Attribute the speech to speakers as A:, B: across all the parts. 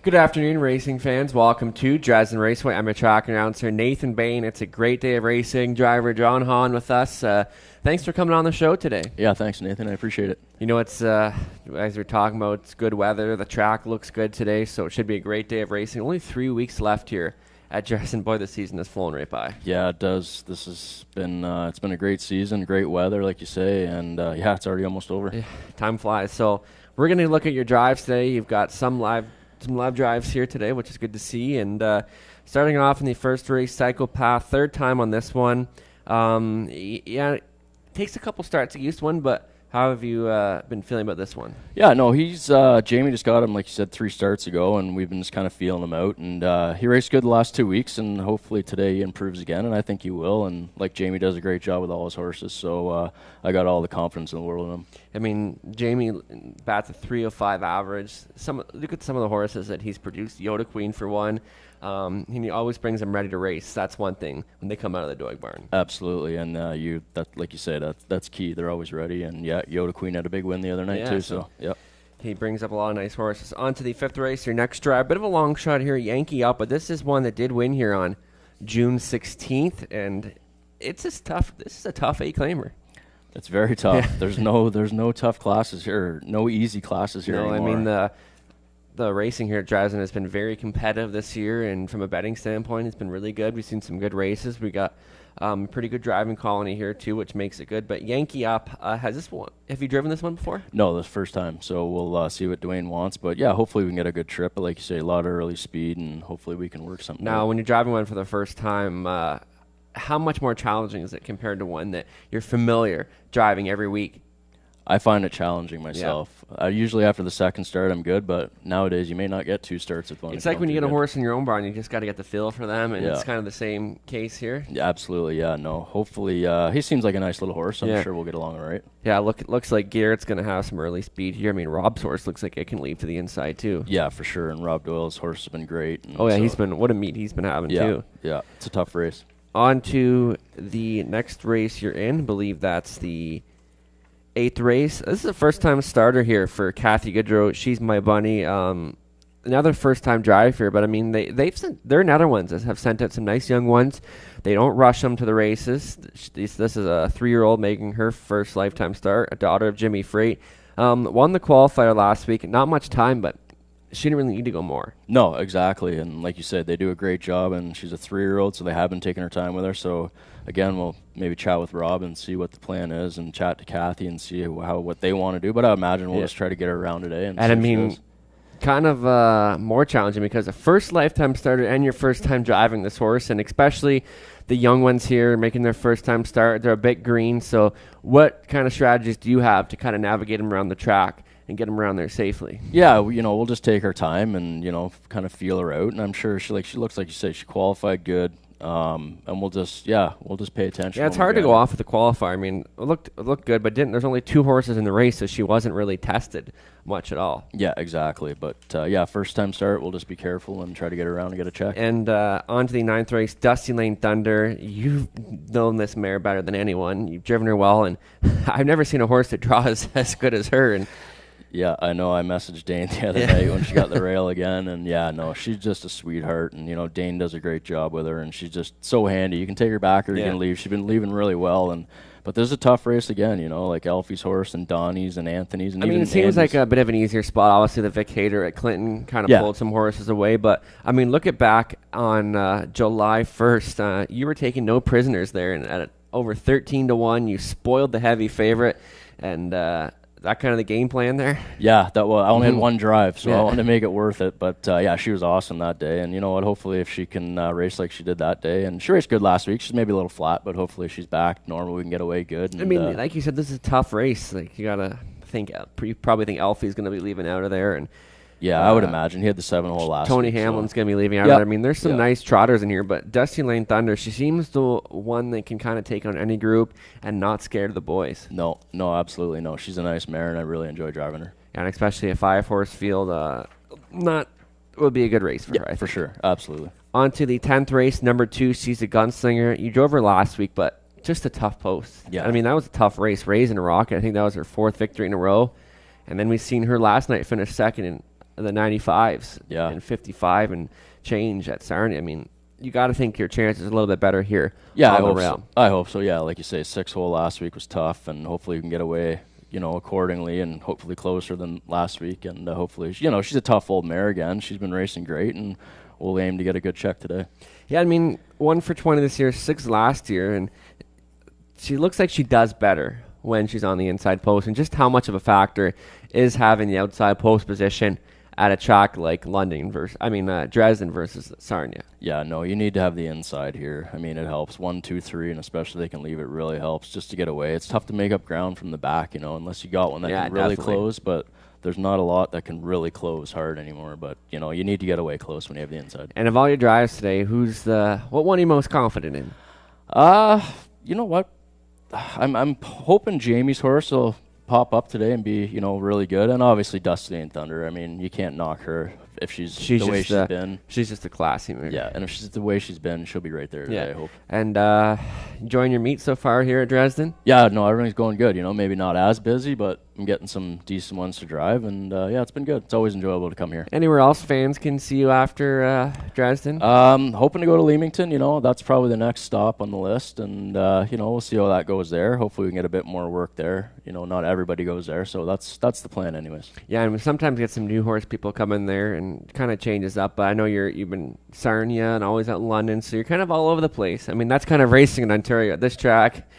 A: Good afternoon, racing fans. Welcome to Dresden Raceway. I'm your track announcer, Nathan Bain. It's a great day of racing. Driver John Hahn with us. Thanks for coming on the show today.
B: Yeah, thanks, Nathan. I appreciate it.
A: You know, it's as we're talking about, it's good weather. The track looks good today, so it should be a great day of racing. Only 3 weeks left here at Dresden. Boy, the season has flown right by.
B: Yeah, it does. This has been it's been a great season, great weather, like you say, and yeah, it's already almost over.
A: Yeah, time flies. So we're going to look at your drives today. You've got some live drives here today, which is good to see. And starting off in the first race, Psychopath, third time on this one. Yeah, it takes a couple starts to get used to one, but how have you been feeling about this one?
B: Yeah, no, he's Jamie just got him, like you said, 3 starts ago, and we've been just kind of feeling him out. And he raced good the last 2 weeks, and hopefully today he improves again, and I think he will. And like Jamie does a great job with all his horses, so I got all the confidence in the world in him.
A: I mean, Jamie bats a 305 average. Look at some of the horses that he's produced. Yoda Queen for one. He always brings them ready to race. That's one thing when they come out of the dog barn.
B: Absolutely, and like you say, that's key. They're always ready, and yeah, Yoda Queen had a big win the other night too. So yeah,
A: he brings up a lot of nice horses. On to the fifth race, your next drive. Bit of a long shot here, Yankee Up, but this is one that did win here on June 16th, and this is a tough 8-claimer.
B: It's very tough.
A: Yeah.
B: There's no tough classes here, no easy classes here anymore.
A: I mean the racing here at Dresden has been very competitive this year, and from a betting standpoint, it's been really good. We've seen some good races. We got pretty good driving colony here too, which makes it good. But Yankee Up, have you driven this one before?
B: No, this is the first time. So we'll see what Dwayne wants. But yeah, hopefully we can get a good trip. But like you say, a lot of early speed, and hopefully we can work something
A: Now,
B: out.
A: when you're driving one for the first time, how much more challenging is it compared to one that you're familiar driving every week?
B: I find it challenging myself. Yeah. Usually after the second start, I'm good, but nowadays you may not get 2 starts with one.
A: It's like when you get a horse in your own barn, you just got to get the feel for them, and it's kind of the same case here.
B: Yeah, absolutely, yeah. No, hopefully he seems like a nice little horse. I'm sure we'll get along all right.
A: Yeah, it looks like Garrett's going to have some early speed here. I mean, Rob's horse looks like it can leave to the inside, too.
B: Yeah, for sure, and Rob Doyle's horse has been great.
A: Oh, yeah, what a meet he's been having, too.
B: Yeah, it's a tough race.
A: On to the next race you're in. I believe that's the 8th race. This is a first-time starter here for Kathy Goodrow. She's my bunny. Another first-time drive here, but I mean, there are other ones that have sent out some nice young ones. They don't rush them to the races. This is a 3-year-old making her first lifetime start, a daughter of Jimmy Freight. Won the qualifier last week. Not much time, but she didn't really need to go more.
B: No, exactly. And like you said, they do a great job, and she's a 3-year-old, so they have been taking her time with her. So again, we'll maybe chat with Rob and see what the plan is, and chat to Kathy and see what they want to do. But I imagine we'll just try to get her around today. And
A: I mean, kind of more challenging because a first lifetime starter and your first time driving this horse, and especially the young ones here making their first time start. They're a bit green. So what kind of strategies do you have to kind of navigate them around the track and get them around there safely?
B: Yeah, we'll just take our time and, kind of feel her out. And I'm sure she looks like you said, she qualified good. And we'll just pay attention.
A: Yeah, it's hard to go off with the qualifier. I mean, it looked good, but there's only 2 horses in the race, so she wasn't really tested much at all.
B: Yeah, exactly. But first time start, we'll just be careful and try to get her around and get a check.
A: And on to the 9th race, Dusty Lane Thunder. You've known this mare better than anyone. You've driven her well, and I've never seen a horse that draws as good as her. And
B: yeah, I know. I messaged Dane the other night when she got the rail again, and she's just a sweetheart, and Dane does a great job with her, and she's just so handy. You can take her back or you can leave. She's been leaving really well, but this is a tough race again, like Alfie's horse and Donnie's and Anthony's. And
A: it seems like a bit of an easier spot. Obviously, the Vic Hader at Clinton kind of pulled some horses away, but I mean, look at back on July 1st. You were taking no prisoners there, and at over 13-1, you spoiled the heavy favorite, and that kind of the game plan there?
B: Yeah, I only had one drive, so I wanted to make it worth it. But, she was awesome that day. And you know what? Hopefully if she can race like she did that day. And she raced good last week. She's maybe a little flat, but hopefully she's back normal. We can get away good. And,
A: I mean, like you said, this is a tough race. Like, you got to think, you probably think Alfie's going to be leaving out of there. And
B: yeah, I would imagine. He had the 7-hole last
A: Tony
B: week.
A: Hamlin's going to be leaving out of there. I mean, there's some nice trotters in here, but Dusty Lane Thunder, she seems the one that can kind of take on any group and not scared of the boys.
B: No, absolutely no. She's a nice mare, and I really enjoy driving her.
A: And especially a 5-horse field, would be a good race for her.
B: For sure. Absolutely.
A: On to the 10th race, number 2, she's a gunslinger. You drove her last week, but just a tough post.
B: Yeah.
A: I mean, that was a tough race. Raising a Rocket, I think that was her 4th victory in a row. And then we seen her last night finish second in the 95s
B: Yeah.
A: and 55 and change at Sarnia. I mean, you got to think your chances are a little bit better here.
B: Yeah,
A: on
B: I
A: the
B: hope
A: rail.
B: so. I hope so. Yeah, like you say, 6-hole last week was tough, and hopefully we can get away, accordingly, and hopefully closer than last week. And hopefully, she's a tough old mare again. She's been racing great, and we'll aim to get a good check today.
A: Yeah, I mean, 1 for 20 this year, 6 last year, and she looks like she does better when she's on the inside post. And just how much of a factor is having the outside post position at a track like Dresden versus Sarnia?
B: Yeah, no, you need to have the inside here. I mean, it helps. 1, 2, 3, and especially they can leave it really helps just to get away. It's tough to make up ground from the back, unless you got one that can really close, but there's not a lot that can really close hard anymore. But, you need to get away close when you have the inside.
A: And of all your drives today, what one are you most confident in?
B: You know what? I'm hoping Jamie's horse will pop up today and be, really good. And obviously Destiny and Thunder. I mean, you can't knock her if she's the way she's been.
A: She's just a classy mare.
B: Yeah, and if she's the way she's been, she'll be right there today, I hope.
A: And enjoying your meet so far here at Dresden?
B: Yeah, no, everything's going good. Maybe not as busy, but I'm getting some decent ones to drive. And, it's been good. It's always enjoyable to come here.
A: Anywhere else fans can see you after Dresden?
B: Hoping to go to Leamington. That's probably the next stop on the list. And, we'll see how that goes there. Hopefully we can get a bit more work there. Not everybody goes there. So that's the plan anyways.
A: Yeah, and we sometimes get some new horse people come in there and kind of changes up. But I know you've been Sarnia and always out in London, so you're kind of all over the place. I mean, that's kind of racing in Ontario. At this track,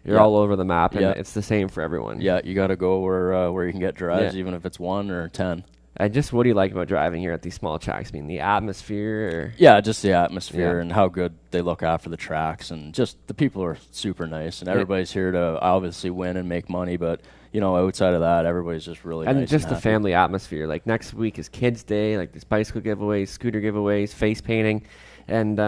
A: you're all over the map, and it's the same for everyone.
B: Yeah, you got to go where you can get drives, even if it's 1 or 10.
A: And just what do you like about driving here at these small tracks? I mean, the atmosphere?
B: Yeah, just the atmosphere and how good they look after the tracks. And just the people are super nice. And everybody's here to obviously win and make money. But, outside of that, everybody's just really nice.
A: And just
B: and
A: the family atmosphere. Like next week is Kids Day, like there's bicycle giveaways, scooter giveaways, face painting. And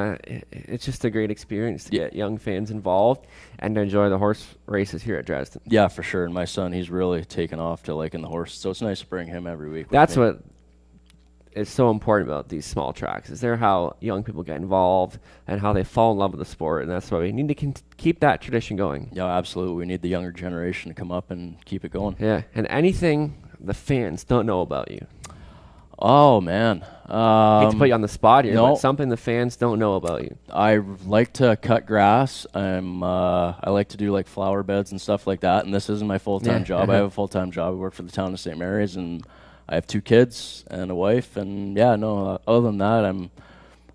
A: it's just a great experience to get young fans involved and to enjoy the horse races here at Dresden.
B: Yeah, for sure. And my son, he's really taken off to liking the horses, so it's nice to bring him every week.
A: That's what is so important about these small tracks. Is there how young people get involved and how they fall in love with the sport, and that's why we need to keep that tradition going.
B: Yeah, absolutely. We need the younger generation to come up and keep it going.
A: Yeah, and anything the fans don't know about you.
B: Oh, man.
A: I hate to put you on the spot here,
B: no.
A: but something the fans don't know about you.
B: I like to cut grass. I like to do like flower beds and stuff like that, and this isn't my full-time job. I have a full-time job. I work for the town of St. Mary's, and I have 2 kids and a wife, and other than that, I'm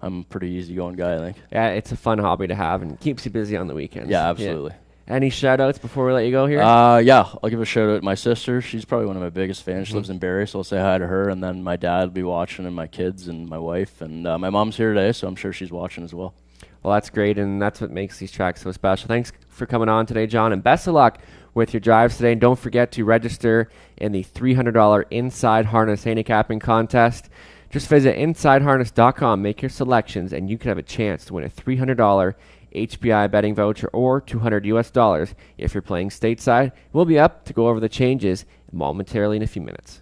B: a pretty easygoing guy, I think.
A: Yeah, it's a fun hobby to have and keeps you busy on the weekends.
B: Yeah, absolutely.
A: Any shout-outs before we let you go here?
B: Yeah, I'll give a shout-out to my sister. She's probably one of my biggest fans. She lives in Barrie, so I'll say hi to her. And then my dad will be watching, and my kids and my wife. And my mom's here today, so I'm sure she's watching as well.
A: Well, that's great, and that's what makes these tracks so special. Thanks for coming on today, John, and best of luck with your drives today. And don't forget to register in the $300 Inside Harness Handicapping Contest. Just visit InsideHarness.com, make your selections, and you could have a chance to win a $300 HPI betting voucher or $200 if you're playing stateside. We'll be up to go over the changes momentarily in a few minutes.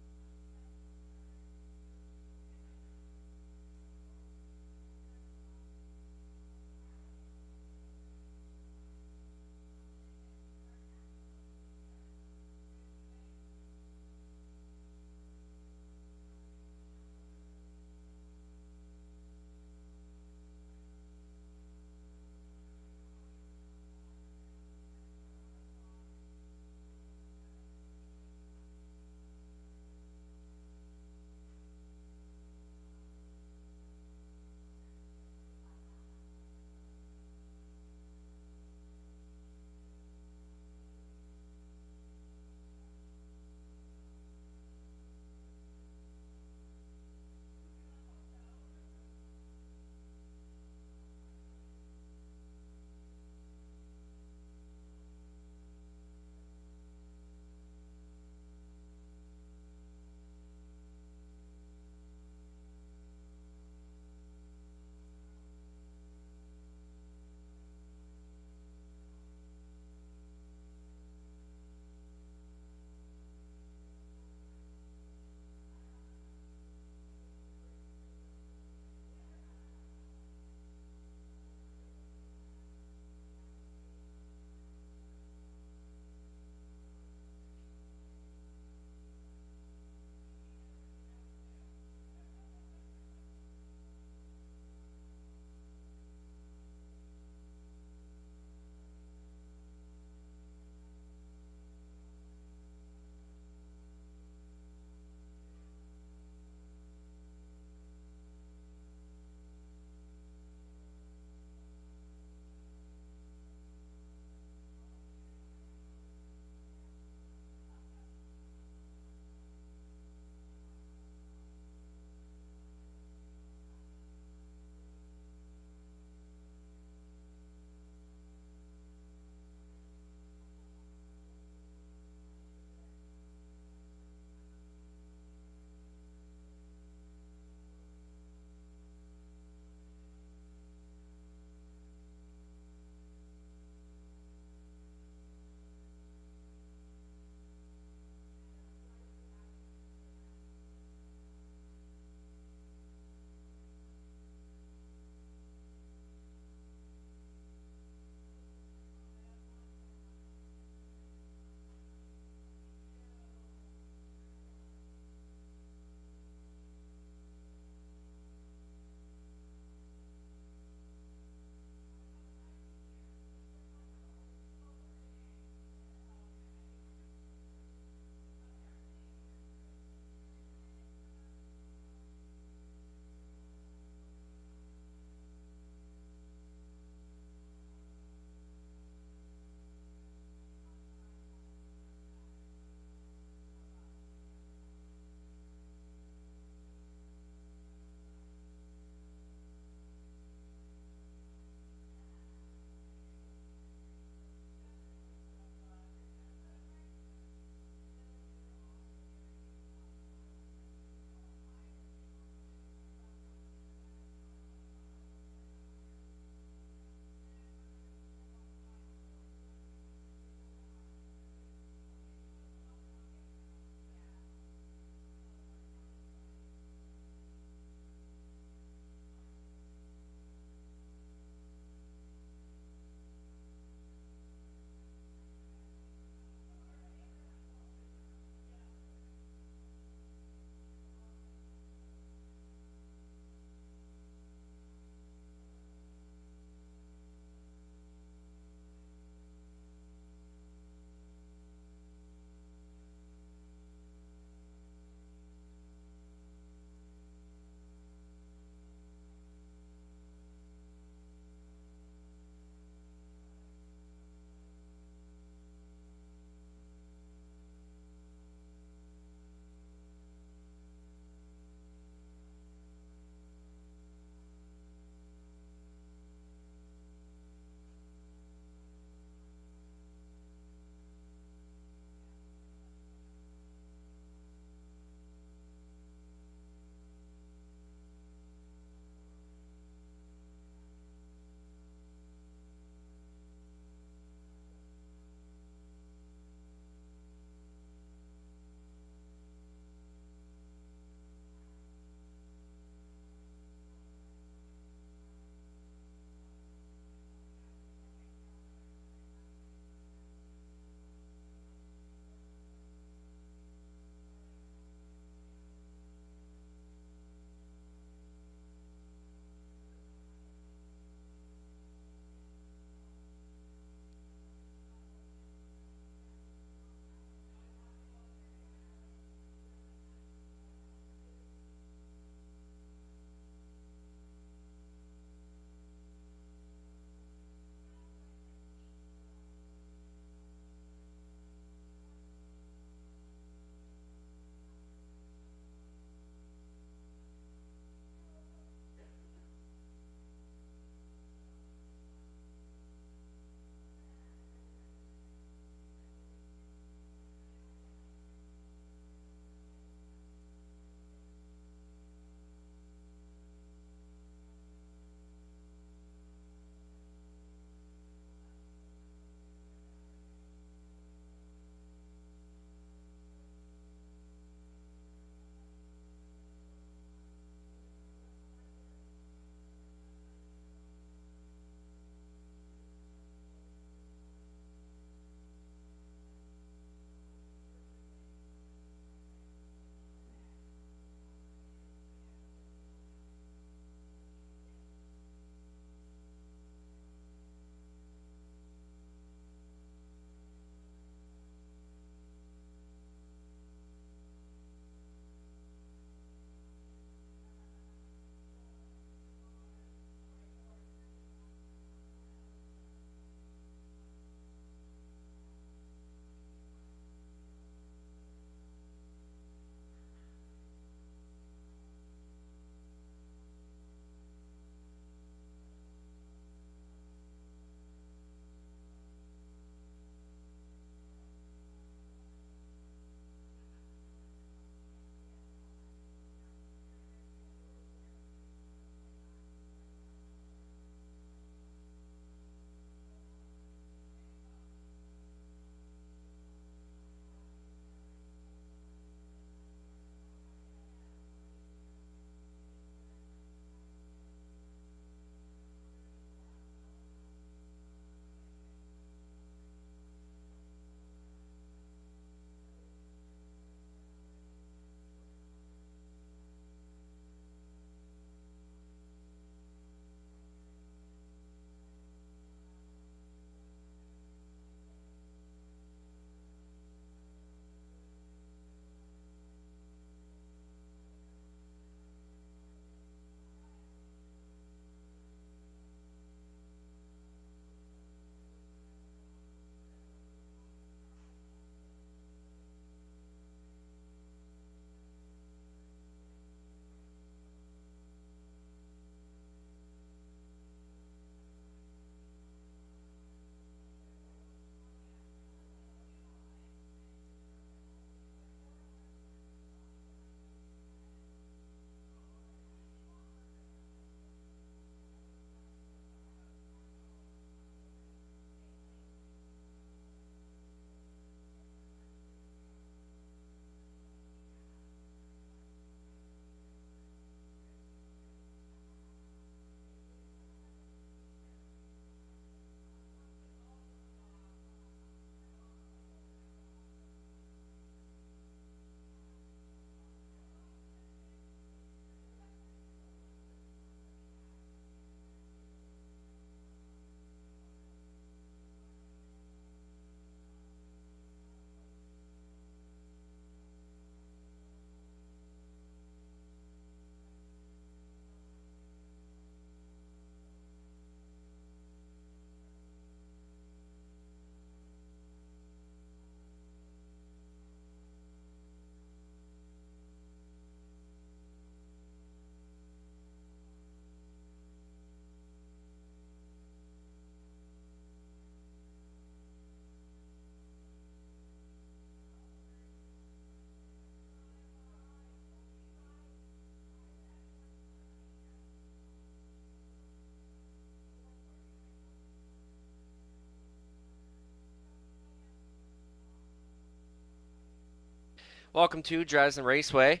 A: Welcome to Dresden Raceway.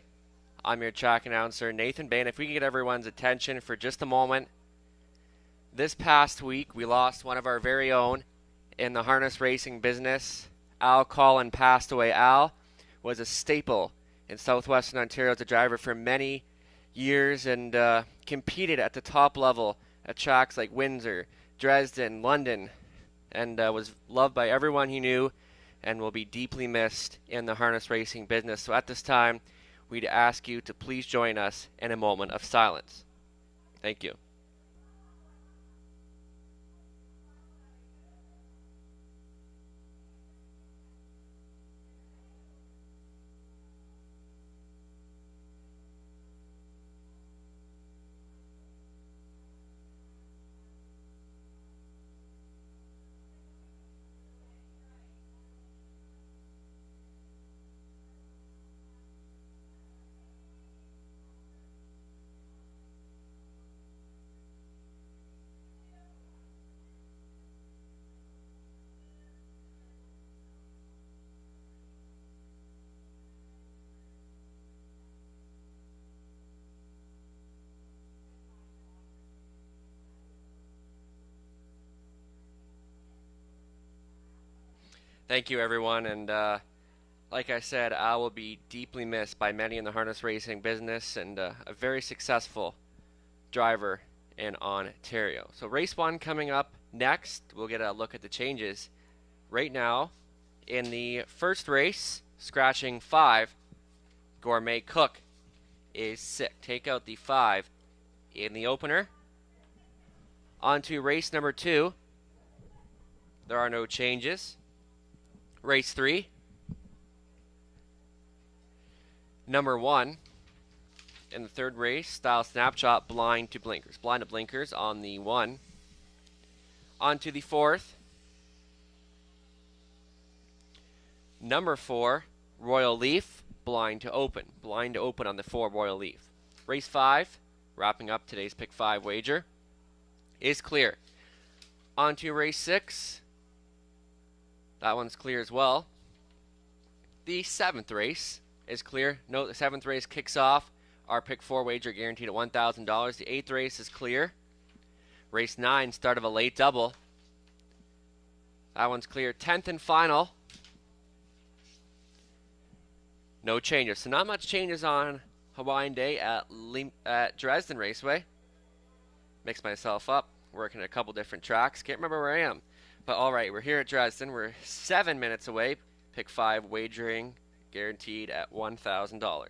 A: I'm your track announcer, Nathan Bain. If we can get everyone's attention for just a moment. This past week, we lost one of our very own in the harness racing business. Al Collin passed away. Al was a staple in southwestern Ontario as a driver for many years and competed at the top level at tracks like Windsor, Dresden, London, and was loved by everyone he knew and will be deeply missed in the harness racing business. So at this time, we'd ask you to please join us in a moment of silence. Thank you. Thank you, everyone. And like I said, Al will be deeply missed by many in the harness racing business and a very successful driver in Ontario. So race 1 coming up next. We'll get a look at the changes. Right now, in the first race, scratching 5, Gourmet Cook is sick. Take out the 5 in the opener. On to race number 2. There are no changes. Race 3. Number 1. In the third race, Style Snapshot, blind to blinkers. Blind to blinkers on the 1. On to the 4th. Number 4, Royal Leaf, blind to open. Blind to open on the 4, Royal Leaf. Race 5, wrapping up today's Pick 5 wager, is clear. On to race 6. That one's clear as well. The 7th race is clear. Note the 7th race kicks off our Pick 4 wager guaranteed at $1,000. The 8th race is clear. Race 9, start of a late double. That one's clear. 10th and final. No changes. So not much changes on Hawaiian Day at Dresden Raceway. Mix myself up. Working a couple different tracks. Can't remember where I am. But all right, we're here at Dresden. We're 7 minutes away. Pick 5 wagering guaranteed at $1,000.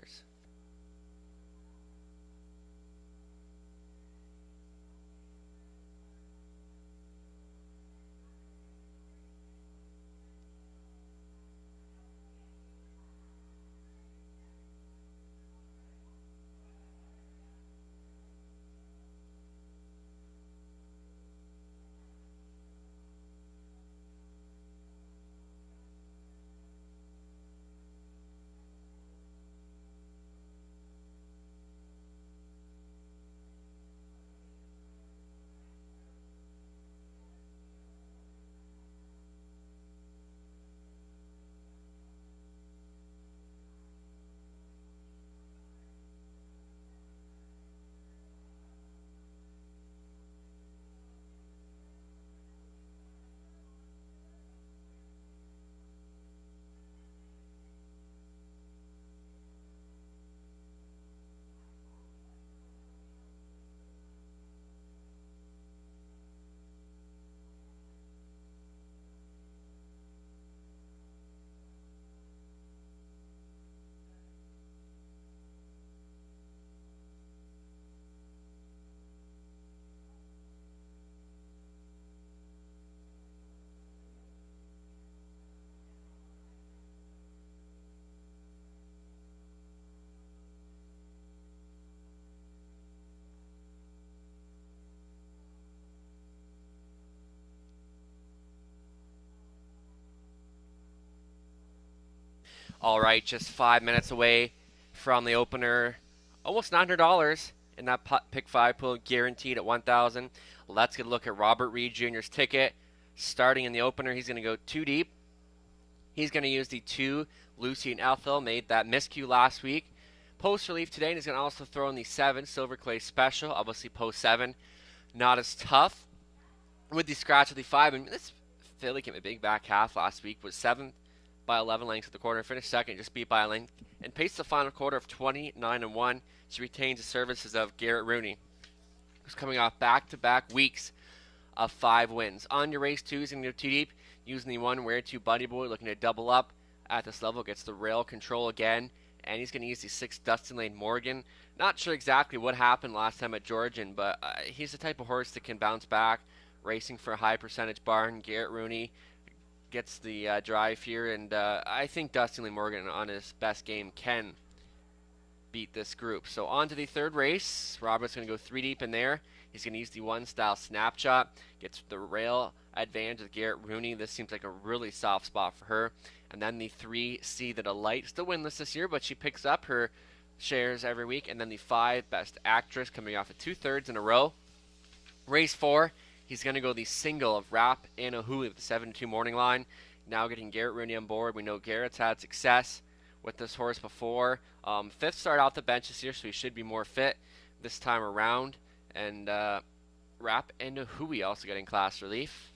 A: All right, just 5 minutes away from the opener. Almost $900 in that Pick 5 pool, guaranteed at $1,000. Let's get a look at Robert Reed Jr.'s ticket. Starting in the opener, he's going to go 2 deep.
C: He's going to use the 2 Lucy and Ethel, made that miscue last week. Post relief today, and he's going to also throw in the 7 Silver Clay Special. Obviously, post 7, not as tough. With the scratch of the 5, and this filly came a big back half last week, was 7th by 11 lengths at the quarter, finished second, just beat by a length, and paced the final quarter of 29-1. She retains the services of Garrett Rooney, who's coming off back-to-back weeks of 5 wins. On your race 2, he's going to go 2 deep, using the 1 Where To Buddy Boy, looking to double up at this level, gets the rail control again, and he's going to use the 6 Dustin Lane Morgan. Not sure exactly what happened last time at Georgian, but he's the type of horse that can bounce back, racing for a high percentage barn. Garrett Rooney gets the drive here, and I think Dustin Lee Morgan on his best game can beat this group. So on to the 3rd race. Robert's going to go 3 deep in there. He's going to use the 1 Style Snapshot. Gets the rail advantage with Garrett Rooney. This seems like a really soft spot for her. And then the 3 See the Delight. Still winless this year, but she picks up her shares every week. And then the 5 Best Actress, coming off of 2/3 in a row. Race 4. He's going to go the single of Rap and Ahui with the 7-2 morning line. Now getting Garrett Rooney on board. We know Garrett's had success with this horse before. 5th start off the bench this year, so he should be more fit this time around. And Rap and Ahui also getting class relief.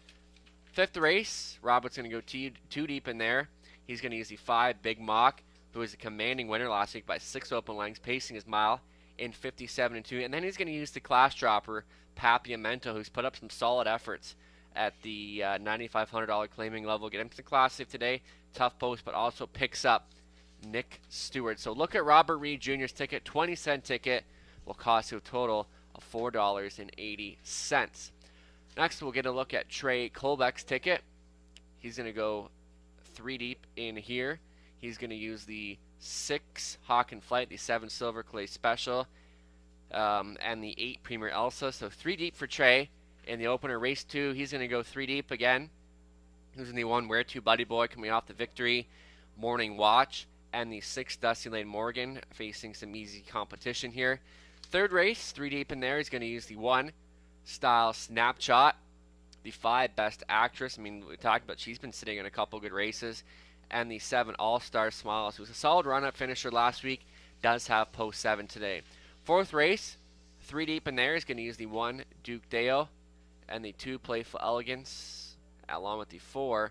C: 5th race, Robert's going to go 2 deep in there. He's going to use the 5 Big Mock, who was a commanding winner last week by 6 open lengths, pacing his mile in 57-2. And then he's going to use the class dropper, Papiamento, who's put up some solid efforts at the $9,500 claiming level. Get him to the class safe today. Tough post, but also picks up Nick Stewart. So look at Robert Reed Jr.'s ticket. 20-cent ticket will cost you a total of $4.80. Next, we'll get a look at Trey Colbeck's ticket. He's going to go 3 deep in here. He's going to use the 6 Hawk and Flight, the 7 Silver Clay Special, and the 8 Premier Elsa. So 3 deep for Trey. In the opener, race 2, he's going to go 3 deep again. Using the 1 Where To Buddy Boy, coming off the victory, Morning Watch, and the 6 Dusty Lane Morgan, facing some easy competition here. 3rd race, 3 deep in there, he's going to use the 1 Style Snapshot, the 5 Best Actress. I mean, we talked about she's been sitting in a couple good races, and the 7 All-Star Smiles, who was a solid run-up finisher last week, does have post 7 today. 4th race, 3 deep in there, he's going to use the 1 Duke Deo, and the 2 Playful Elegance, along with the 4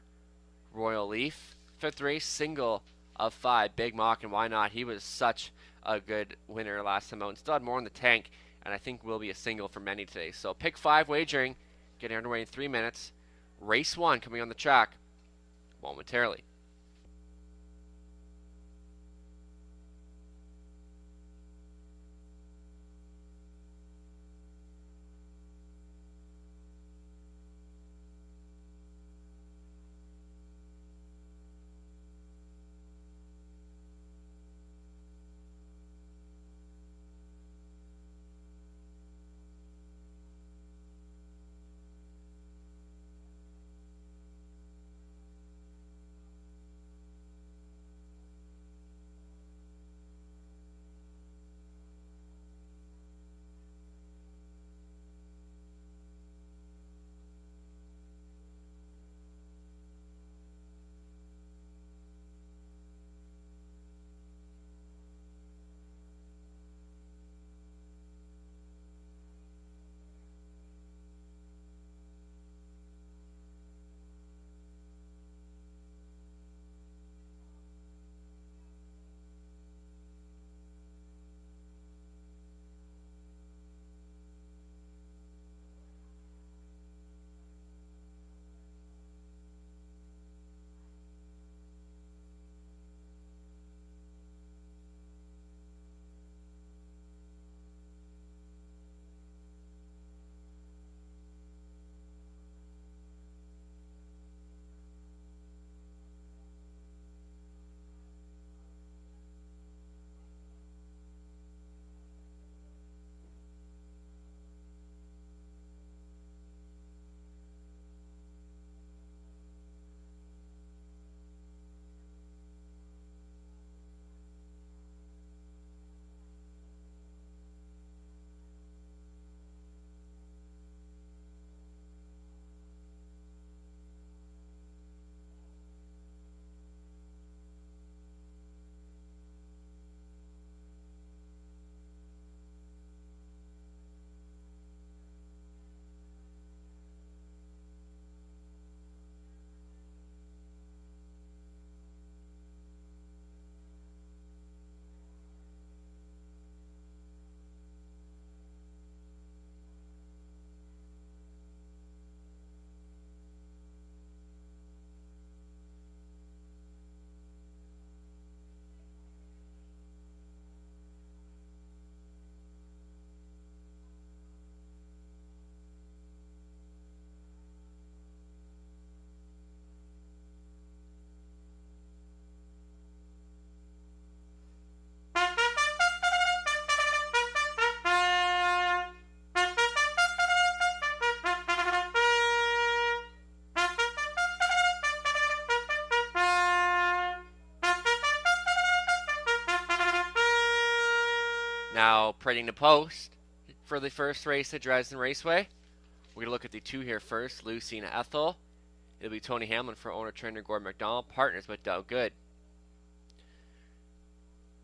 C: Royal Leaf. 5th race, single of 5 Big Mock, and why not? He was such a good winner last time out, and still had more in the tank, and I think will be a single for many today. So pick 5 wagering, getting underway in 3 minutes. Race 1 coming on the track momentarily. Now, parading the post for the first race at Dresden Raceway. We're going to look at the two here first, Lucy and Ethel. It'll be Tony Hamlin for owner-trainer Gordon McDonald, partners with Doug Good.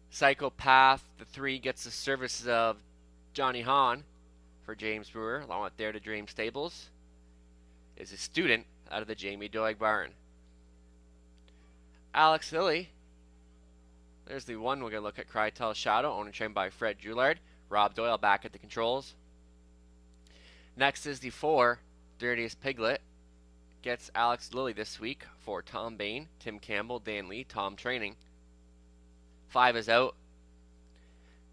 C: Psychopath, the 3, gets the services of Johnny Hahn for James Brewer, along with Dare to Dream Stables. Is a student out of the Jamie Doig barn. Alex Lilly. There's the one we're going to look at, Crytel Shadow, owner trained by Fred Joulard. Rob Doyle back at the controls. Next is the 4, Dirtiest Piglet. Gets Alex Lilly this week for Tom Bain, Tim Campbell, Dan Lee, Tom Training. 5 is out.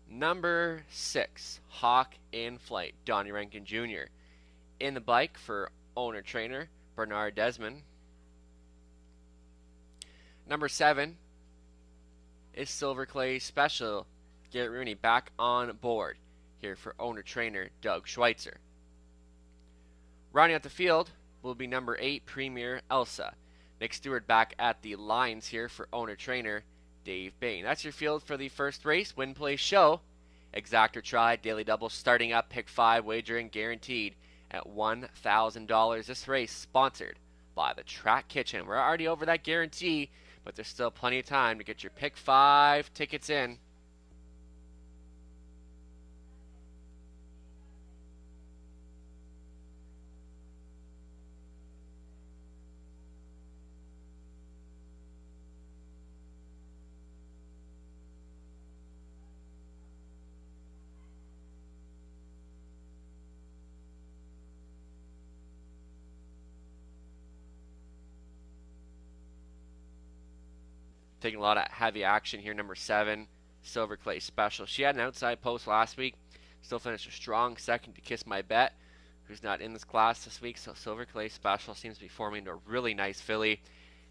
C: Number 6, Hawk in Flight, Donnie Rankin Jr. In the bike for owner-trainer Bernard Desmond. Number 7 is Silver Clay Special, Garrett Rooney back on board here for owner-trainer Doug Schweitzer. Rounding out the field will be number 8, Premier Elsa. Nick Stewart back at the lines here for owner-trainer Dave Bain. That's your field for the first race. Win, play, show. Exact or try. Daily double starting up. Pick 5. Wagering guaranteed at $1,000. This race sponsored by the Track Kitchen. We're already over that guarantee, but there's still plenty of time to get your Pick 5 tickets in. Taking a lot of heavy action here. Number 7, Silver Clay Special. She had an outside post last week. Still finished a strong second to Kiss My Bet, who's not in this class this week. So Silver Clay Special seems to be forming into a really nice filly.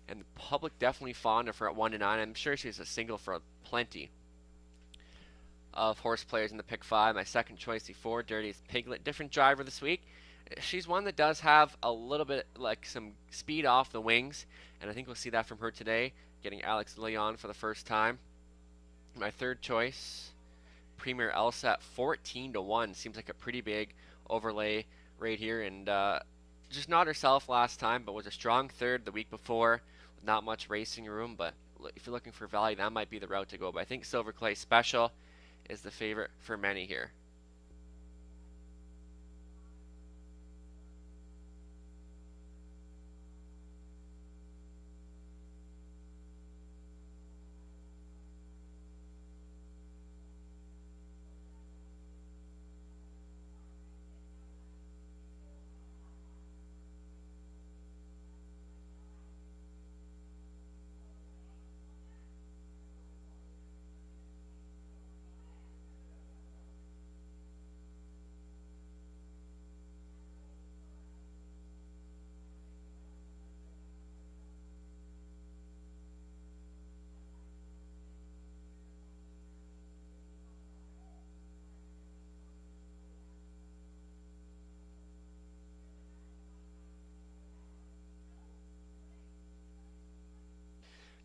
C: And the public definitely fond of her at 1 to 9. I'm sure she's a single for plenty of horse players in the Pick 5. My second choice, the 4, Dirtiest Piglet. Different driver this week. She's one that does have a little bit like some speed off the wings. And I think we'll see that from her today. Getting Alex Lilly on for the first time. My third choice, Premier Elsa at 14 to 1. Seems like a pretty big overlay right here. And just not herself last time, but was a strong third the week before. With not much racing room, but if you're looking for value, that might be the route to go. But I think Silver Clay Special is the favorite for many here.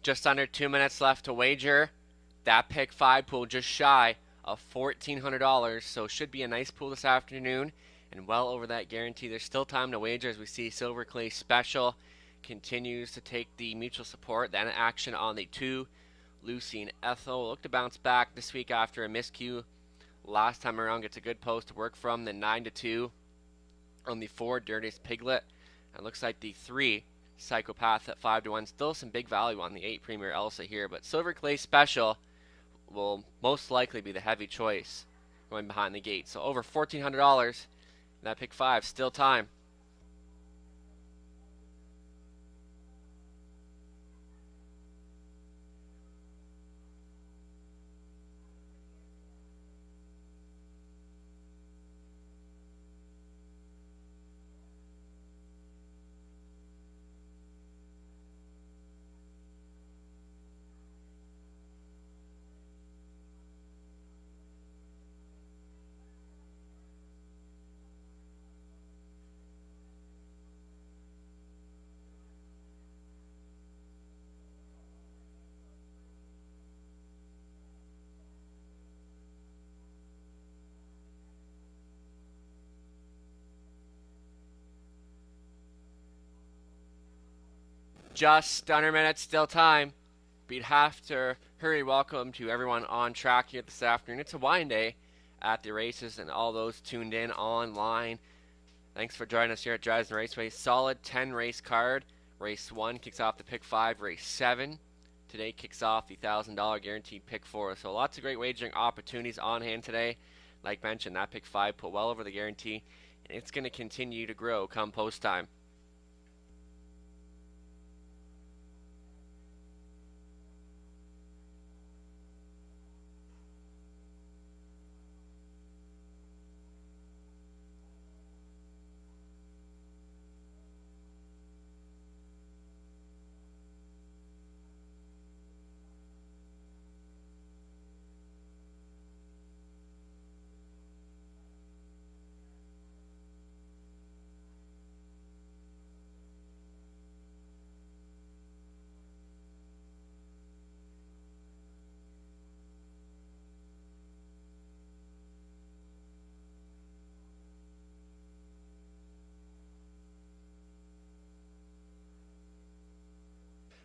C: Just under 2 minutes left to wager. That Pick 5 pool just shy of $1,400, so should be a nice pool this afternoon and well over that guarantee. There's still time to wager as we see Silver Clay Special continues to take the mutual support. Then action on the 2, Lucy and Ethel. Look to bounce back this week after a miscue last time around. Gets a good post to work from. The 9 to 2 on the 4, Dirtiest Piglet. And looks like the 3, Psychopath at 5 to 1. Still some big value on the 8, Premier Elsa here, but Silver Clay Special will most likely be the heavy choice going behind the gate. So over $1,400. That Pick 5, still time. Just under minutes, still time. We'd have to hurry. Welcome to everyone on track here this afternoon. It's Hawaiian Day at the races and all those tuned in online. Thanks for joining us here at Davidson Raceway. Solid 10 race card. Race 1 kicks off the pick 5. Race 7 today kicks off the $1,000 guaranteed pick 4. So lots of great wagering opportunities on hand today. Like mentioned, that pick 5 put well over the guarantee, and it's going to continue to grow come post time.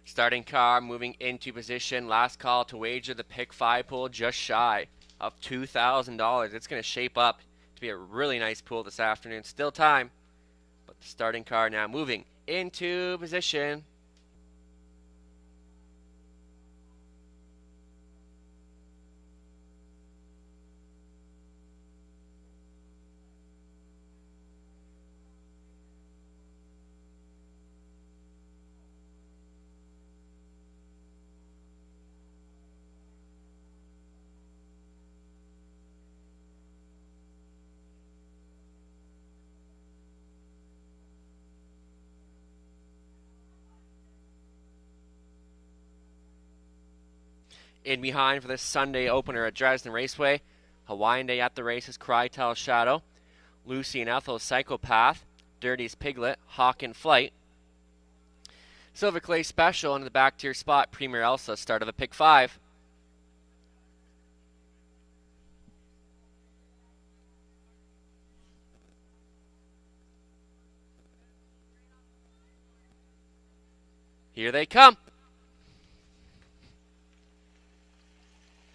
C: Starting car moving into position. Last call to wager the pick 5 pool, just shy of $2,000. It's going to shape up to be a really nice pool this afternoon. Still time, but the starting car now moving into position. In behind for this Sunday opener at Davidson Raceway. Hawaiian Day at the races, Crytel Shadow, Lucy and Ethel, Psychopath, Dirty's Piglet, Hawk in Flight. Silver Clay Special into the back tier spot, Premier Elsa, start of the pick 5. Here they come.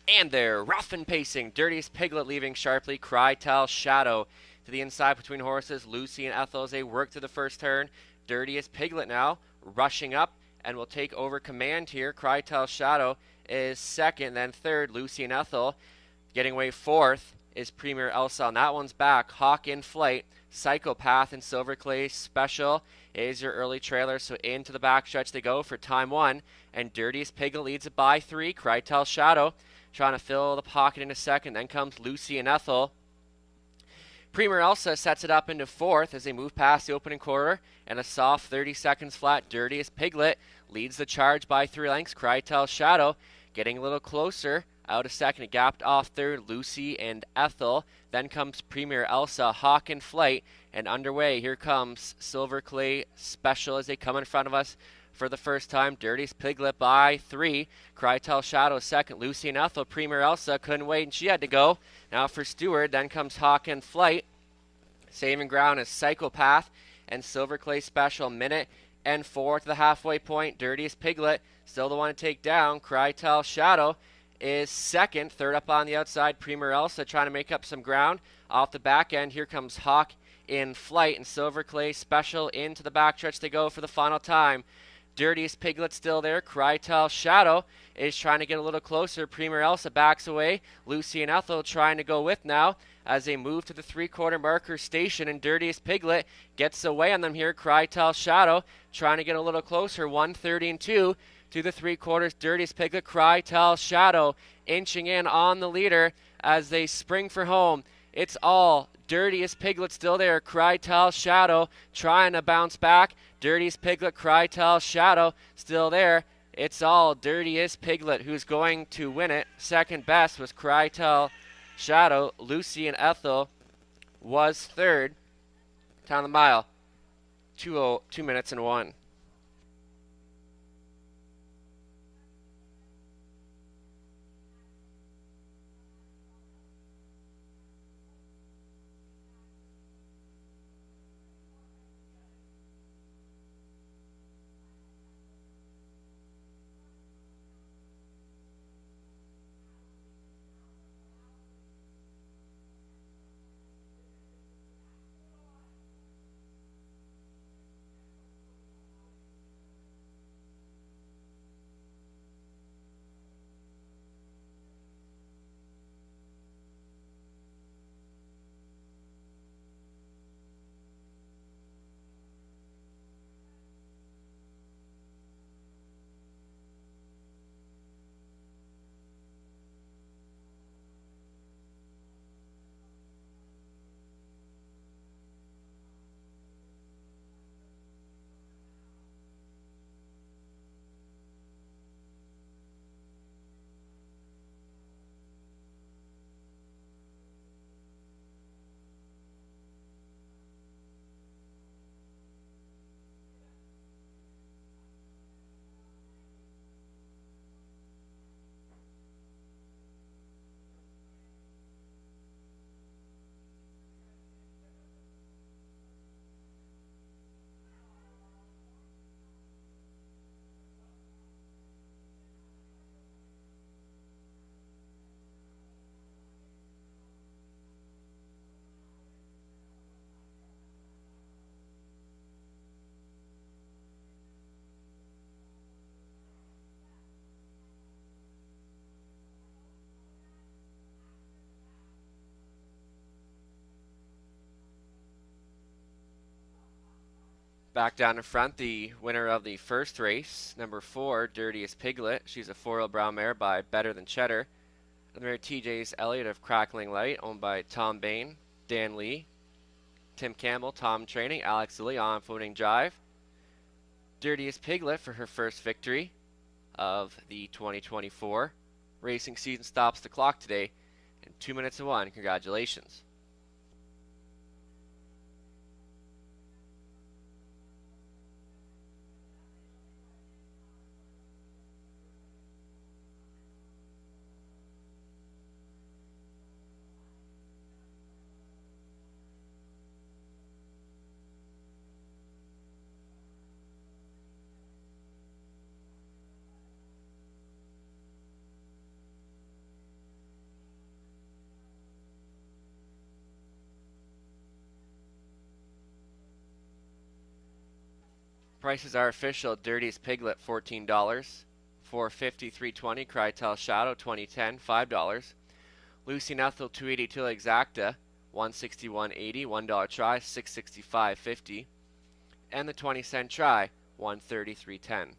C: And they're rough and pacing. Dirtiest Piglet leaving sharply. Crytel Shadow to the inside between horses. Lucy and Ethel as they work through the first turn. Dirtiest Piglet now rushing up and will take over command here. Crytel Shadow is second, then third. Lucy and Ethel getting away fourth is Premier Elsa. And that one's back. Hawk in Flight. Psychopath and Silver Clay Special is your early trailer. So into the backstretch they go for time 1. And Dirtiest Piglet leads it by 3. Crytel Shadow trying to fill the pocket in a second. Then comes Lucy and Ethel. Premier Elsa sets it up into fourth as they move past the opening quarter. And a soft 30 seconds flat. Dirtiest Piglet leads the charge by 3 lengths. Crytel Shadow getting a little closer. Out a second. It gapped off third. Lucy and Ethel. Then comes Premier Elsa. Hawk in Flight. And underway. Here comes Silver Clay Special as they come in front of us for the first time. Dirtiest Piglet by 3. Crytel Shadow second. Lucy and Ethel. Premier Elsa couldn't wait and she had to go. Now for Stewart. Then comes Hawk in Flight. Saving ground is Psychopath and Silver Clay Special. Minute and 4 to the halfway point. Dirtiest Piglet still the one to take down. Crytel Shadow is second. Third up on the outside. Premier Elsa trying to make up some ground. Off the back end. Here comes Hawk in Flight and Silver Clay Special into the backstretch they go for the final time. Dirtiest Piglet still there. Crytel Shadow is trying to get a little closer. Premier Elsa backs away. Lucy and Ethel trying to go with now as they move to the 3/4 marker station, and Dirtiest Piglet gets away on them here. Crytel Shadow trying to get a little closer. 1:30 and 2 to the 3/4. Dirtiest Piglet, Crytel Shadow inching in on the leader as they spring for home. It's all Dirtiest Piglet still there. Crytel Shadow trying to bounce back. Dirtiest Piglet, Crytel Shadow still there. It's all Dirtiest Piglet who's going to win it. Second best was Crytel Shadow. Lucy and Ethel was third. Down the mile. 2 minutes and 1. Back down in front, the winner of the first race, number 4, Dirtiest Piglet. She's a 4-year-old brown mare by Better Than Cheddar. The mare TJ's Elliott of Crackling Light, owned by Tom Bain, Dan Lee, Tim Campbell, Tom Training, Alex Lilly on Floating Jive. Dirtiest Piglet for her first victory of the 2024 racing season stops the clock today in 2 minutes of 1. Congratulations. Prices are official. Dirtiest Piglet, $14. 450, 320. Crytel Shadow, 2010, $5. Lucy and Ethel, 282 Exacta, 161.80. $1 try, 665.50. And the 20-cent try, 133.10.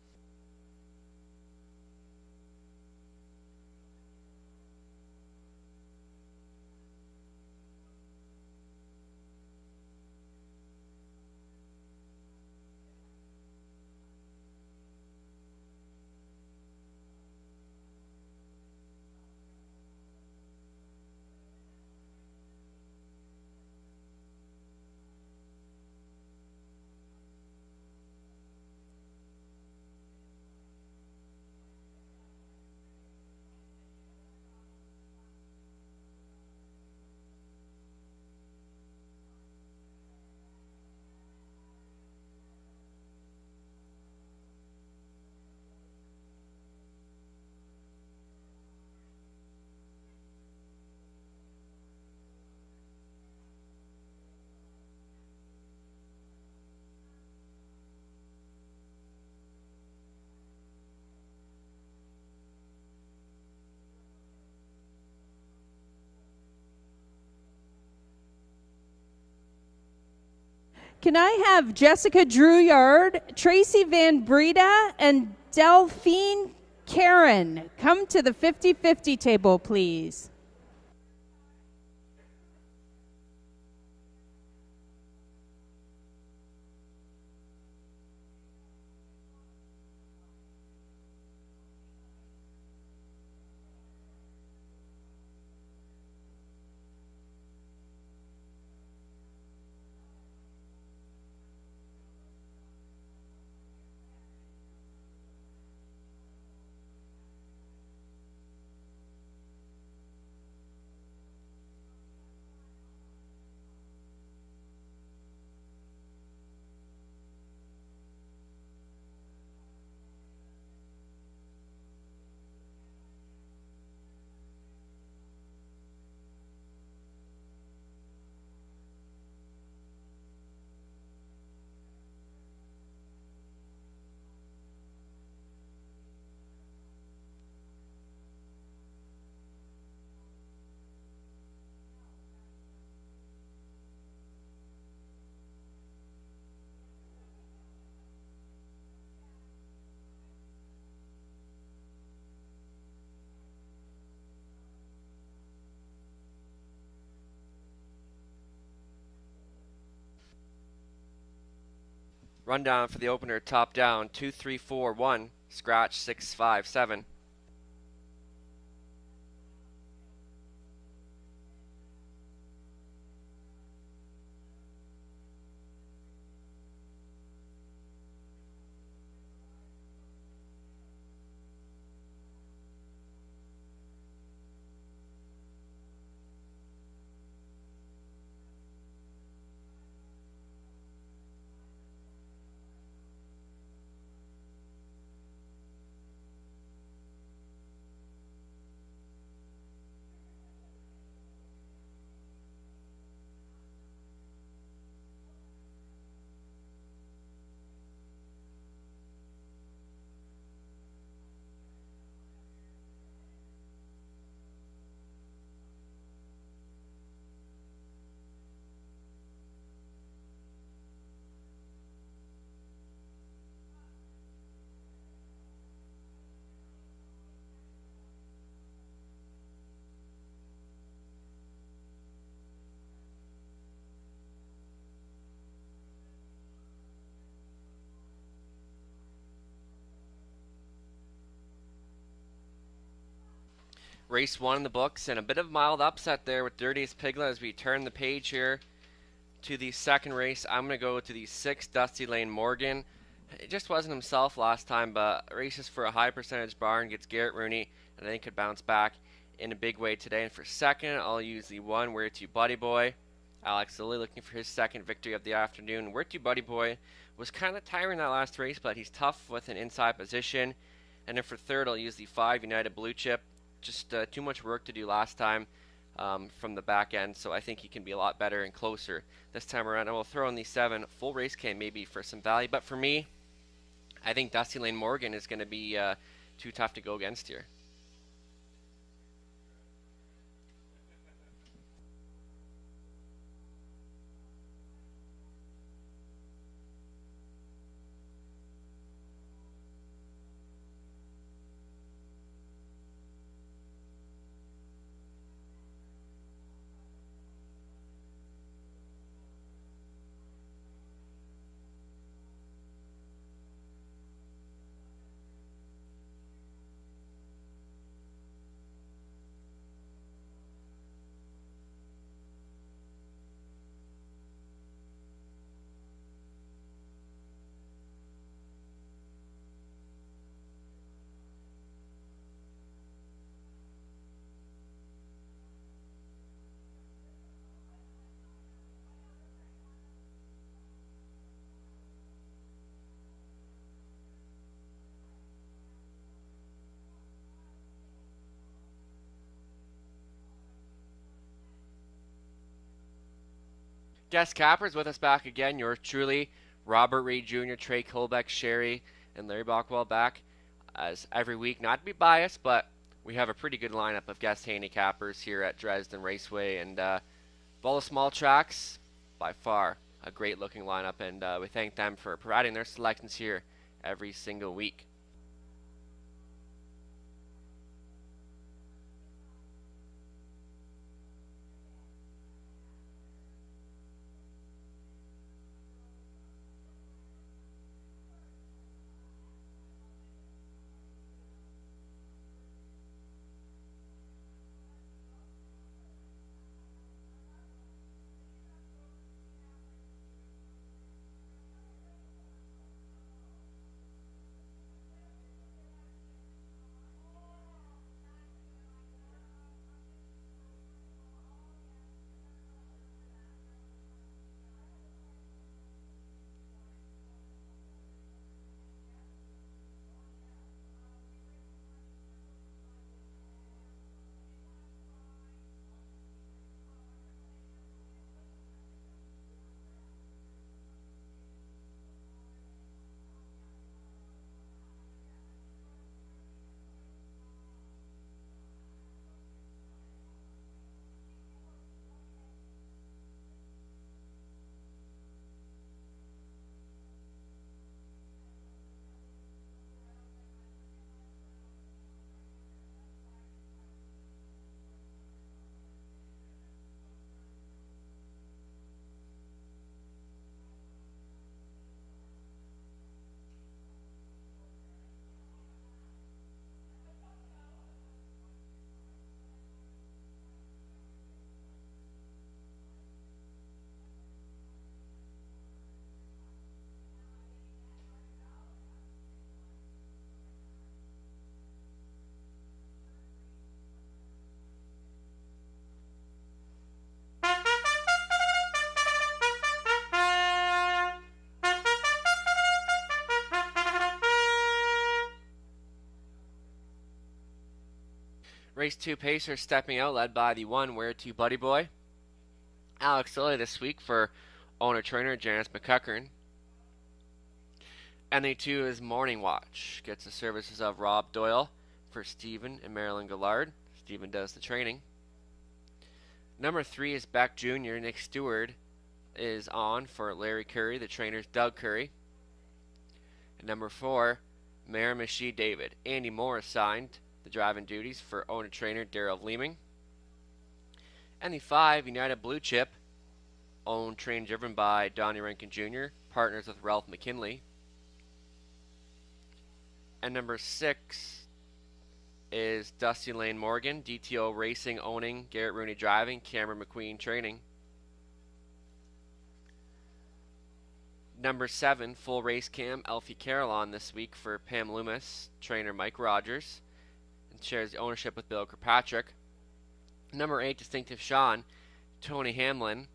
D: Can I have Jessica Drouillard, Tracy Van Breda, and Delphine Karen come to the 50-50 table, please?
C: Rundown for the opener, top down, 2, 3, 4, 1, scratch 6, 5, 7. Race 1 in the books, and a bit of mild upset there with Dirtiest Piglet as we turn the page here to the second race. I'm going to go to the 6 Dusty Lane Morgan. It just wasn't himself last time, but races for a high percentage barn, gets Garrett Rooney, and then he could bounce back in a big way today. And for second, I'll use the 1 Where To Buddy Boy. Alex Lilly looking for his second victory of the afternoon. Where To Buddy Boy was kind of tiring that last race, but he's tough with an inside position. And then for third, I'll use the 5 United Blue Chip. Just too much work to do last time from the back end, so I think he can be a lot better and closer this time around. And we'll throw in the 7 Full Race K maybe for some value, but for me, I think Dusty Lane Morgan is going to be too tough to go against here. Guest cappers with us back again. Yours truly, Robert Ray Jr., Trey Colbeck, Sherry, and Larry Bockwell back as every week. Not to be biased, but we have a pretty good lineup of guest handicappers here at Dresden Raceway. And of all the small tracks, by far a great looking lineup. And we thank them for providing their selections here every single week. Race 2 Pacers stepping out, led by the 1 Where To Buddy Boy. Alex Lilly this week for owner-trainer Janice McCuckern. And the 2 is Morning Watch. Gets the services of Rob Doyle for Stephen and Marilyn Gillard. Stephen does the training. Number 3 is Beck Jr. Nick Stewart is on for Larry Curry. The trainer's Doug Curry. And number 4, Miramichi David. Andy Moore assigned the driving duties for owner-trainer Daryl Leeming. And the 5 United Blue Chip, owned, trained, driven by Donnie Rankin Jr., partners with Ralph McKinley. And number 6 is Dusty Lane Morgan, DTO Racing owning, Garrett Rooney driving, Cameron McQueen training. Number 7, full race cam, Elfie Carroll on this week for Pam Loomis, trainer Mike Rogers, and shares the ownership with Bill Kirkpatrick. Number 8, Distinctive Sean, Tony Hamlin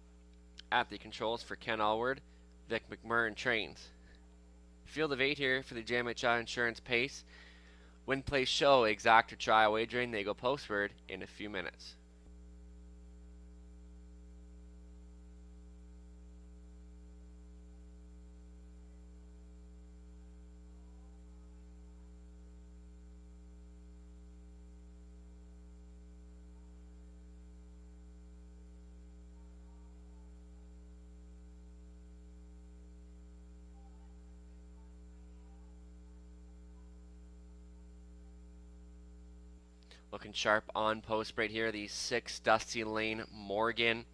C: at the controls for Ken Allward, Vic McMurrin trains. Field of 8 here for the JMHI Insurance Pace. Win, place, show, exact or trial wagering. They go postward in a few minutes. Looking sharp on post right here. The 6 Dusty Lane Morgan.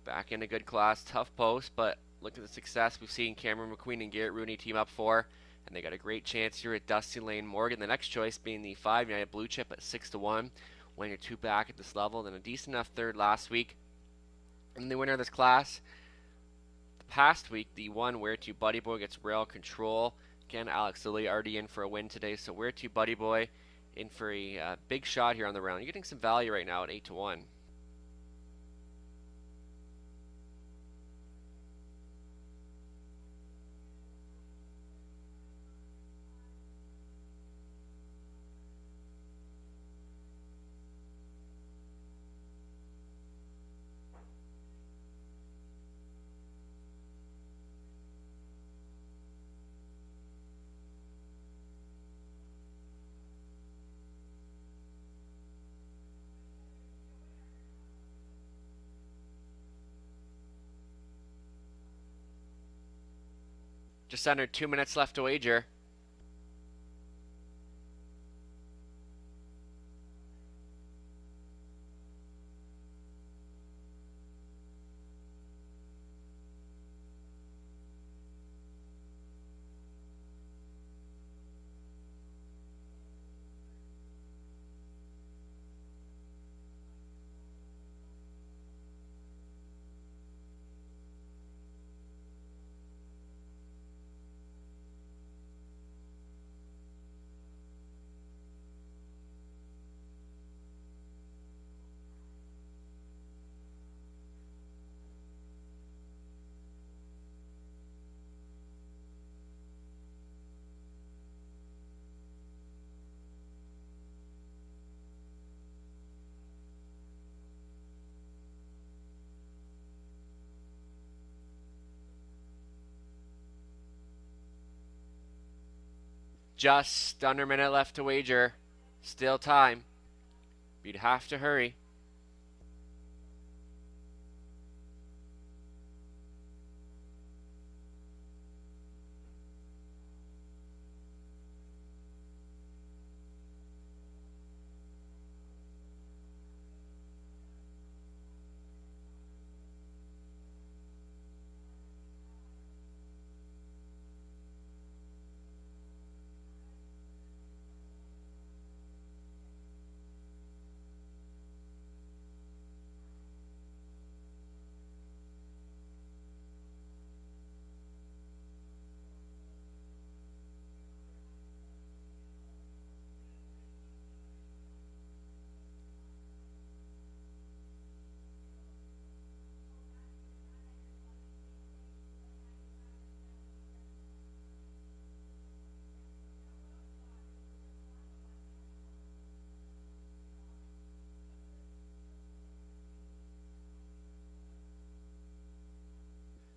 C: Back in a good class. Tough post, but look at the success we've seen Cameron McQueen and Garrett Rooney team up for. And they got a great chance here at Dusty Lane Morgan. The next choice being the 5 United Blue Chip at 6-1. When you're 2 back at this level. Then a decent enough third last week. And the winner of this class, the past week, the 1 Where To Buddy Boy gets rail control. Again, Alex Lilly already in for a win today. So Where To Buddy Boy in for a big shot here on the round. You're getting some value right now at 8-1. Just under 2 minutes left to wager. Just under a minute left to wager. Still time. You'd have to hurry.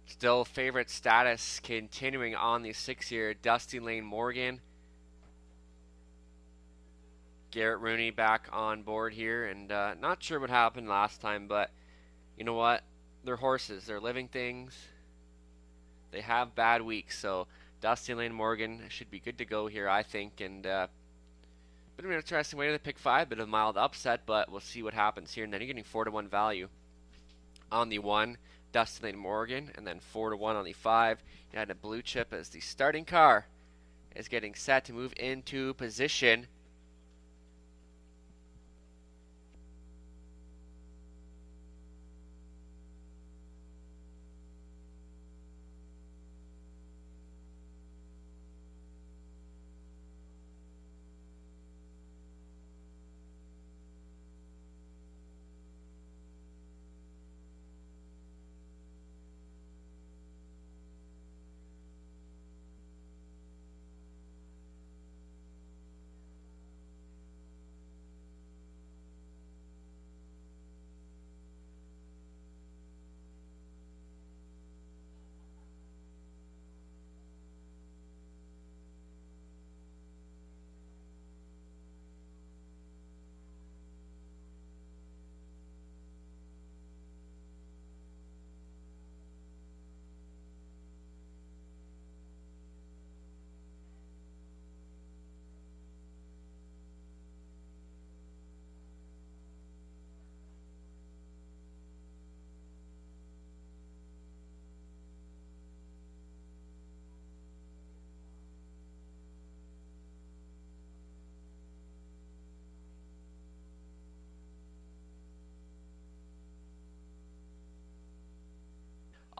C: Still favorite status continuing on the 6-year Dusty Lane Morgan. Garrett Rooney back on board here, and not sure what happened last time, but you know what? They're horses. They're living things. They have bad weeks, so Dusty Lane Morgan should be good to go here, I think. And bit of an interesting way to pick 5, bit of a mild upset, but we'll see what happens here. And then you're getting 4-1 value on the 1. Dusty Lane Morgan, and then 4-1 on the 5. United Blue Chip as the starting car is getting set to move into position.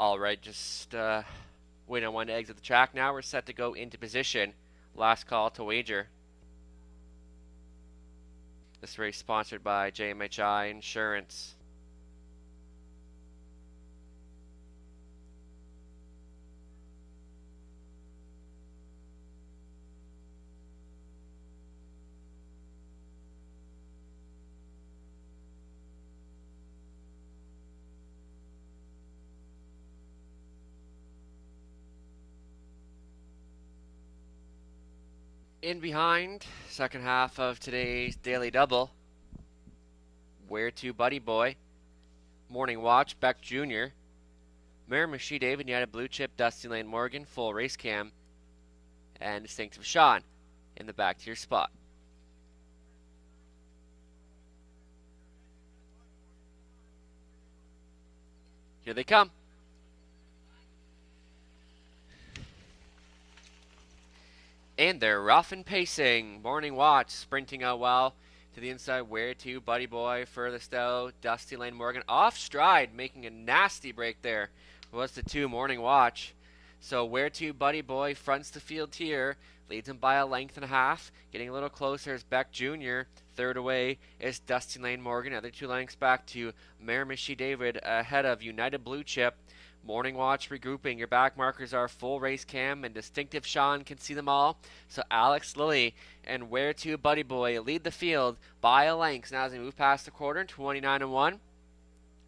C: All right, just wait on one to exit the track. Now we're set to go into position. Last call to wager. This race sponsored by JMHI Insurance. In behind, second half of today's Daily Double. Where to, Buddy Boy? Morning Watch, Beck Jr. Miramachi David, United Blue Chip, Dusty Lane Morgan, full race cam. And Distinctive Sean in the back to your spot. Here they come. And they're rough and pacing. Morning Watch sprinting out well to the inside. Where to, Buddy Boy, furthest out. Dusty Lane Morgan off stride, making a nasty break there. Was the 2, Morning Watch. So where to, Buddy Boy, fronts the field here. Leads him by a length and a half. Getting a little closer is Beck Jr. Third away is Dusty Lane Morgan. Other 2 lengths back to Miramachi David ahead of United Blue Chip. Morning Watch regrouping. Your back markers are full race cam and Distinctive Sean can see them all. So Alex Lilly and Where to, Buddy Boy lead the field by a length. Now as they move past the quarter, 29-1.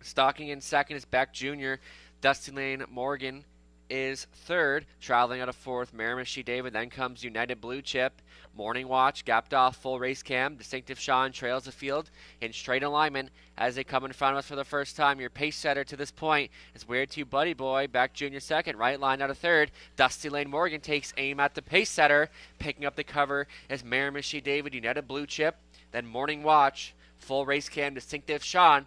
C: Stalking in second is Beck Jr. Dusty Lane Morgan is third, traveling out of fourth. Miramachi David, then comes United Blue Chip. Morning Watch, gapped off, full race cam. Distinctive Sean trails the field in straight alignment as they come in front of us for the first time. Your pace setter to this point is Where to, Buddy Boy, Beck Jr. second, right line out of third. Dusty Lane Morgan takes aim at the pace setter. Picking up the cover is Miramachi David, United Blue Chip. Then Morning Watch, full race cam, Distinctive Sean.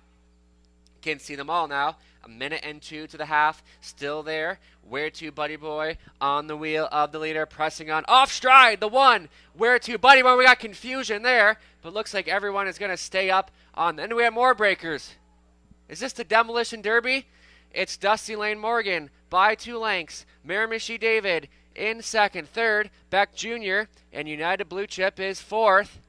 C: Can see them all now. A minute and 2 to the half. Still there. Where to, Buddy Boy on the wheel of the leader. Pressing on. Off stride. The 1. Where to, Buddy Boy. We got confusion there. But looks like everyone is going to stay up on. Then we have more breakers. Is this the Demolition Derby? It's Dusty Lane Morgan by 2 lengths. Miramachi David in second. Third, Beck Jr. And United Blue Chip is fourth.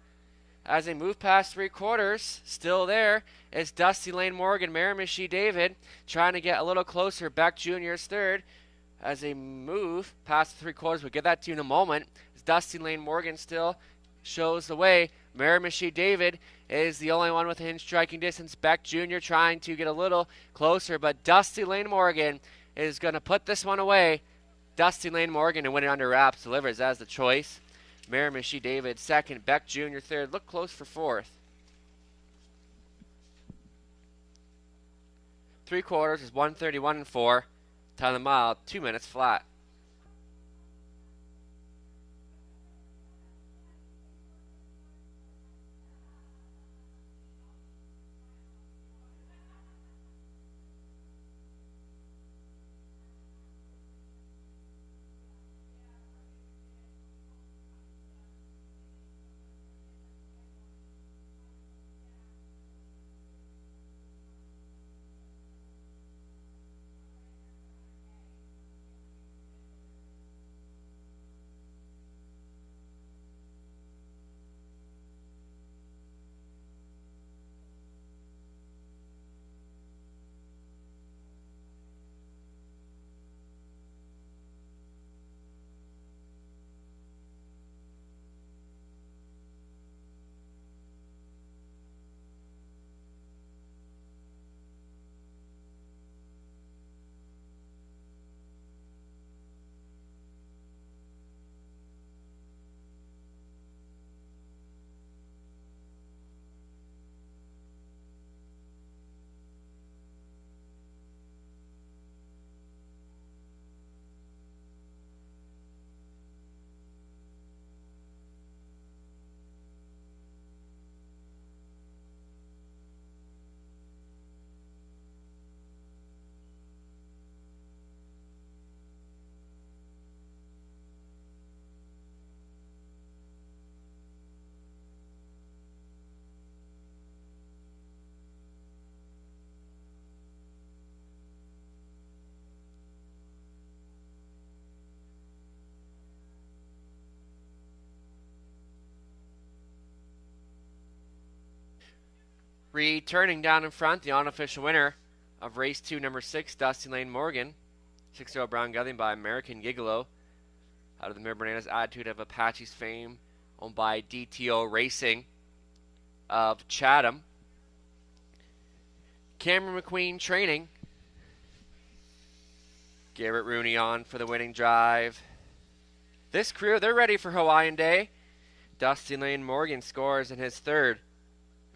C: As they move past 3/4, still there is Dusty Lane Morgan, Miramachi David, trying to get a little closer. Beck Jr. is third. As they move past the 3/4, we'll get that to you in a moment. Dusty Lane Morgan still shows the way. Miramachi David is the only one within striking distance. Beck Jr. trying to get a little closer, but Dusty Lane Morgan is going to put this one away. Dusty Lane Morgan and win it under wraps delivers as the choice. Miramachi David second, Beck Jr. third. Look close for fourth. 3/4 is 1:31.4. Time of the mile, 2 minutes flat. Returning down in front, the unofficial winner of race 2, number 6, Dusty Lane Morgan. 6-0 Brown Gelding by American Gigolo. Out of the Mirror Bananas Attitude of Apache's fame, owned by DTO Racing of Chatham. Cameron McQueen training. Garrett Rooney on for the winning drive. This crew, they're ready for Hawaiian Day. Dusty Lane Morgan scores in his 3rd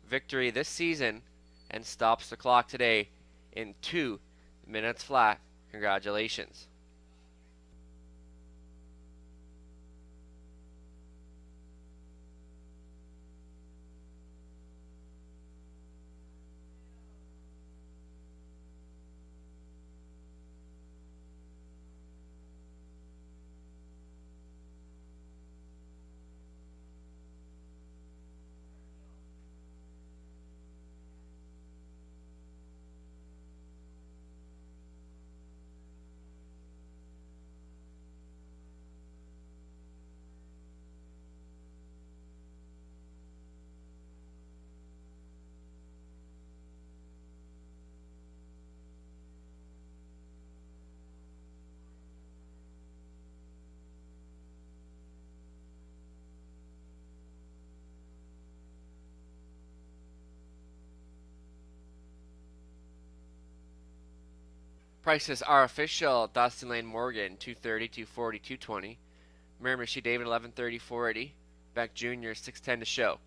C: victory this season and stops the clock today in 2 minutes flat. Congratulations. Prices are official. Dustin Lane Morgan, 230, 240, 220. Miramichi David, 1130, 480. Beck Jr., 610 to show.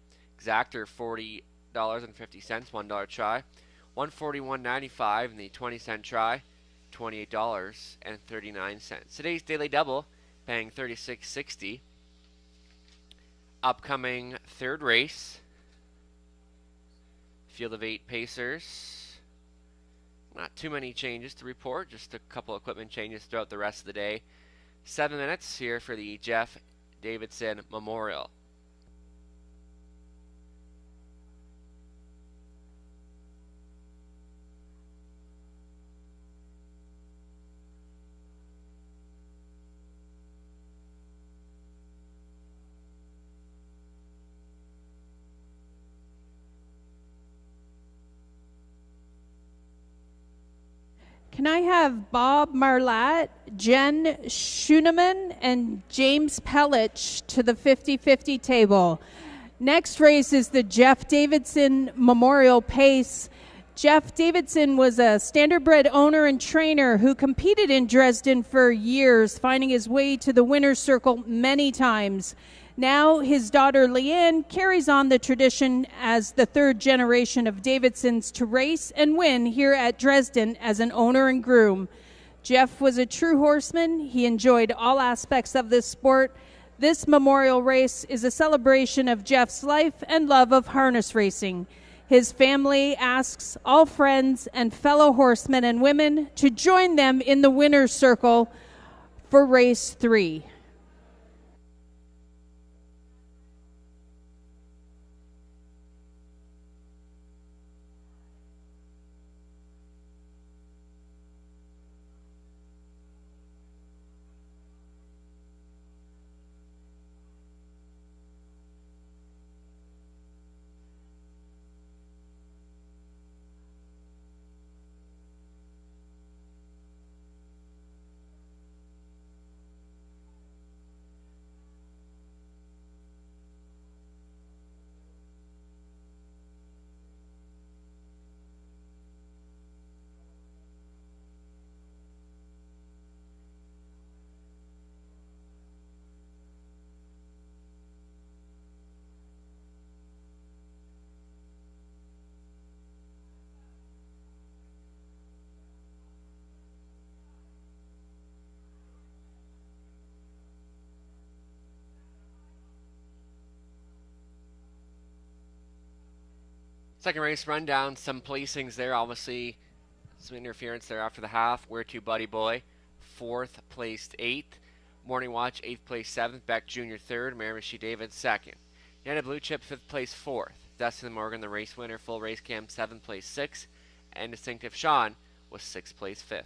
C: Exactor, $40.50, $1 try. 141.95 in the 20-cent try. $28.39. Today's daily double, paying $36.60. Upcoming 3rd race. Field of 8 Pacers. Not too many changes to report, just a couple equipment changes throughout the rest of the day. 7 minutes here for the Jeff Davidson Memorial.
D: Can I have Bob Marlatt, Jen Schuneman, and James Pellich to the 50-50 table? Next race is the Jeff Davidson Memorial Pace. Jeff Davidson was a standardbred owner and trainer who competed in Dresden for years, finding his way to the winner's circle many times. Now his daughter Leanne carries on the tradition as the 3rd generation of Davidsons to race and win here at Dresden as an owner and groom. Jeff was a true horseman. He enjoyed all aspects of this sport. This memorial race is a celebration of Jeff's life and love of harness racing. His family asks all friends and fellow horsemen and women to join them in the winner's circle for race 3.
C: Second race rundown, some placings there. Obviously, some interference there after the half. Where to Buddy Boy, 4th placed 8th. Morning Watch, 8th place 7th. Beck Jr. 3rd. Miramichi David 2nd. United Blue Chip, 5th place 4th. Dustin Morgan, the race winner, full race cam, 7th place 6th. And Distinctive Sean was 6th place 5th.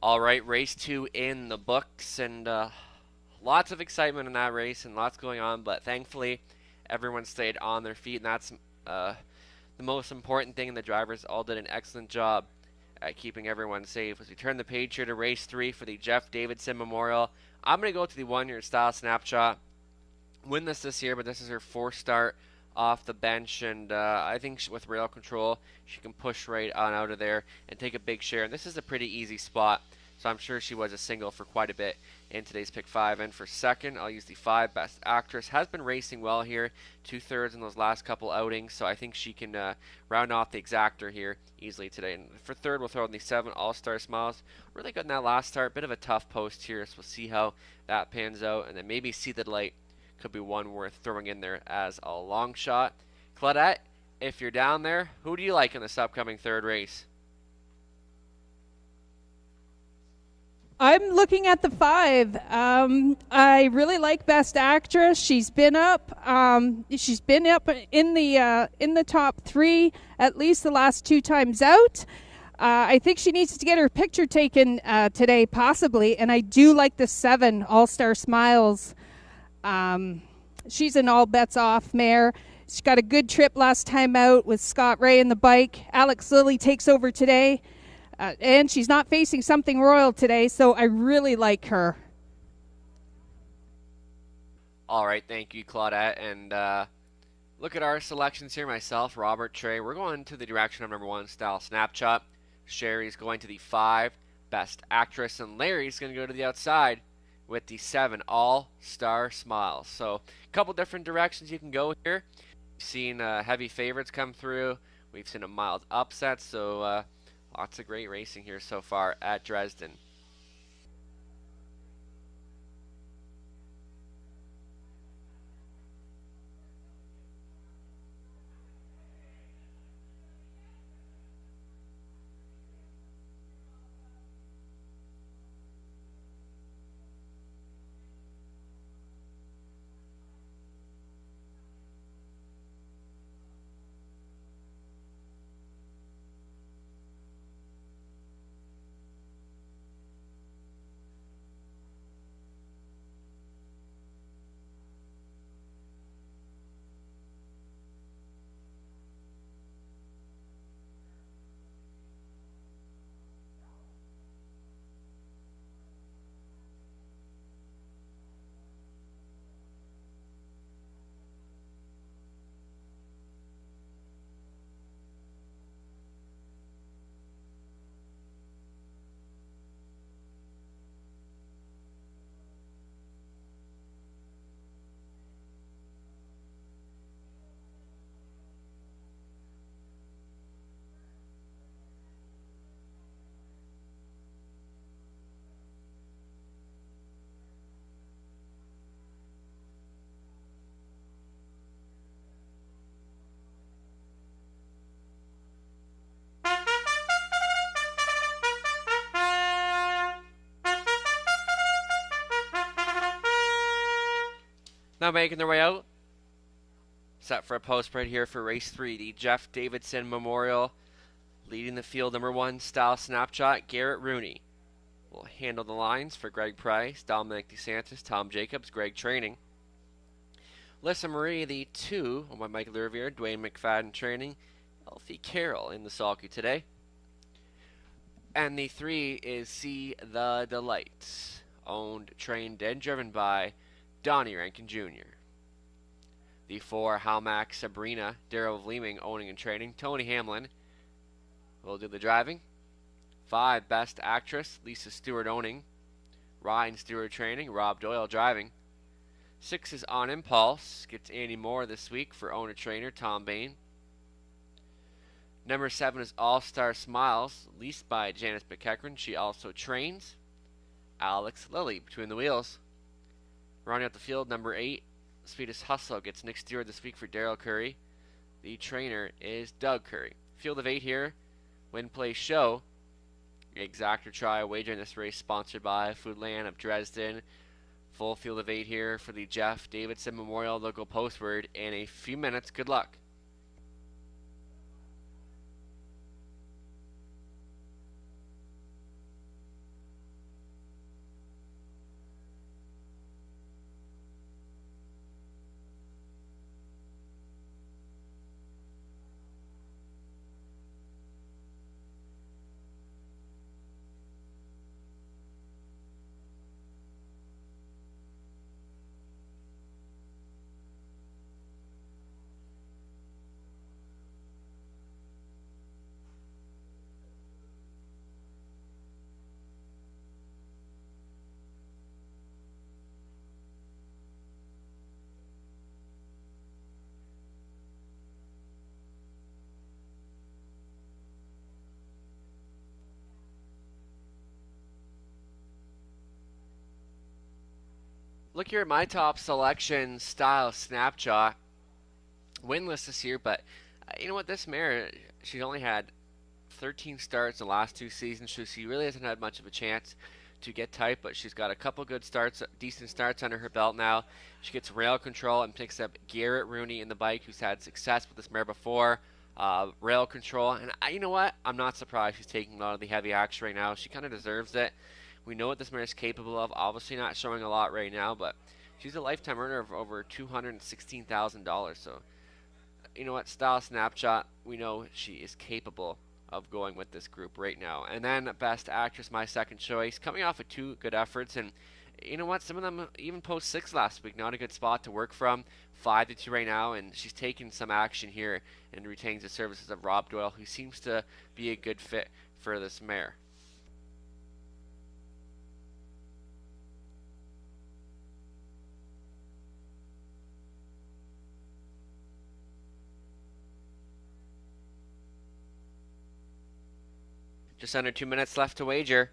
C: All right, race 2 in the books, and lots of excitement in that race and lots going on, but thankfully everyone stayed on their feet, and that's the most important thing, and the drivers all did an excellent job at keeping everyone safe. As we turn the page here to race 3 for the Jeff Davidson Memorial, I'm going to go to the 1-year style snapshot. Win this year, but this is her 4th start off the bench, and I think with rail control she can push right on out of there and take a big share, and this is a pretty easy spot, so I'm sure she was a single for quite a bit in today's pick 5. And for second, I'll use the 5, Best Actress. Has been racing well here, 2/3 in those last couple outings, so I think she can round off the exactor here easily today. And for third, we'll throw in the 7, All-Star Smiles. Really good in that last start, bit of a tough post here, so we'll see how that pans out, and then maybe See the Light could be one worth throwing in there as a long shot. Claudette, if you're down there, who do you like in this upcoming third race?
D: I'm looking at the 5. I really like Best Actress. She's been up. She's been up in the top 3 at least the last 2 times out. I think she needs to get her picture taken today, possibly. And I do like the 7, All-Star Smiles. She's an all bets off mare. She got a good trip last time out with Scott Ray in the bike. Alex Lilly takes over today, and she's not facing Something Royal today, so I really like her.
C: All right, thank you, Claudette. And look at our selections here. Myself, Robert, Trey. We're going to the direction of number 1, Style Snapshot. Sherry's going to the 5, Best Actress, and Larry's going to go to the outside with the 7, All-Star Smiles. So a couple different directions you can go here. We've seen heavy favorites come through. We've seen a mild upset. So lots of great racing here so far at Dresden. Now making their way out. Set for a post right here for race 3, the Jeff Davidson Memorial. Leading the field, number 1, Style Snapshot, Garrett Rooney. Will handle the lines for Greg Price, Dominic DeSantis, Tom Jacobs, Greg Training. Lissa Marie, the 2, on by Mike Lurivier, Dwayne McFadden Training, Elfie Carroll in the sulky today. And the 3 is See the Delight, owned, trained, and driven by Donnie Rankin Jr. The 4, Halmack Sabrina, Daryl Vleeming owning and training, Tony Hamlin will do the driving. 5, Best Actress, Lisa Stewart owning, Ryan Stewart training, Rob Doyle driving. 6 is On Impulse, gets Andy Moore this week for owner trainer, Tom Bain. Number 7 is All-Star Smiles, leased by Janice McEachran. She also trains. Alex Lilly between the wheels. Rounding out the field, number 8, Sweetest Hustle, gets Nick Stewart this week for Daryl Curry. The trainer is Doug Curry. Field of 8 here. Win, Play, Show. Exactor Try wager in this race sponsored by Foodland of Dresden. Full field of 8 here for the Jeff Davidson Memorial local postword in a few minutes. Good luck. Look here at my top selection style snapshot. Winless this year, but you know what? This mare, she's only had 13 starts in the last 2 seasons, so she really hasn't had much of a chance to get tight, but she's got a couple good starts, decent starts under her belt now. She gets rail control and picks up Garrett Rooney in the bike, who's had success with this mare before. Rail control, and you know what? I'm not surprised she's taking a lot of the heavy action right now. She kind of deserves it. We know what this mare is capable of. Obviously, not showing a lot right now, but she's a lifetime earner of over $216,000. So, you know what? Style snapshot. We know she is capable of going with this group right now. And then Best Actress, my second choice, coming off of 2 good efforts. And you know what? Some of them even post 6 last week. Not a good spot to work from. 5-2 right now, and she's taking some action here and retains the services of Rob Doyle, who seems to be a good fit for this mare. Just under 2 minutes left to wager.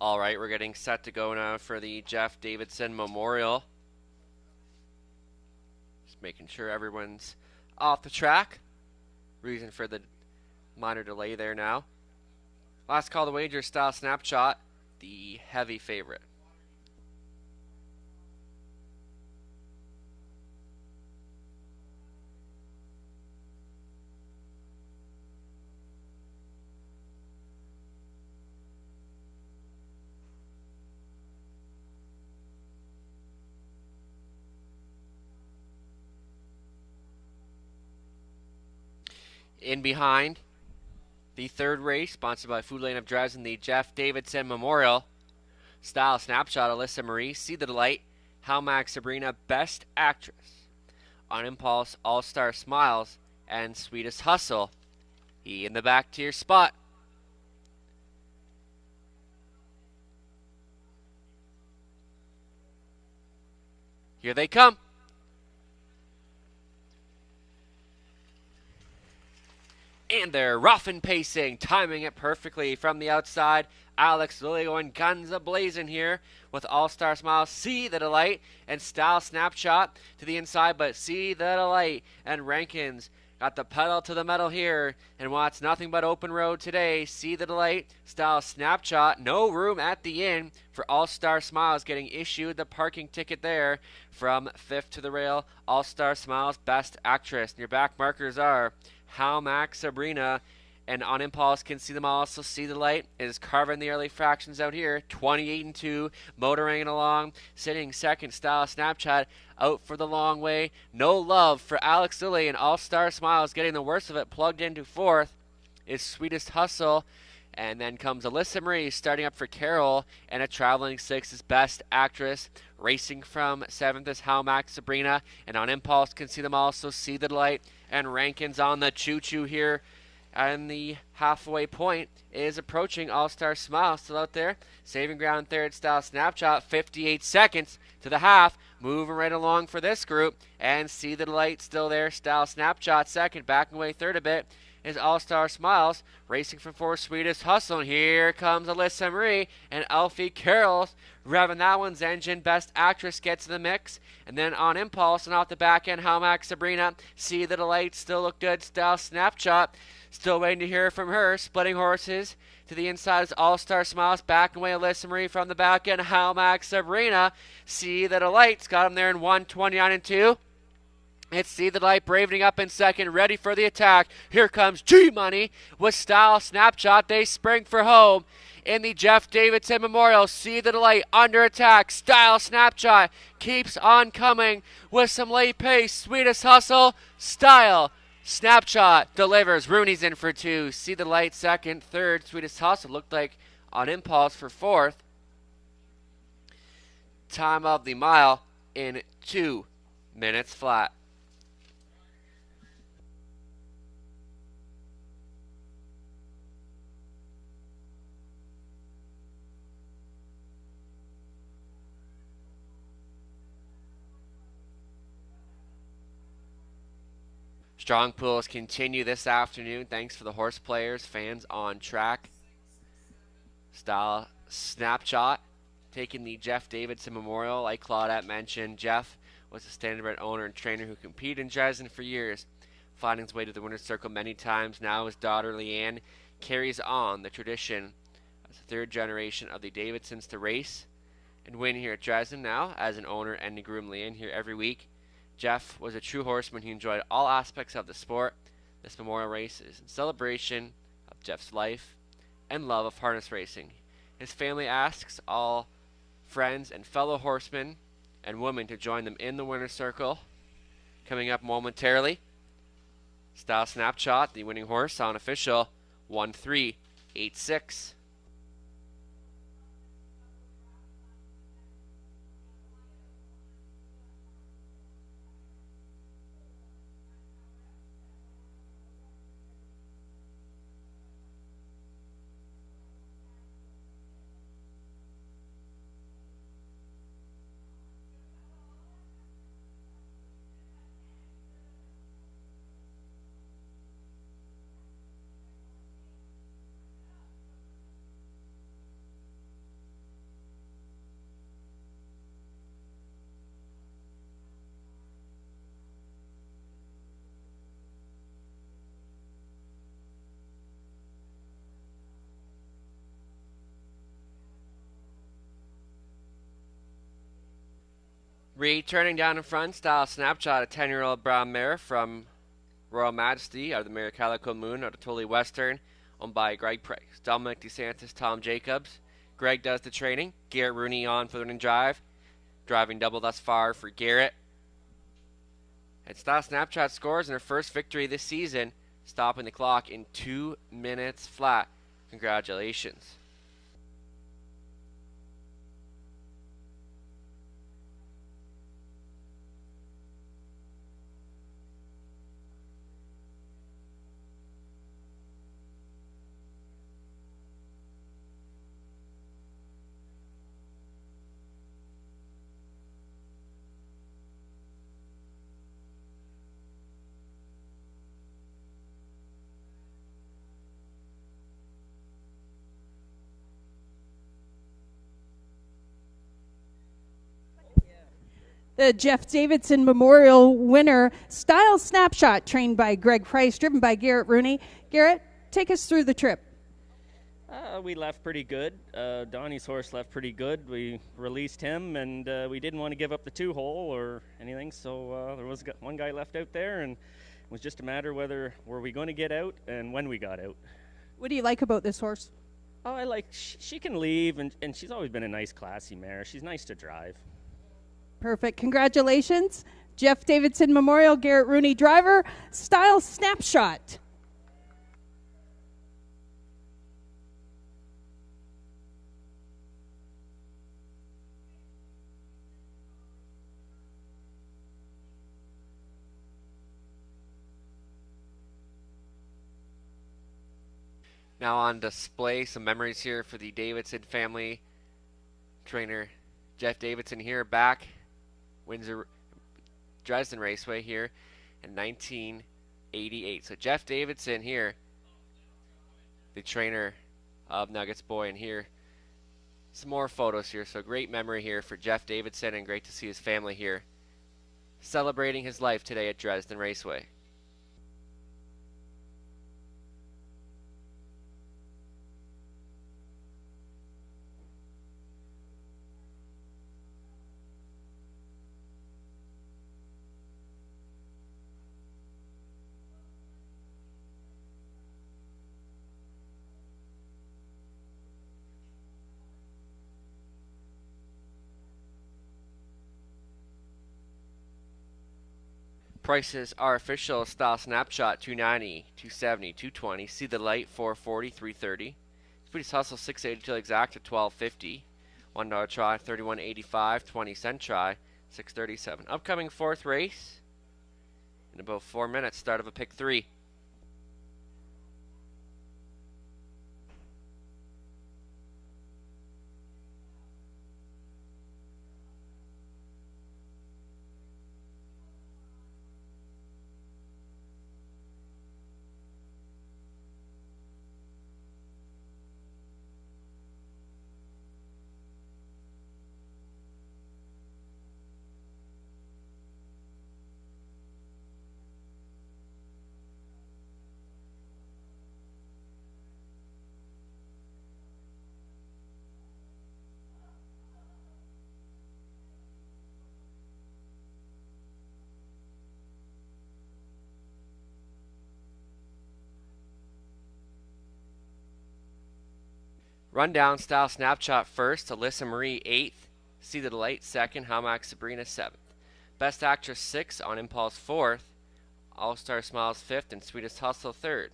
C: All right, we're getting set to go now for the Jeff Davidson Memorial. Just making sure everyone's off the track. Reason for the minor delay there now. Last call to wager style snapshot. the heavy favorite. In behind, the third race, sponsored by Food Lane of Dresden, the Jeff Davidson Memorial. Style Snapshot, Alyssa Marie, See the Delight, Halmack Sabrina, Best Actress. On Impulse, All-Star Smiles, and Sweetest Hustle. He in the back tier spot. Here they come. And they're rough and pacing, timing it perfectly from the outside. Alex Lilly going guns a-blazing here with All-Star Smile, See the Delight, and Style Snapshot to the inside, but See the Delight and Rankins got the pedal to the metal here and wants nothing but open road today. See the Delight, Style Snapshot, no room at the inn for All-Star Smiles, getting issued the parking ticket there from fifth to the rail. All-Star Smiles, Best Actress. And your back markers are How Max Sabrina, and On Impulse can see them all. Also See the Light is carving the early fractions out here. 28-2, motoring along, sitting second. Style Snapchat out for the long way. No Love for Alex Lilly, and All Star Smiles getting the worst of it. Plugged into fourth is Sweetest Hustle. And then comes Alyssa Marie starting up for Carol, and a traveling sixth is Best Actress. Racing from seventh is How Max Sabrina, and On Impulse can see them also. See the Light, and Rankins on the choo-choo here. And the halfway point is approaching All-Star Smile, still out there. Saving ground third, Style Snapshot, 58 seconds to the half. Moving right along for this group. And See the Light still there. Style Snapshot second, backing away third a bit is All-Star Smiles. Racing from fourth, Sweetest Hustle. And here comes Alyssa Marie and Alfie Carroll's revving that one's engine. Best Actress gets in the mix. And then On Impulse and off the back end, How Max Sabrina. See the Delight, still look good. Style Snapshot, still waiting to hear from her. Splitting horses to the inside is All-Star Smiles. Back away, Alyssa Marie from the back end, How Max Sabrina. See the Delight's got him there in 1:29.2. It's See the Light bravening up in second, ready for the attack. Here comes G-Money with Style Snapshot. They spring for home in the Jeff Davidson Memorial. See the Delight under attack. Style Snapshot keeps on coming with some late pace. Sweetest Hustle, Style Snapshot delivers. Rooney's in for two. See the Light second. Third, Sweetest Hustle looked like On Impulse for fourth. Time of the mile in 2 minutes flat. Strong pools continue this afternoon. Thanks for the horse players, fans on track. Style Snapshot taking the Jeff Davidson Memorial. Like Claudette mentioned, Jeff was a standardbred owner and trainer who competed in Dresden for years, finding his way to the winner's circle many times. Now his daughter Leanne carries on the tradition as the third generation of the Davidsons to race and win here at Dresden. Now as an owner and to groom Leanne here every week. Jeff was a true horseman who enjoyed all aspects of the sport. This memorial race is in celebration of Jeff's life and love of harness racing. His family asks all friends and fellow horsemen and women to join them in the winner's circle. Coming up momentarily, Style Snapshot, the winning horse, on official 1386. Returning down in front, style snapshot, a 10-year-old brown mare from Royal Majesty out of the mare Calico Moon out of Tully Western, owned by Greg Price. Dominic DeSantis, Tom Jacobs. Greg does the training. Garrett Rooney on for the running drive. Driving double thus far for Garrett. And Style Snapshot scores in her first victory this season, stopping the clock in 2 minutes flat. Congratulations.
D: The Jeff Davidson Memorial winner, Style Snapshot, trained by Greg Price, driven by Garrett Rooney. Garrett, take us through the trip.
E: We left pretty good. Donnie's horse left pretty good. We released him, and we didn't want to give up the 2-hole or anything, so there was one guy left out there, and it was just a matter whether were we going to get out and when we got out.
D: What do you like about this horse?
E: Oh, I like she can leave, and she's always been a nice, classy mare. She's nice to drive.
D: Perfect. Congratulations. Jeff Davidson Memorial, Garrett Rooney driver, Style Snapshot.
C: Now on display, some memories here for the Davidson family. Trainer Jeff Davidson here, back Windsor Dresden Raceway here in 1988. So Jeff Davidson here, the trainer of Nuggets Boy, and here some more photos here. So great memory here for Jeff Davidson, and great to see his family here celebrating his life today at Dresden Raceway. Prices are official. Style Snapshot 290, 270, 220. See the Light 440, 330. Sweetest Hustle 680 till exact at 1250. $1 try 31.85. 20-cent try 637. Upcoming fourth race in about 4 minutes. Start of a pick 3. Rundown. Style Snapshot first. Alyssa Marie 8th. See the Light 2nd. Hamax Sabrina 7th. Best Actress 6th. On Impulse 4th. All Star Smiles 5th. And Sweetest Hustle 3rd.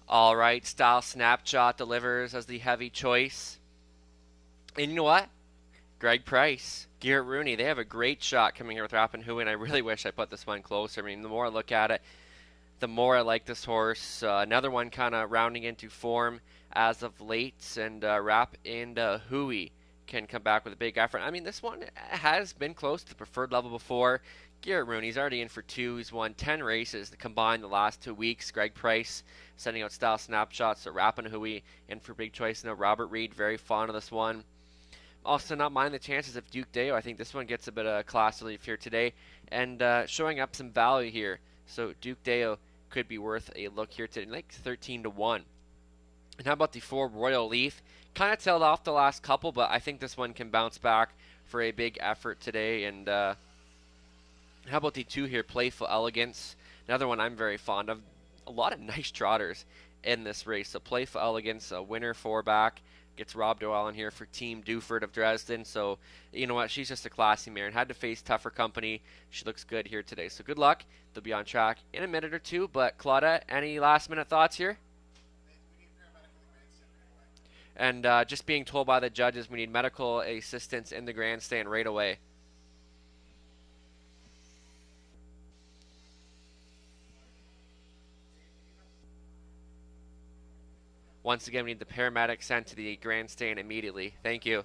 C: All right, Style Snapshot delivers as the heavy choice. And you know what? Greg Price, Garrett Rooney, they have a great shot coming here with Rapinhui, and I really wish I put this one closer. I mean, the more I look at it, the more I like this horse. Another one kind of rounding into form as of late, and Rap and Hui can come back with a big effort. I mean, this one has been close to the preferred level before. Garrett Rooney's already in for 2. He's won 10 races combined the last 2 weeks. Greg Price sending out Style Snapshots. So Rap and Hui in for big choice. Now Robert Reed, very fond of this one. Also, not mind the chances of Duke Deo. I think this one gets a bit of class relief here today and showing up some value here. So Duke Deo could be worth a look here today, like 13-1. And how about the 4 Royal Leaf? Kind of tailed off the last couple, but I think this one can bounce back for a big effort today. And how about the 2 here, Playful Elegance? Another one I'm very fond of. A lot of nice trotters in this race. So Playful Elegance, a winner 4-back. Gets Rob Doyle in here for Team Duford of Dresden. So, you know what? She's just a classy mare and had to face tougher company. She looks good here today. So, good luck. They'll be on track in a minute or two. But, Claudia, any last-minute thoughts here? And just being told by the judges we need medical assistance in the grandstand right away. Once again, we need the paramedics sent to the grandstand immediately. Thank you.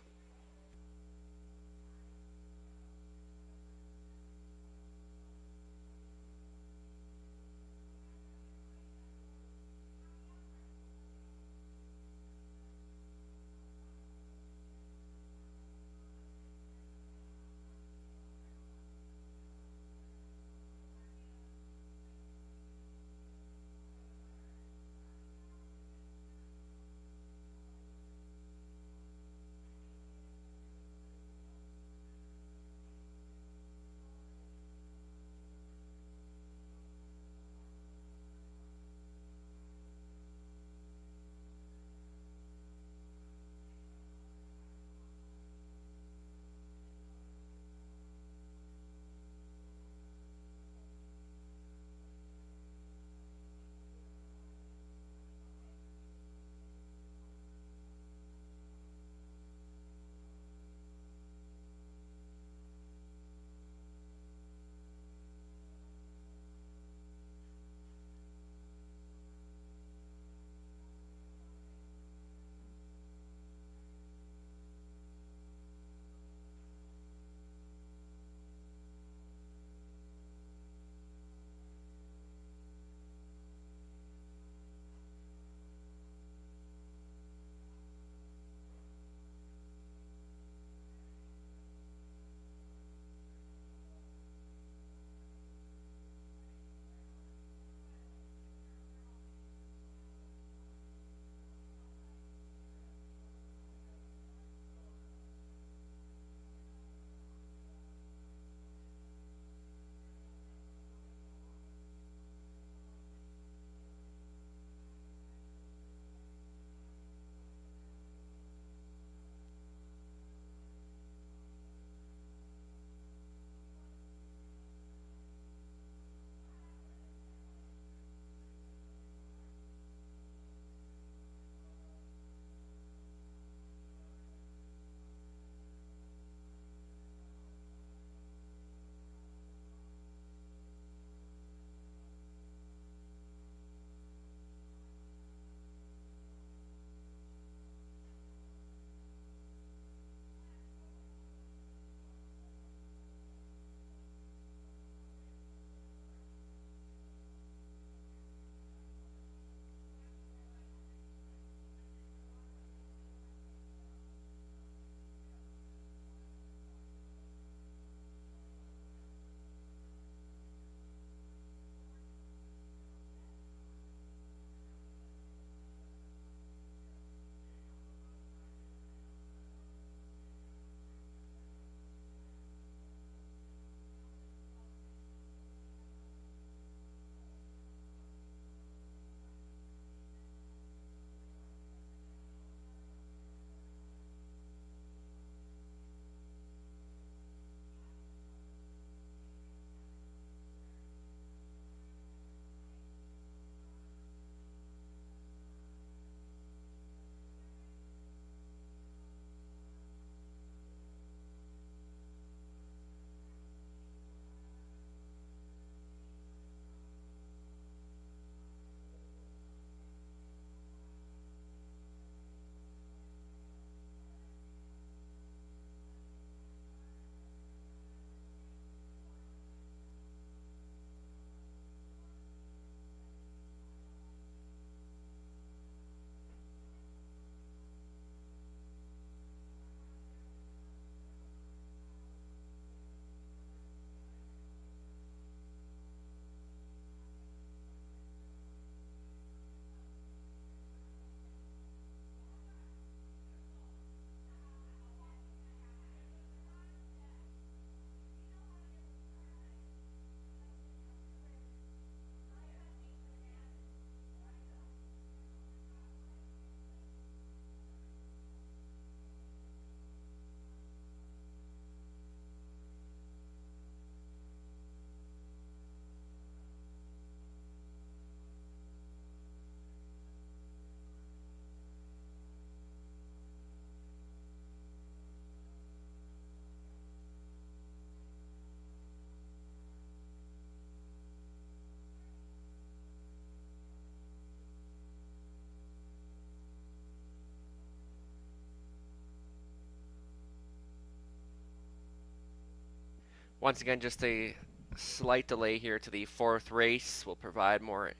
C: Once again, just a slight delay here to the 4th race. We'll provide more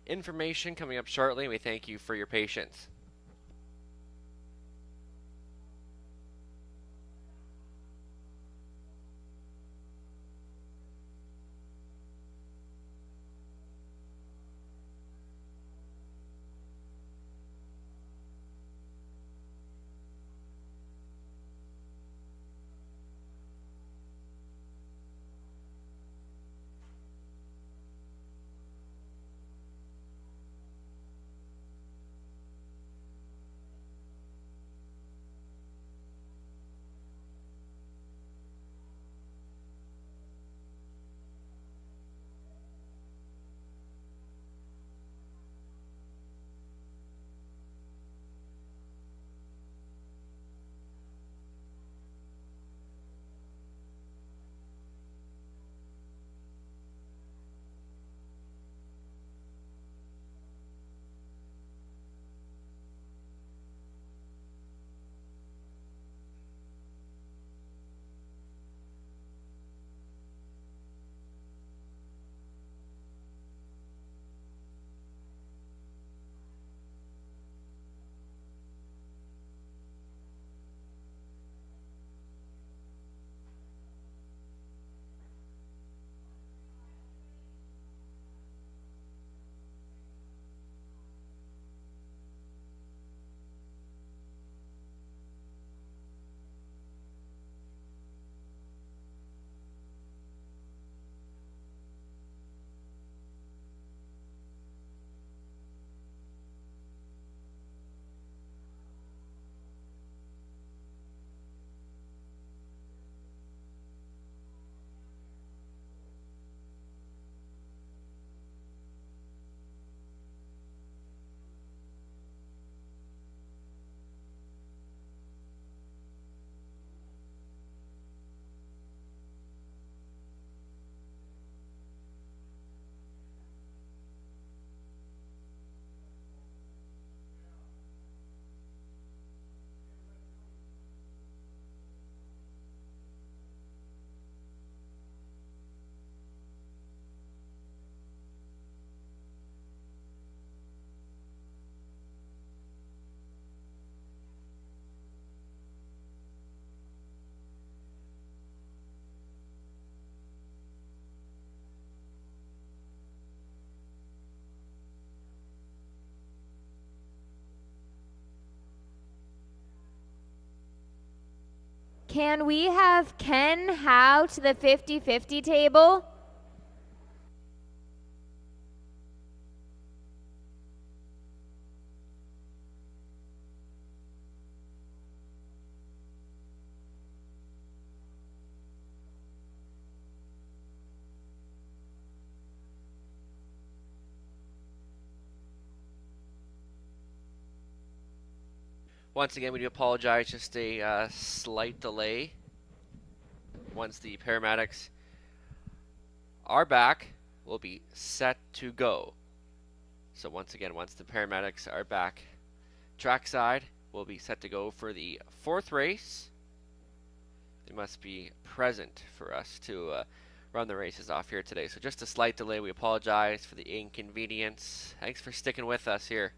C: information coming up shortly. We thank you for your patience.
F: Can we have Ken Howe to the 50-50 table?
C: Once again, we do apologize, just a slight delay. Once the paramedics are back, we'll be set to go. So once again, once the paramedics are back trackside, we'll be set to go for the 4th race. They must be present for us to run the races off here today. So just a slight delay. We apologize for the inconvenience. Thanks for sticking with us here.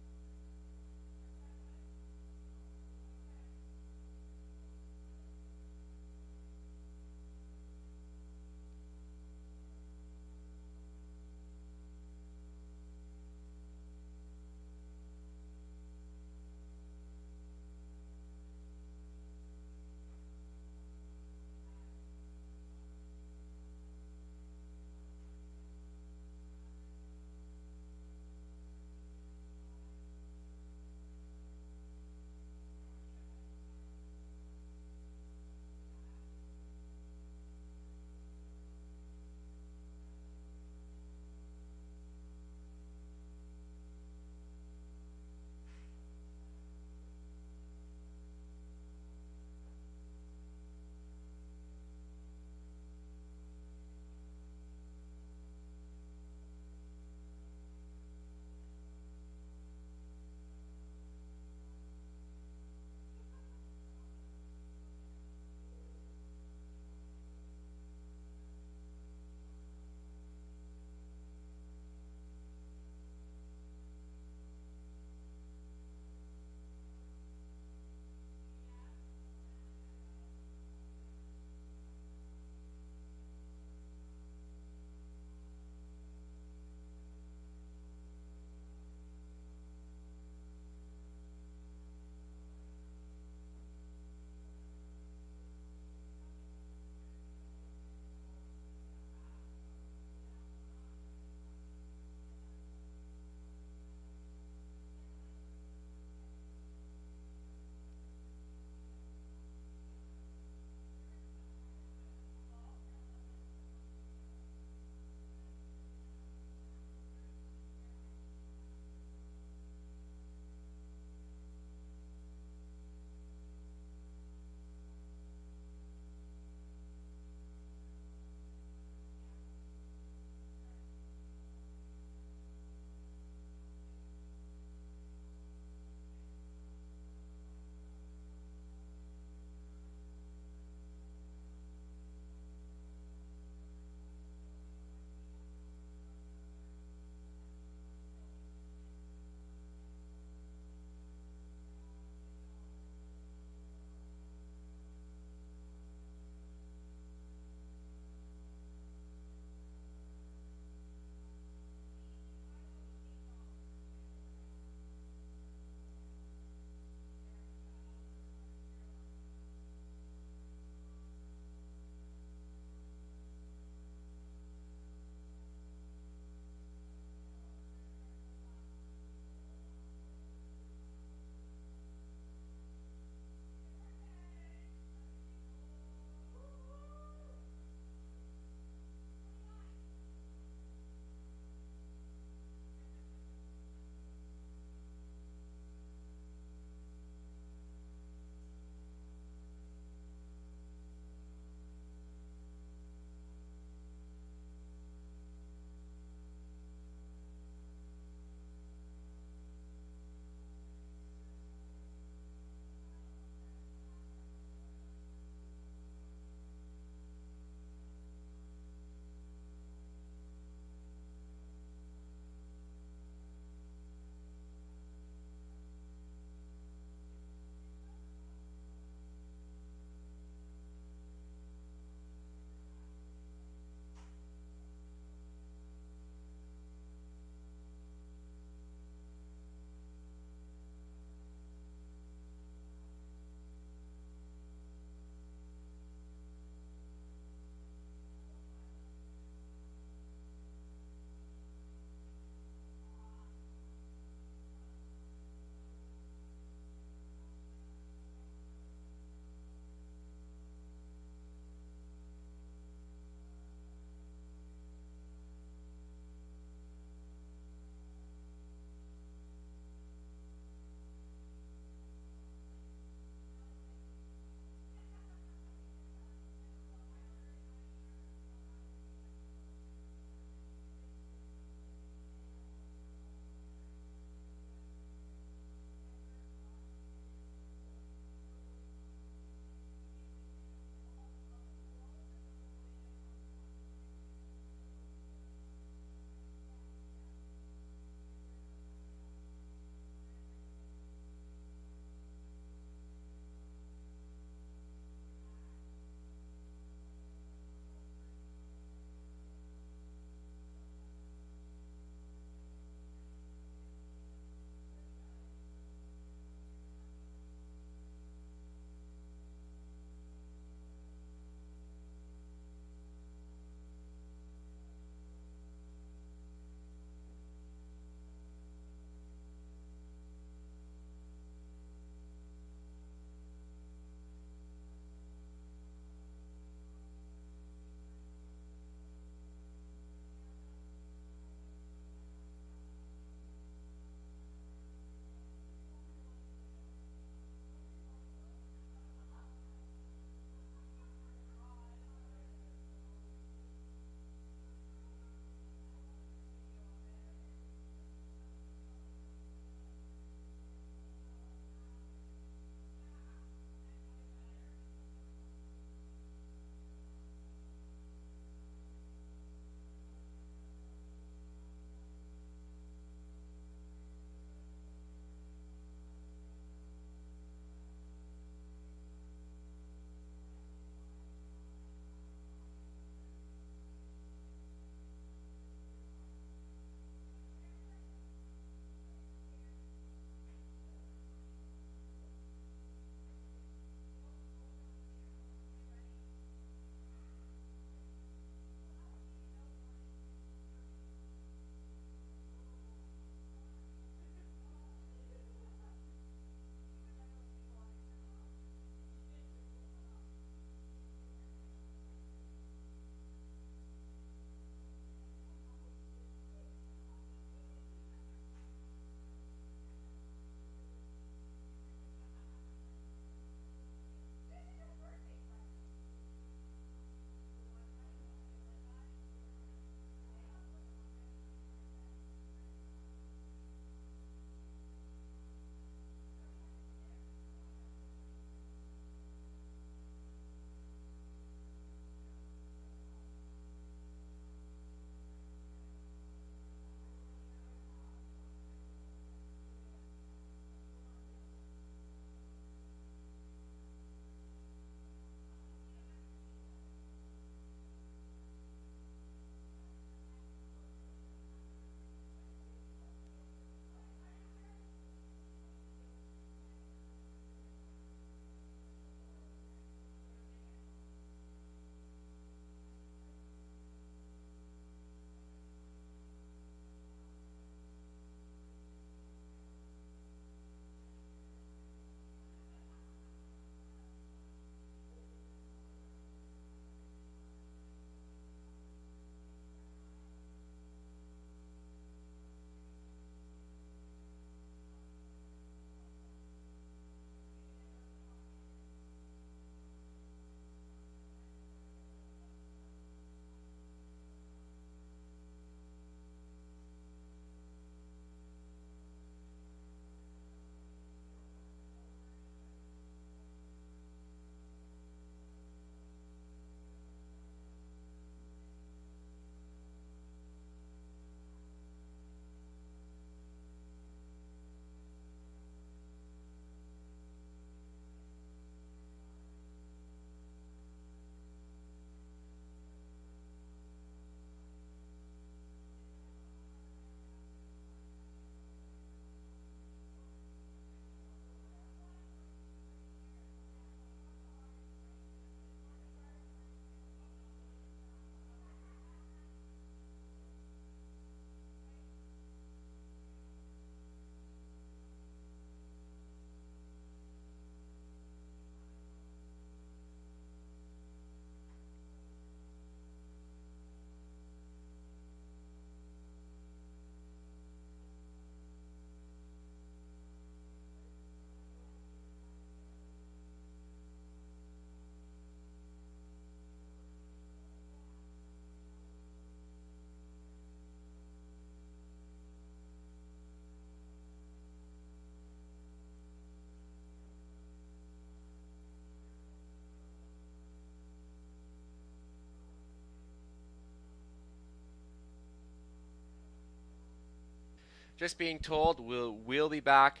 C: just being told we'll be back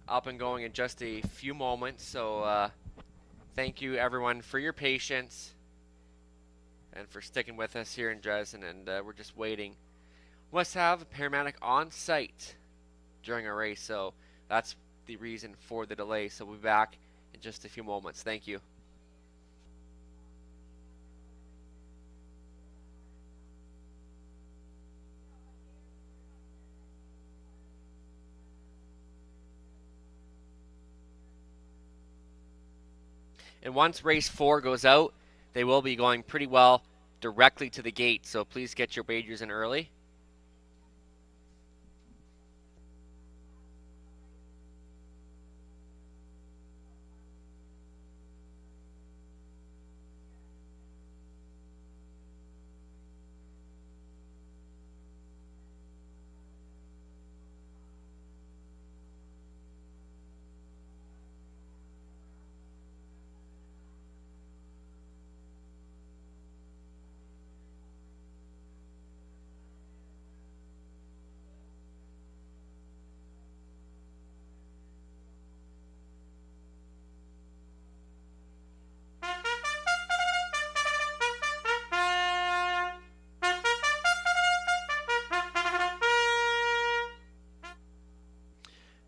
C: up and going in just a few moments. So thank you everyone for your patience and for sticking with us here in Dresden. And we're just waiting. Must have a paramedic on site during our race, so that's the reason for the delay. So we'll be back in just a few moments. Thank you. And once race 4 goes out, they will be going pretty well directly to the gate, so please get your wagers in early.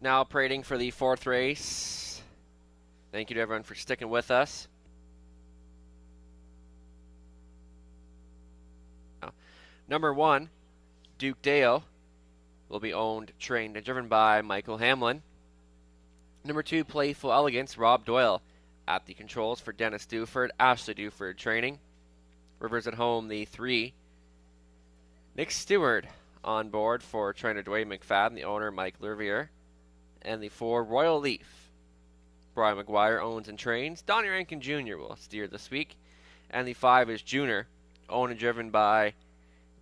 C: Now parading for the 4th race. Thank you to everyone for sticking with us. Number 1, Duke Deo, will be owned, trained, and driven by Michael Hamlin. Number 2, Playful Elegance, Rob Doyle at the controls for Dennis Duford, Ashley Duford training. Rivers at home, the 3. Nick Stewart on board for trainer Dwayne McFadden, the owner Mike Lervier. And the 4, Royal Leaf. Brian McGuire owns and trains. Donnie Rankin Jr. will steer this week. And the 5 is Junior, owned and driven by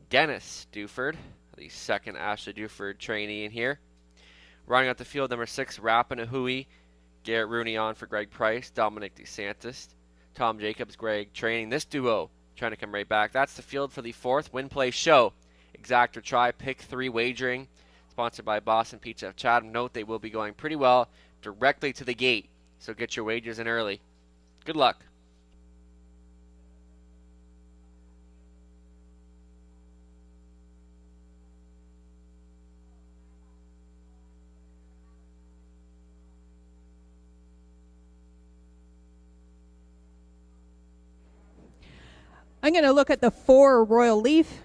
C: Dennis Duford, the 2nd Ashley Duford trainee in here. Running out the field, number 6, Rapanahui. Garrett Rooney on for Greg Price. Dominic DeSantis. Tom Jacobs, Greg training. This duo trying to come right back. That's the field for the 4th Win Play Show. Exact or try, pick 3 wagering. Sponsored by Boston Pizza of Chatham. Note they will be going pretty well directly to the gate, so get your wagers in early. Good luck.
D: I'm going to look at the 4 Royal Leaf.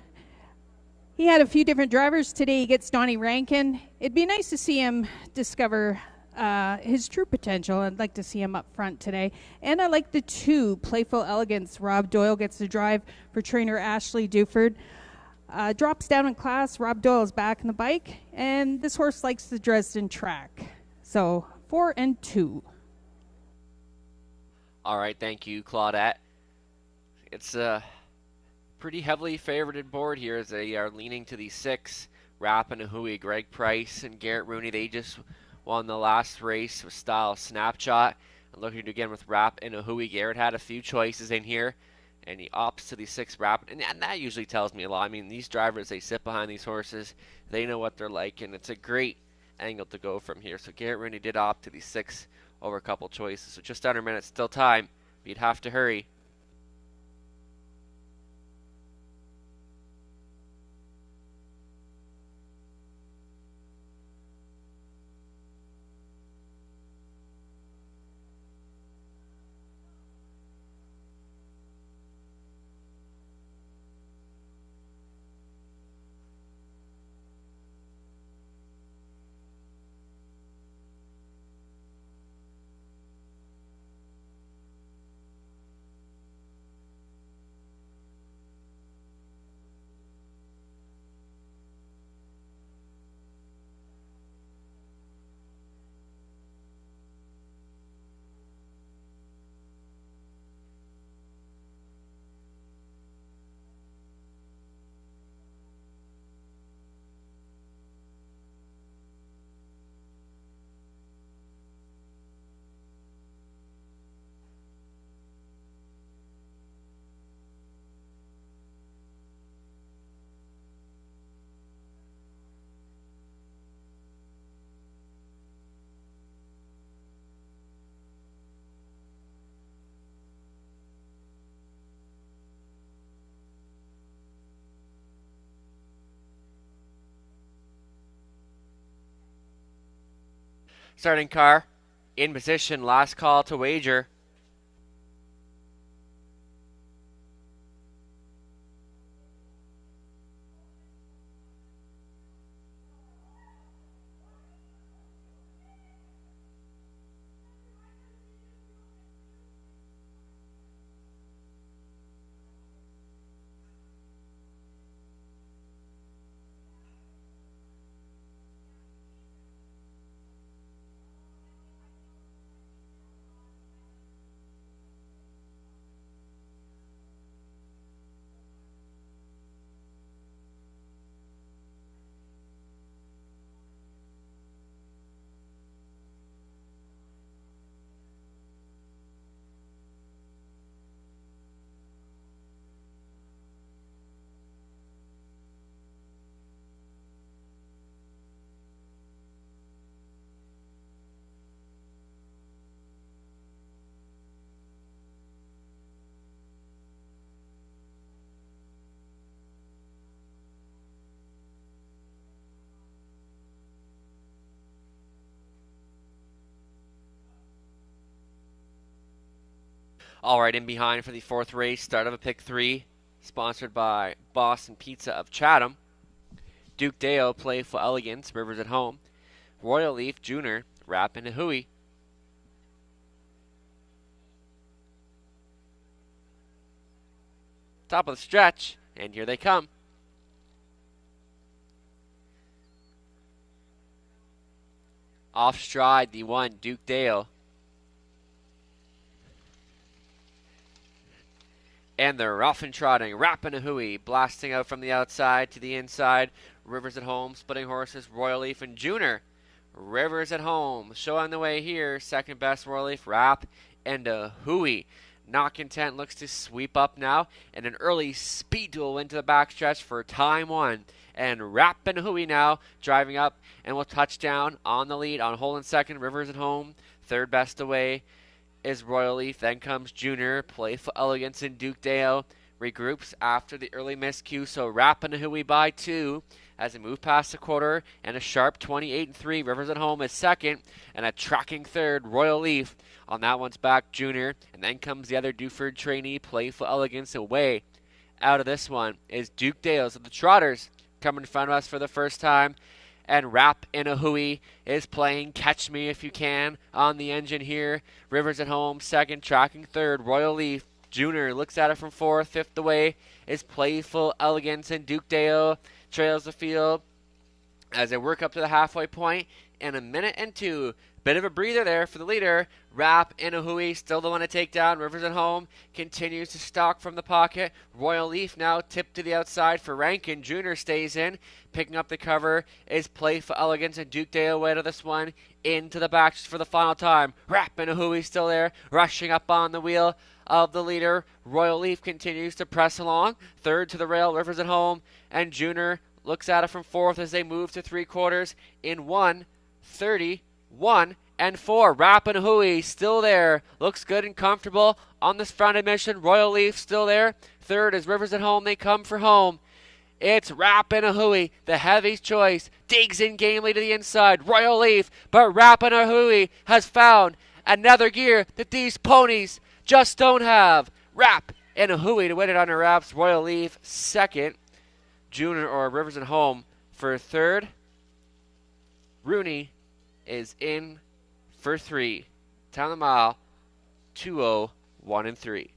D: He had a few different drivers. Today he gets Donnie Rankin. It'd be nice to see him discover his true potential. I'd like to see him up front today. And I like the 2, Playful Elegance. Rob Doyle gets the drive for trainer Ashley Duford. Drops down in class. Rob Doyle is back in the bike. And this horse likes the Dresden track. So 4 and 2.
C: All right, thank you, Claudette. It's a pretty heavily favorited board here as they are leaning to the 6, Rapanahui, Greg Price, and Garrett Rooney. They just won the last race with Style Snapshot. And looking to again with Rapanahui. Garrett had a few choices in here, and he opts to the 6 Rap. And that usually tells me a lot. I mean, these drivers, they sit behind these horses. They know what they're like, and it's a great angle to go from here. So Garrett Rooney did opt to the 6 over a couple choices. So just under a minute, still time, but you'd have to hurry. Starting car in position. Last call to wager. All right, in behind for the fourth race, start of a pick 3, sponsored by Boston Pizza of Chatham. Duke Deo, Playful Elegance, Rivers at Home. Royal Leaf Jr., Rappin' and Hooey. Top of the stretch, and here they come. Off stride, the 1, Duke Deo. And they're rough and trotting, Rappin' a Hooey, blasting out from the outside to the inside. Rivers at Home, splitting horses, Royal Leaf and Junior. Rivers at Home, showing the way here. Second best, Royal Leaf, Rap and a Hooey. Not Content looks to sweep up now, and an early speed duel into the backstretch for time 1. And Rap and a Hooey now driving up and will touch down on the lead on hole in second. Rivers at Home, third best away is Royal Leaf. Then comes Junior, Playful Elegance, and Duke Deo regroups after the early miscue. So Rappin' a Hooey by 2 as they move past the quarter, and a sharp 28-3. Rivers at Home is second, and a tracking third, Royal Leaf. On that one's back, Junior, and then comes the other Duford trainee, Playful Elegance. Away out of this one is Duke Deo. So the Trotters come in front of us for the first time. And Rap in a Hooey is playing Catch Me If You Can on the engine here. Rivers at Home, second, tracking third. Royal Leaf Junior looks at it from fourth. Fifth away is Playful Elegance, and Duke Deo trails the field as they work up to the halfway point. And a minute and 2. Bit of a breather there for the leader. Rap in a Hooey, still the one to take down. Rivers at Home continues to stalk from the pocket. Royal Leaf now tipped to the outside for Rankin. Junior stays in. Picking up the cover is Playful Elegance, and Duke Deo away to this one. Into the back for the final time. Rap in a Hooey still there, rushing up on the wheel of the leader. Royal Leaf continues to press along. Third to the rail, Rivers at Home, and Junior looks at it from fourth as they move to 3/4 in 1:31 and 4. Rappin' a Hooey still there. Looks good and comfortable on this front admission. Royal Leaf still there. Third is Rivers at Home. They come for home. It's Rappin' a Hooey, the heavy's choice. Digs in gamely to the inside. Royal Leaf, but Rappin' a Hooey has found another gear that these ponies just don't have. Rap and a Hooey to win it under wraps. Royal Leaf second. Junior or Rivers at Home for third. Rooney is in for 3. Down the mile, 2-0, 1 and 3.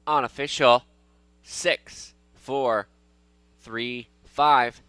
C: Unofficial 6, 4, 3, 5.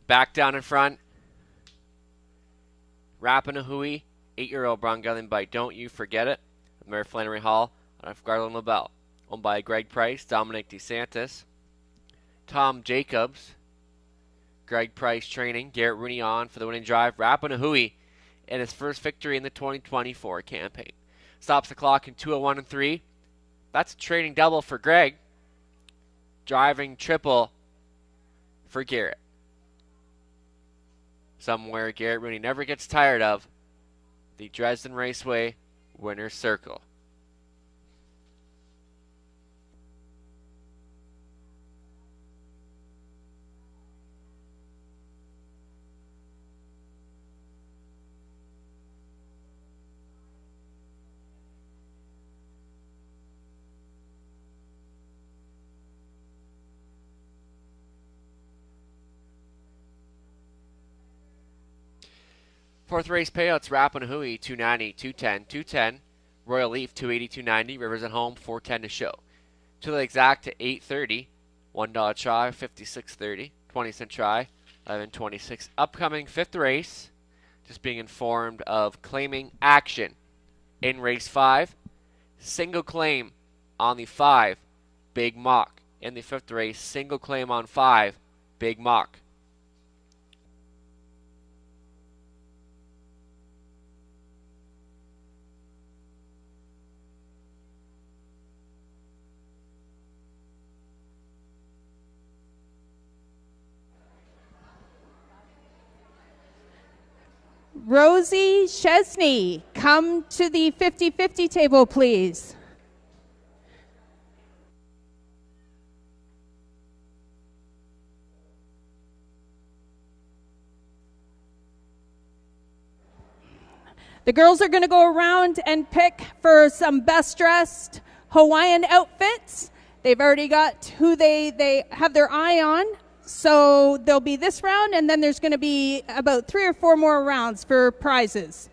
C: Back down in front. Rapanahui, 8-year-old Brown Gelding by Don't You Forget It. Mare Flannery Hall out of Garland LaBelle. Owned by Greg Price, Dominic DeSantis. Tom Jacobs, Greg Price training. Garrett Rooney on for the winning drive. Rapanahui in his first victory in the 2024 campaign. Stops the clock in 2:01 and 3. That's a training double for Greg. Driving triple for Garrett. Somewhere Garrett Rooney never gets tired of. The Dresden Raceway Winner's Circle. Fourth race payouts, Rapanahui, 290, 210, 210. Royal Leaf, 280, 290. Rivers at Home, 410 to show. To the exact to 830. $1 try, 56.30. 20-cent try, 11.26. Upcoming fifth race, just being informed of claiming action in race 5. Single claim on the 5, Big Mock. In the fifth race, single claim on 5, Big Mock.
D: Rosie Chesney, come to the 50-50 table, please. The girls are going to go around and pick for some best dressed Hawaiian outfits. They've already got who they have their eye on. So there'll be this round, and then there's going to be about 3 or 4 more rounds for prizes.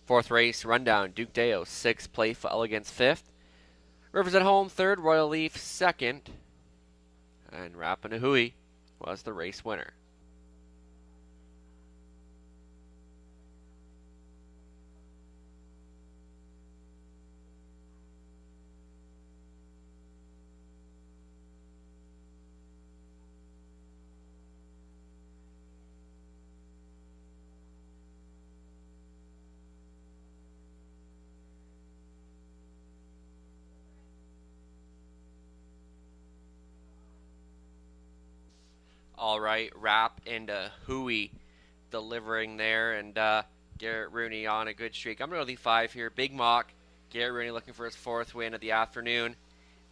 C: Fourth race rundown, Duke Deo, 6th, Playful Elegance, 5th. Rivers at Home, 3rd, Royal Leaf, 2nd. And Rapanahui was the race winner. all right. Wrap into Hui delivering there, and Garrett Rooney on a good streak. I'm going to go the 5 here. Big Mock. Garrett Rooney looking for his 4th win of the afternoon.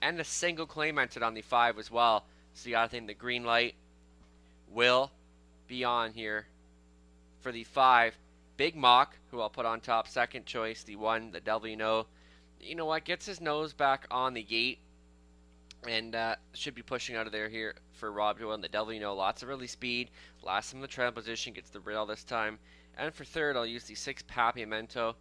C: And a single claim entered on the 5 as well. So you got to think the green light will be on here for the 5. Big Mock, who I'll put on top, second choice. The 1, the Devil You Know. You know what? Gets his nose back on the gate. And should be pushing out of there here for Rob Joel and the Devil You Know. Lots of early speed. Last time in the trail position. Gets the rail this time. And for 3rd, I'll use the 6 Papiamento.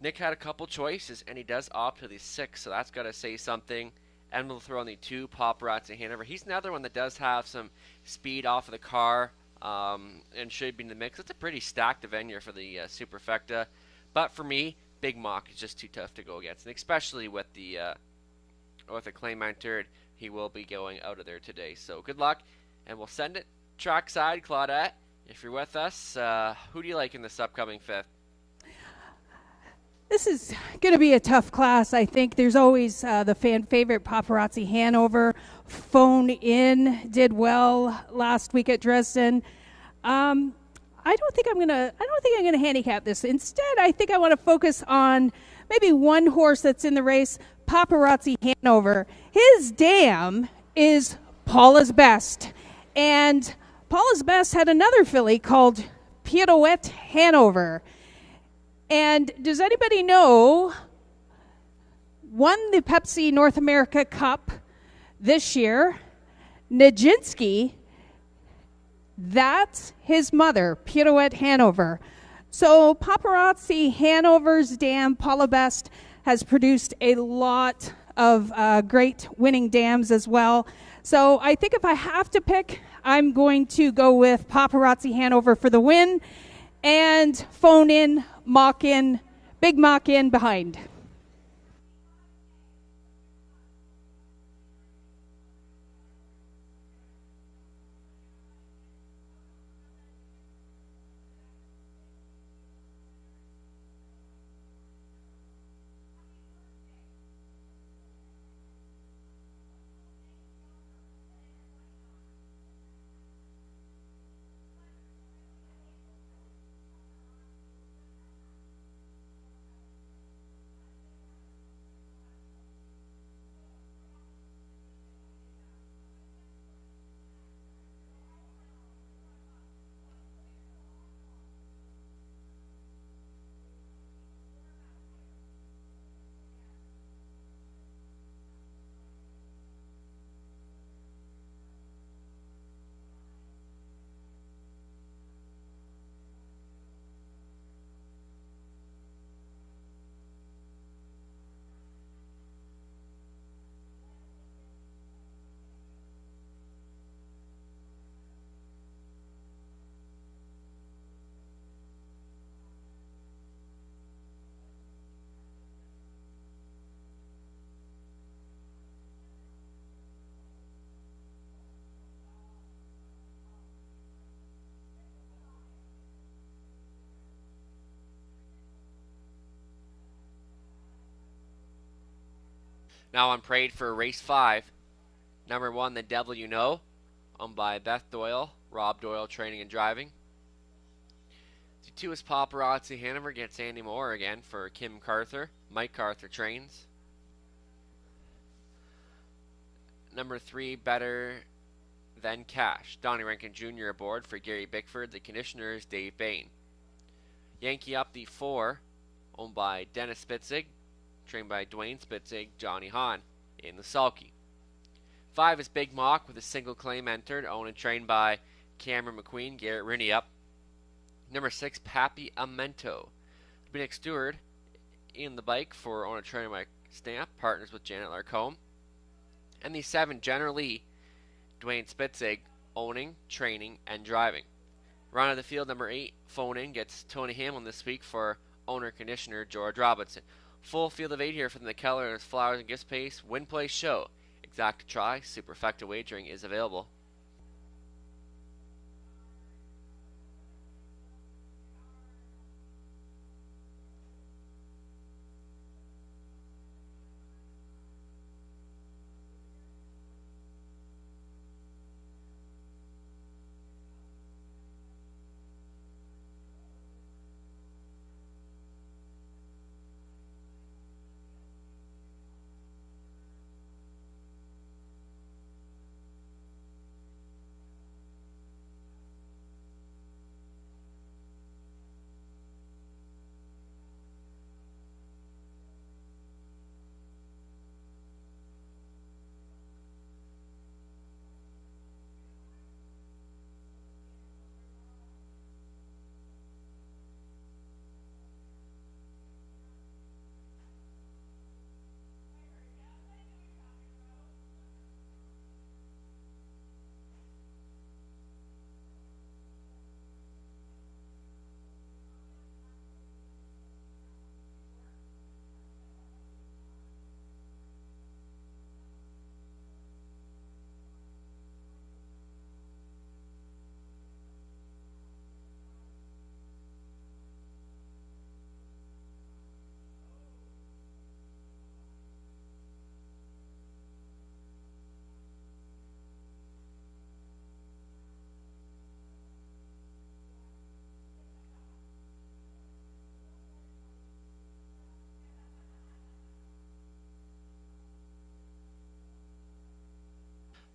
C: Nick had a couple choices, and he does opt for the 6, so that's got to say something. And we'll throw on the 2 Paparazzi Hanover. He's another one that does have some speed off of the car and should be in the mix. It's a pretty stacked event here for the Superfecta. But for me, Big Mock is just too tough to go against, and especially with the claim entered, he will be going out of there today. So good luck, and we'll send it trackside. Claudette, if you're with us, who do you like in this upcoming 5th?
D: This is going to be a tough class, I think. There's always the fan favorite Paparazzi Hanover. Phone In did well last week at Dresden. I don't think I'm gonna handicap this. Instead, I think I want to focus on maybe one horse that's in the race, Paparazzi Hanover. His dam is Paula's Best, and Paula's Best had another filly called Pirouette Hanover. And does anybody know, won the Pepsi North America Cup this year? Nijinsky, that's his mother, Pirouette Hanover. So Paparazzi Hanover's dam, Paula Best, has produced a lot of great winning dams as well. So I think if I have to pick, I'm going to go with Paparazzi Hanover for the win, and Phone In, Mock In, Big Mock In behind.
C: Now on parade for race 5. Number 1, the Devil You Know, owned by Beth Doyle, Rob Doyle training and driving. The 2 is Paparazzi Hanover against Andy Moore again for Kim Carther. Mike Carther trains. Number 3, Better Than Cash. Donnie Rankin Jr. aboard for Gary Bickford. The conditioner is Dave Bain. Yankee Up, the 4, owned by Dennis Spitzig, trained by Dwayne Spitzig, Johnny Hahn in the sulky. 5 is Big Mock with a single claim entered, owned and trained by Cameron McQueen, Garrett Rooney up. Number 6, Pappy Amento. Dominic Stewart in the bike for owner trainer Mike Stamp, partners with Janet Larcombe. And the 7, Jenner Lee, Dwayne Spitzig, owning, training, and driving. Run of the field, number 8, Phone In, gets Tony Hamlin this week for owner conditioner George Robinson. Full field of 8 here from the Keller and Flowers and Gifts Pace. Win, play, show. Exact try. Superfecta wagering is available.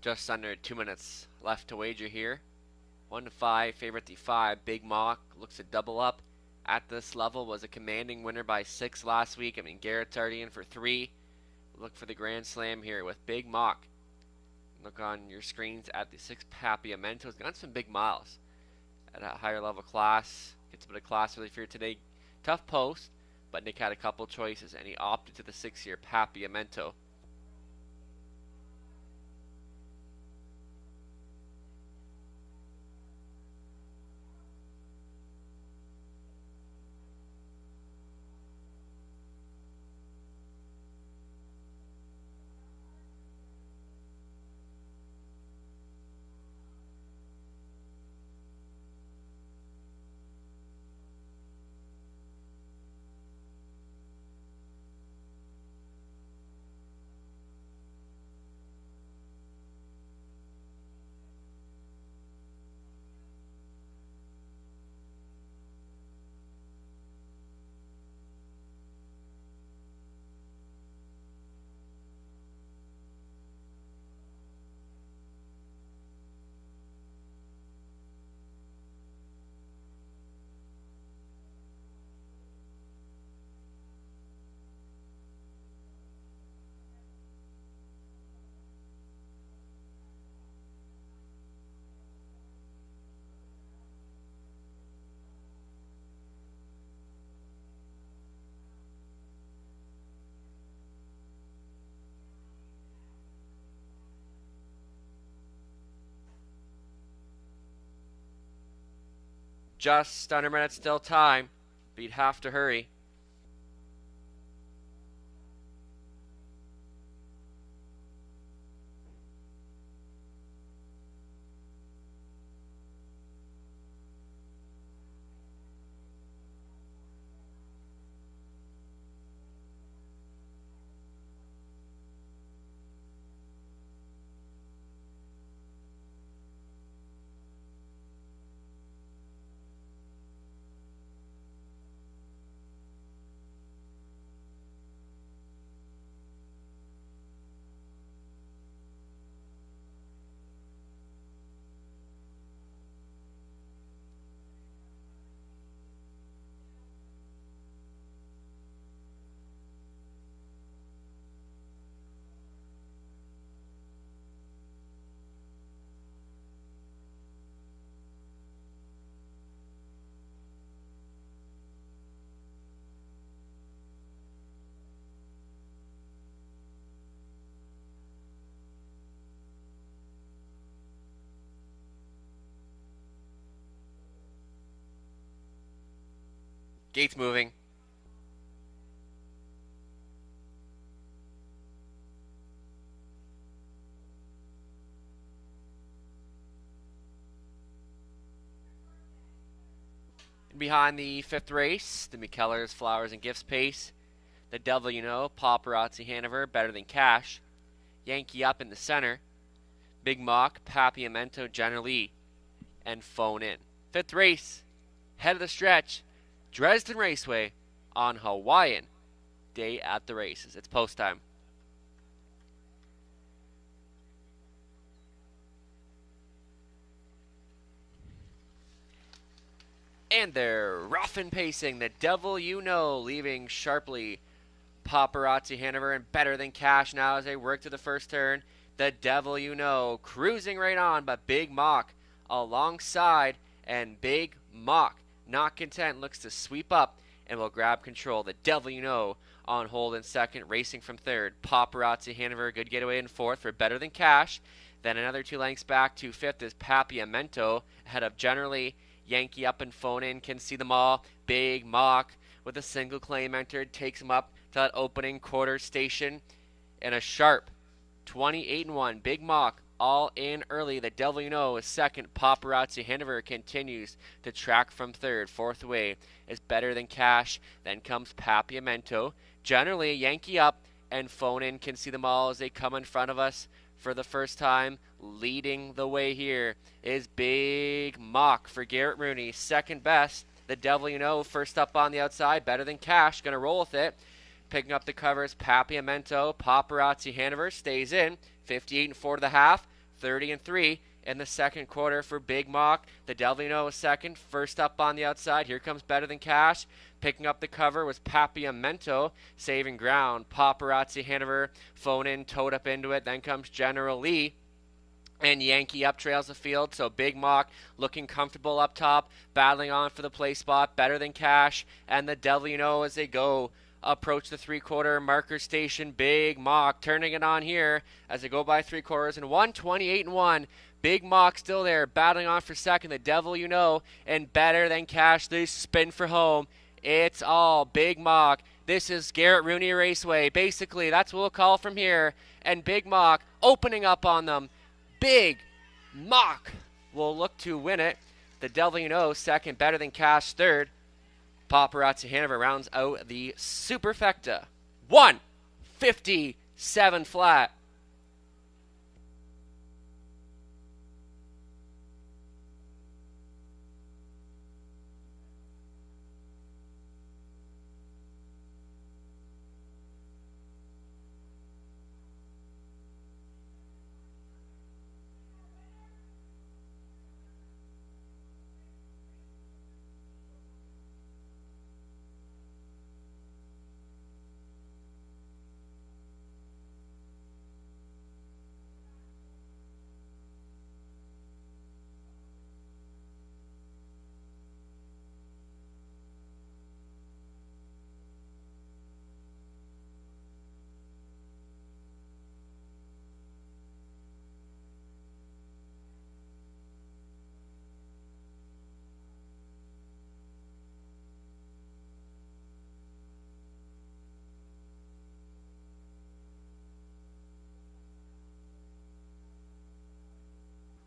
C: Just under 2 minutes left to wager here. 1 to 5, favorite the 5. Big Mock looks to double up at this level. Was a commanding winner by 6 last week. I mean, Garrett's already in for 3. Look for the Grand Slam here with Big Mock. Look on your screens at the 6 Papiamento. It's got some big miles at a higher level class. Gets a bit of class relief here today. Tough post, but Nick had a couple choices, and he opted to the 6-year Papiamento. Just under a minute still time, but you'd have to hurry. Gates moving. And behind the 5th race, the McKellers, Flowers, and Gifts pace. The Devil You Know, Paparazzi Hanover, Better Than Cash. Yankee Up in the center. Big Mock, Papiamento, Generally, and Phone In. 5th race, head of the stretch. Dresden Raceway on Hawaiian Day at the Races. It's post time. And they're rough and pacing. The Devil You Know leaving sharply. Paparazzi Hanover and Better Than Cash now as they work to the first turn. The Devil You Know cruising right on, but Big Mock alongside, and Big Mock, not content, looks to sweep up and will grab control. The Devil You Know on hold in second, racing from third. Paparazzi Hanover, good getaway in fourth for Better Than Cash. Then another 2 lengths back to fifth is Papiamento, ahead of Generally. Yankee Up and Phone In can see them all. Big Mock with a single claim entered takes him up to that opening quarter station in a sharp 28-1. Big Mock all in early. The Devil You Know is second. Paparazzi Hanover continues to track from third. Fourth away is Better Than Cash. Then comes Papiamento. Generally, Yankee Up and Phone In can see them all as they come in front of us for the first time. Leading the way here is Big Mock for Garrett Rooney. Second best, the Devil You Know first up on the outside. Better Than Cash, going to roll with it. Picking up the covers, Papiamento. Paparazzi Hanover stays in. 58-4 to the half. 30-3 in the second quarter for Big Mock. The Devil You Know is second. First up on the outside. Here comes Better Than Cash. Picking up the cover was Papiamento, saving ground. Paparazzi Hanover, phone in, towed up into it. Then comes General Lee. And Yankee up trails the field, so Big Mock looking comfortable up top, battling on for the play spot, Better Than Cash, and the Devil You Know as they go approach the three-quarter marker station. Big Mock turning it on here as they go by three quarters, and 128-1. Big Mock still there, battling on for second, the Devil You Know, and Better Than Cash. They spin for home. It's all Big Mock. This is Garrett Rooney Raceway. Basically, that's what we'll call from here, and Big Mock opening up on them. Big Mock will look to win it. The Devil You Know second, Better Than Cash third. Paparazzi Hanover rounds out the Superfecta. 157 flat.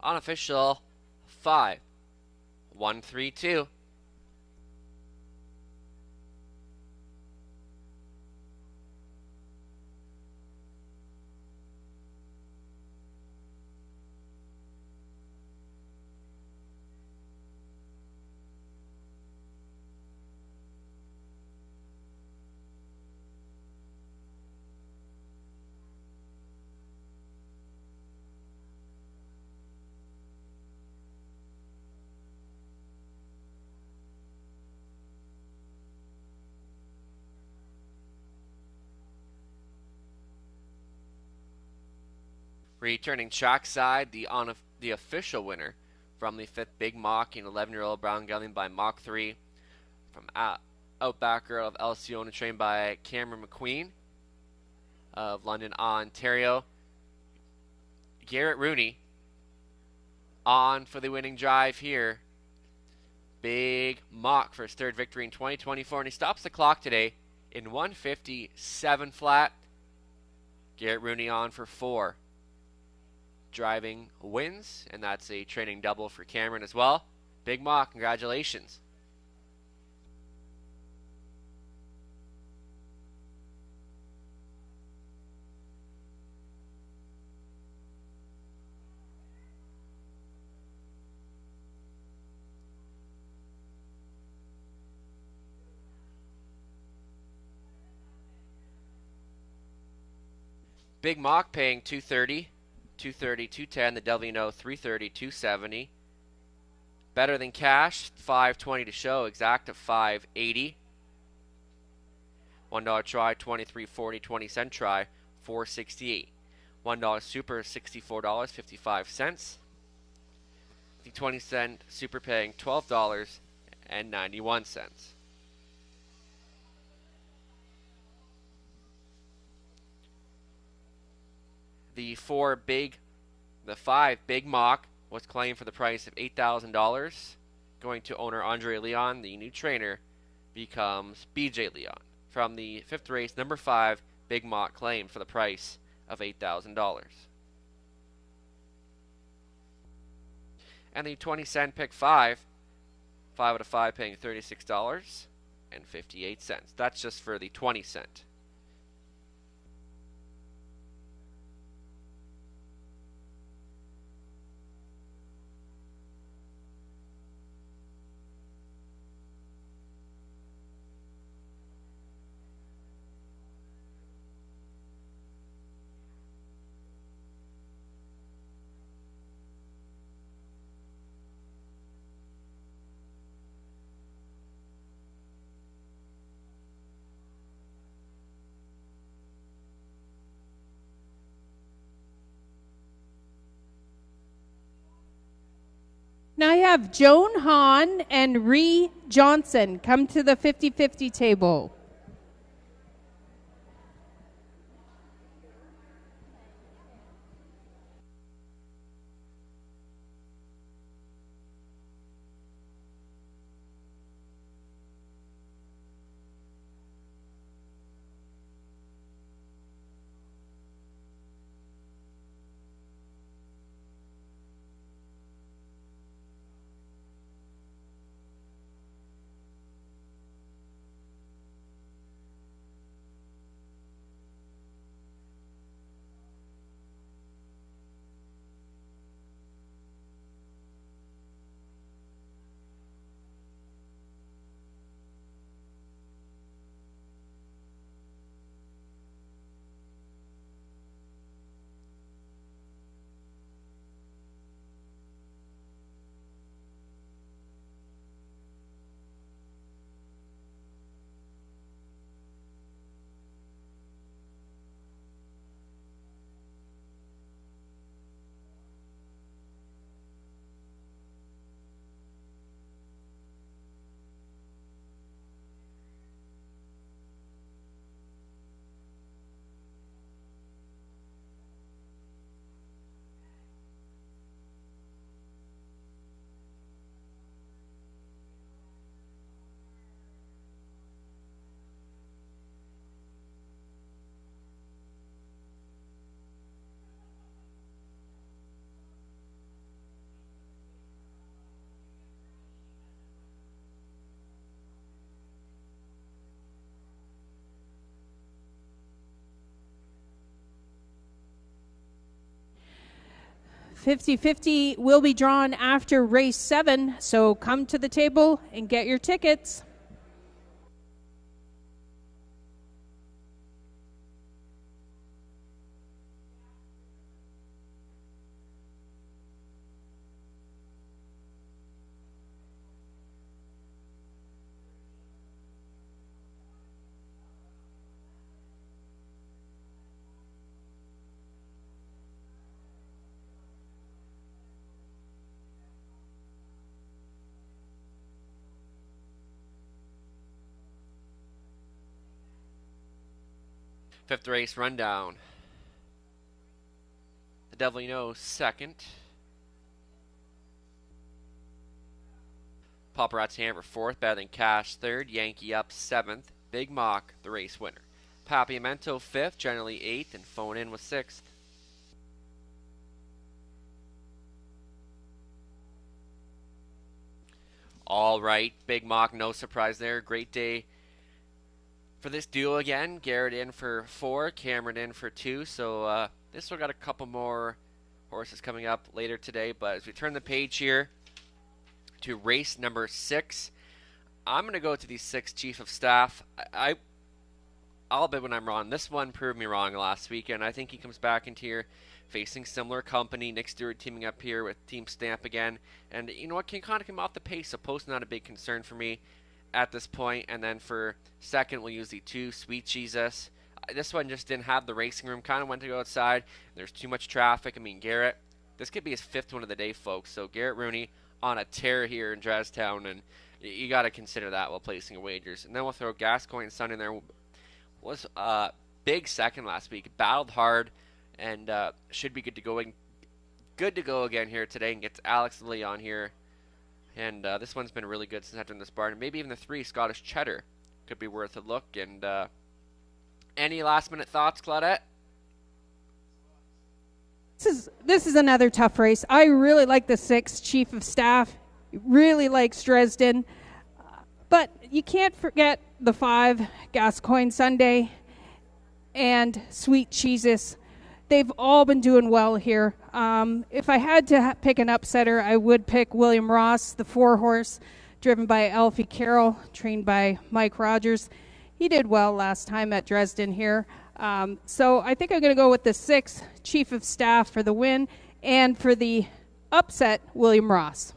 C: Unofficial 5, 1, 3, 2. Returning trackside, the official winner from the 5th Big Mock, an 11-year-old brown gelding by Mach 3 from Outbacker of Alcione, trained by Cameron McQueen of London, Ontario. Garrett Rooney on for the winning drive here. Big Mock for his third victory in 2024, and he stops the clock today in 157 flat. Garrett Rooney on for 4 driving wins, and that's a training double for Cameron as well. Big Mock, congratulations. Big Mock paying $230. 230, 210, the Devil You Know 330, 270. Better Than Cash, 520 to show, exact of 580. $1 try, 23.40, 20-cent try, 468. $1 super, $64.55. The 20-cent super paying $12.91. The 5 Big Mock was claimed for the price of $8,000. Going to owner Andre Leon. The new trainer becomes BJ Leon. From the 5th race, number 5 Big Mock claimed for the price of $8,000. And the 20-cent pick 5 out of 5 paying $36.58. That's just for the 20-cent.
D: Now I have Joan Hahn and Ree Johnson come to the 50-50 table. $50-50 will be drawn after race 7, so come to the table and get your tickets.
C: Fifth race rundown. The Devil You Know second. Paparazzi Hammer fourth. Better Than Cash third. Yankee Up seventh. Big Mock the race winner. Papiamento fifth. Generally eighth. And Phone In was sixth. All right. Big Mock, no surprise there. Great day for this duo again. Garrett in for 4, Cameron in for 2. So this one got a couple more horses coming up later today. But as we turn the page here to race number 6, I'm going to go to the 6 Chief of Staff. I'll admit when I'm wrong. This one proved me wrong last weekend. I think he comes back into here facing similar company. Nick Stewart teaming up here with Team Stamp again. And you know what? Can kind of come off the pace. So post not a big concern for me at this point. And then for second, we'll use the 2 Sweet Jesus. This one just didn't have the racing room. Kind of went to go outside. There's too much traffic. I mean, Garrett, this could be his 5th one of the day, folks. So Garrett Rooney on a tear here in Dresstown, and you got to consider that while placing your wagers. And then we'll throw Gascoigne and Sun in there. Was big second last week. Battled hard, and should be good to go again here today, and gets Alex Lee on here. And this one's been really good since entering this barn. And maybe even the 3 Scottish Cheddar could be worth a look. And any last minute thoughts, Claudette?
D: This is another tough race. I really like the 6 Chief of Staff. Really likes Dresden. But you can't forget the 5 Gascoigne Sunday and Sweet Jesus. They've all been doing well here. If I had to pick an upsetter, I would pick William Ross, the 4 horse, driven by Alfie Carroll, trained by Mike Rogers. He did well last time at Dresden here. So I think I'm going to go with the 6 Chief of Staff for the win, and for the upset, William Ross.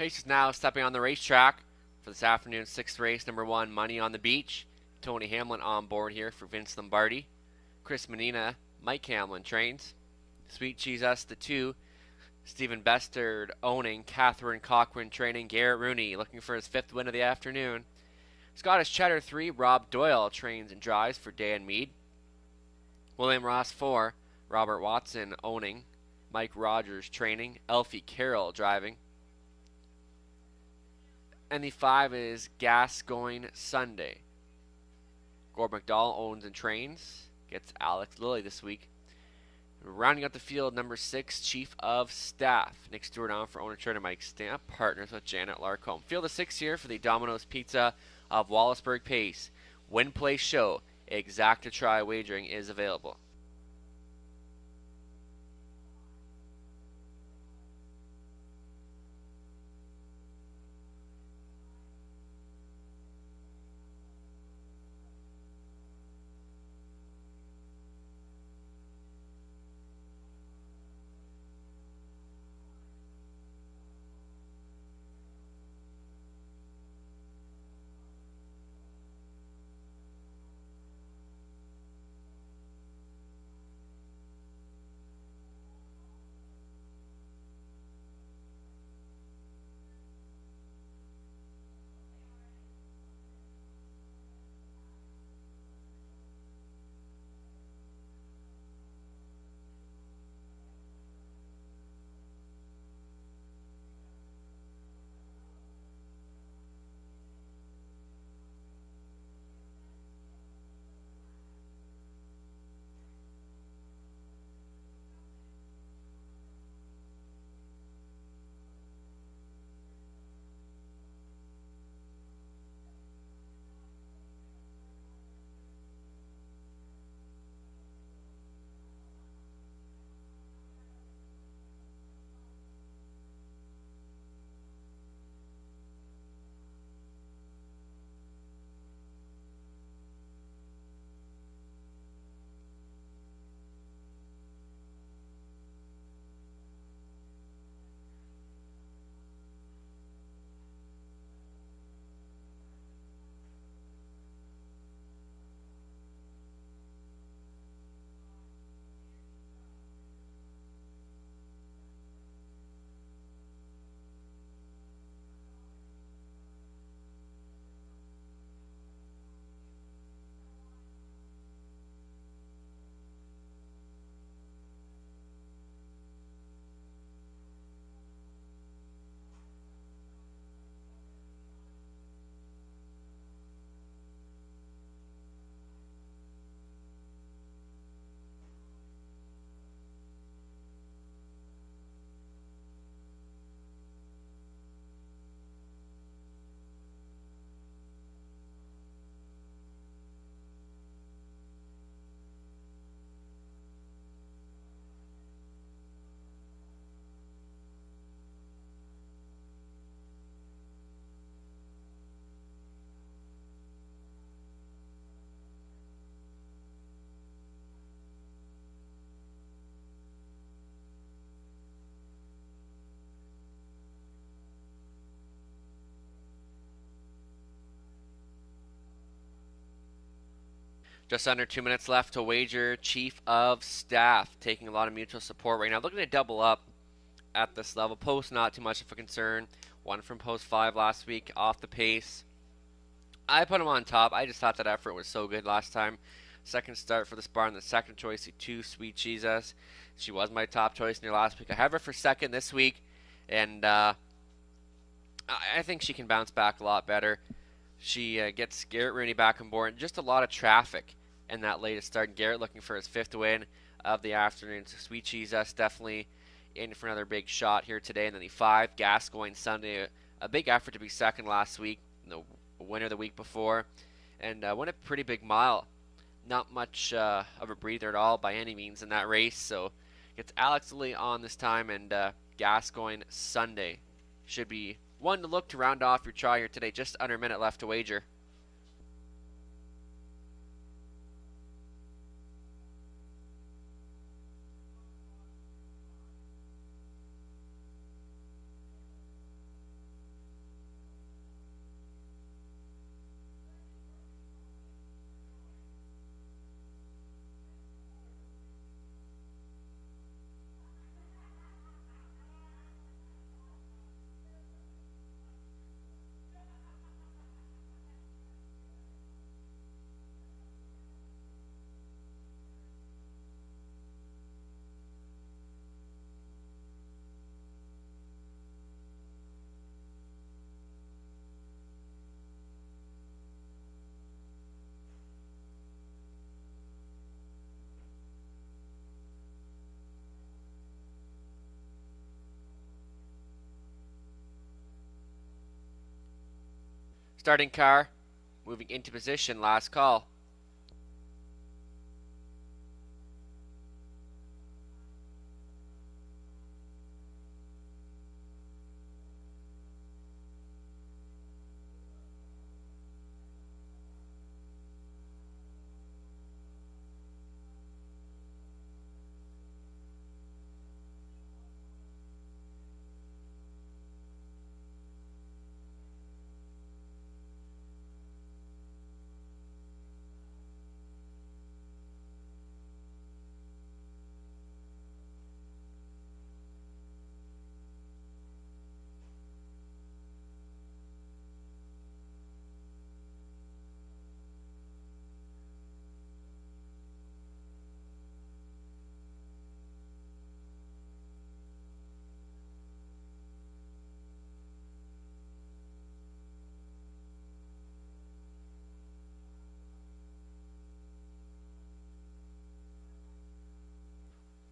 C: Pace is now stepping on the racetrack for this afternoon's 6th race, number 1, Money on the Beach. Tony Hamlin on board here for Vince Lombardi. Chris Menina, Mike Hamlin trains. Sweet Jesus, the 2. Stephen Bestard owning. Catherine Cochran training. Garrett Rooney looking for his 5th win of the afternoon. Scottish Cheddar 3. Rob Doyle trains and drives for Dan Mead. William Ross 4. Robert Watson owning. Mike Rogers training. Elfie Carroll driving. And the 5 is Gascoigne Sunday. Gord McDowell owns and trains. Gets Alex Lilly this week. Rounding out the field, number 6, Chief of Staff. Nick Stewart on for owner trainer Mike Stamp. Partners with Janet Larcombe. Field of 6 here for the Domino's Pizza of Wallaceburg Pace. Win, play, show. Exacta try wagering is available. Just under 2 minutes left to wager. Chief of Staff taking a lot of mutual support right now. Looking to double up at this level. Post not too much of a concern. One from post 5 last week off the pace. I put him on top. I just thought that effort was so good last time. Second start for this barn. The second choice, the 2, Sweet Jesus. She was my top choice in her last week. I have her for second this week. And I think she can bounce back a lot better. She gets Garrett Rooney back on board. Just a lot of traffic in that latest start. Garrett looking for his 5th win of the afternoon. So Sweet Jesus definitely in for another big shot here today. And then the 5, Gascoigne Sunday. A big effort to be second last week. The winner the week before. And won a pretty big mile. Not much of a breather at all by any means in that race. So gets Alex Lilly on this time. And Gascoigne Sunday should be one to look to round off your try here today. Just under a minute left to wager. Starting car, moving into position, last call.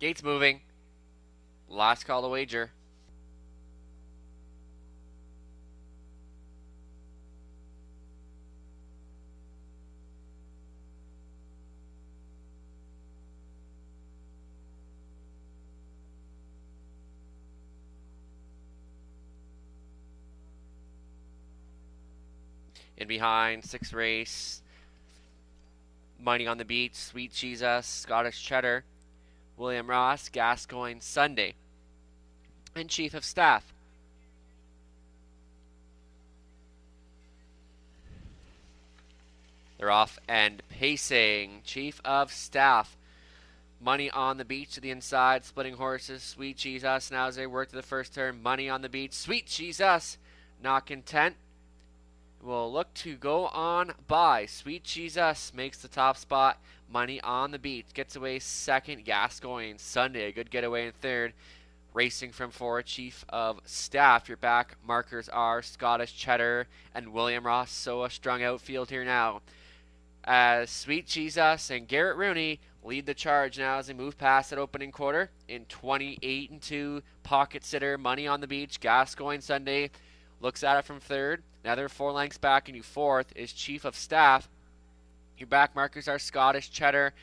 C: Gates moving. Last call to wager. In behind, 6th race. Money on the Beach, Sweet Jesus, Scottish Cheddar, William Ross, Gascoigne Sunday, and Chief of Staff. They're off and pacing. Chief of Staff. Money on the Beach to the inside, splitting horses. Sweet Jesus now as they work to the first turn. Money on the Beach. Sweet Jesus not content. Will look to go on by. Sweet Jesus makes the top spot. Money on the Beach gets away second. Gascoigne Sunday, a good getaway in third. Racing from 4, Chief of Staff. Your back markers are Scottish Cheddar and William Ross. So a strung out field here now, as Sweet Jesus and Garrett Rooney lead the charge now as they move past that opening quarter. In 28-2, Pocket Sitter, Money on the Beach, Gascoigne Sunday looks at it from third. Now they're 4 lengths back, and you fourth is Chief of Staff. Your back markers are Scottish Cheddar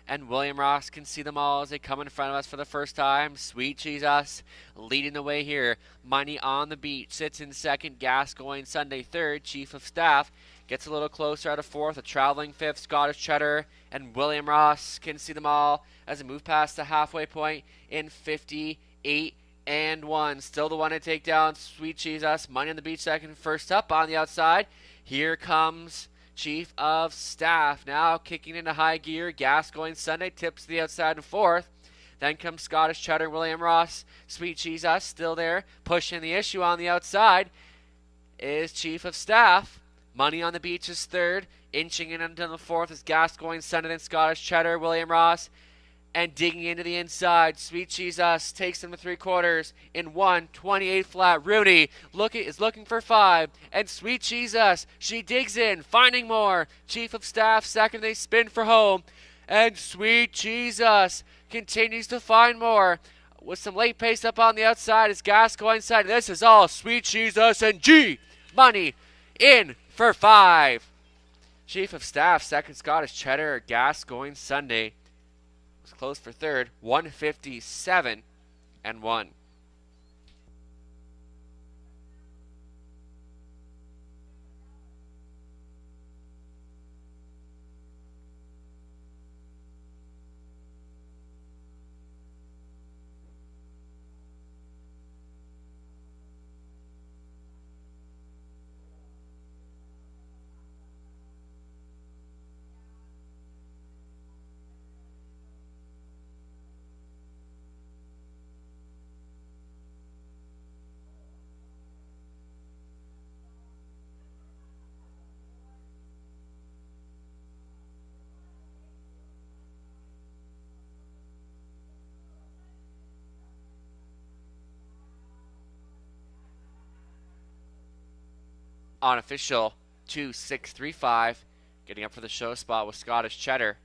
C: and William Ross. Can see them all as they come in front of us for the first time. Sweet Jesus leading the way here. Money on the Beach sits in second. Gascoigne Sunday third. Chief of Staff gets a little closer out of fourth. A traveling fifth. Scottish Cheddar and William Ross. Can see them all as they move past the halfway point in 58 and 1. Still the one to take down. Sweet Jesus. Money on the Beach second. First up on the outside. Here comes Chief of Staff now kicking into high gear. Gascoigne Sunday tips to the outside in fourth. Then comes Scottish Cheddar, William Ross. Sweet Jesus still there. Pushing the issue on the outside is Chief of Staff. Money on the Beach is third. Inching in until the fourth is Gascoigne Sunday, then Scottish Cheddar, William Ross. And digging into the inside, Sweet Jesus takes them to 3/4 in 1:28 flat. Rooney is looking for 5, and Sweet Jesus, she digs in, finding more. Chief of Staff second, they spin for home, and Sweet Jesus continues to find more. With some late pace up on the outside is Gascoigne side. This is all Sweet Jesus and G Money in for 5. Chief of Staff second, Scottish Cheddar, Gascoigne Sunday was close for third, 157 and 1. On official 2635, getting up for the show spot with Scottish Cheddar.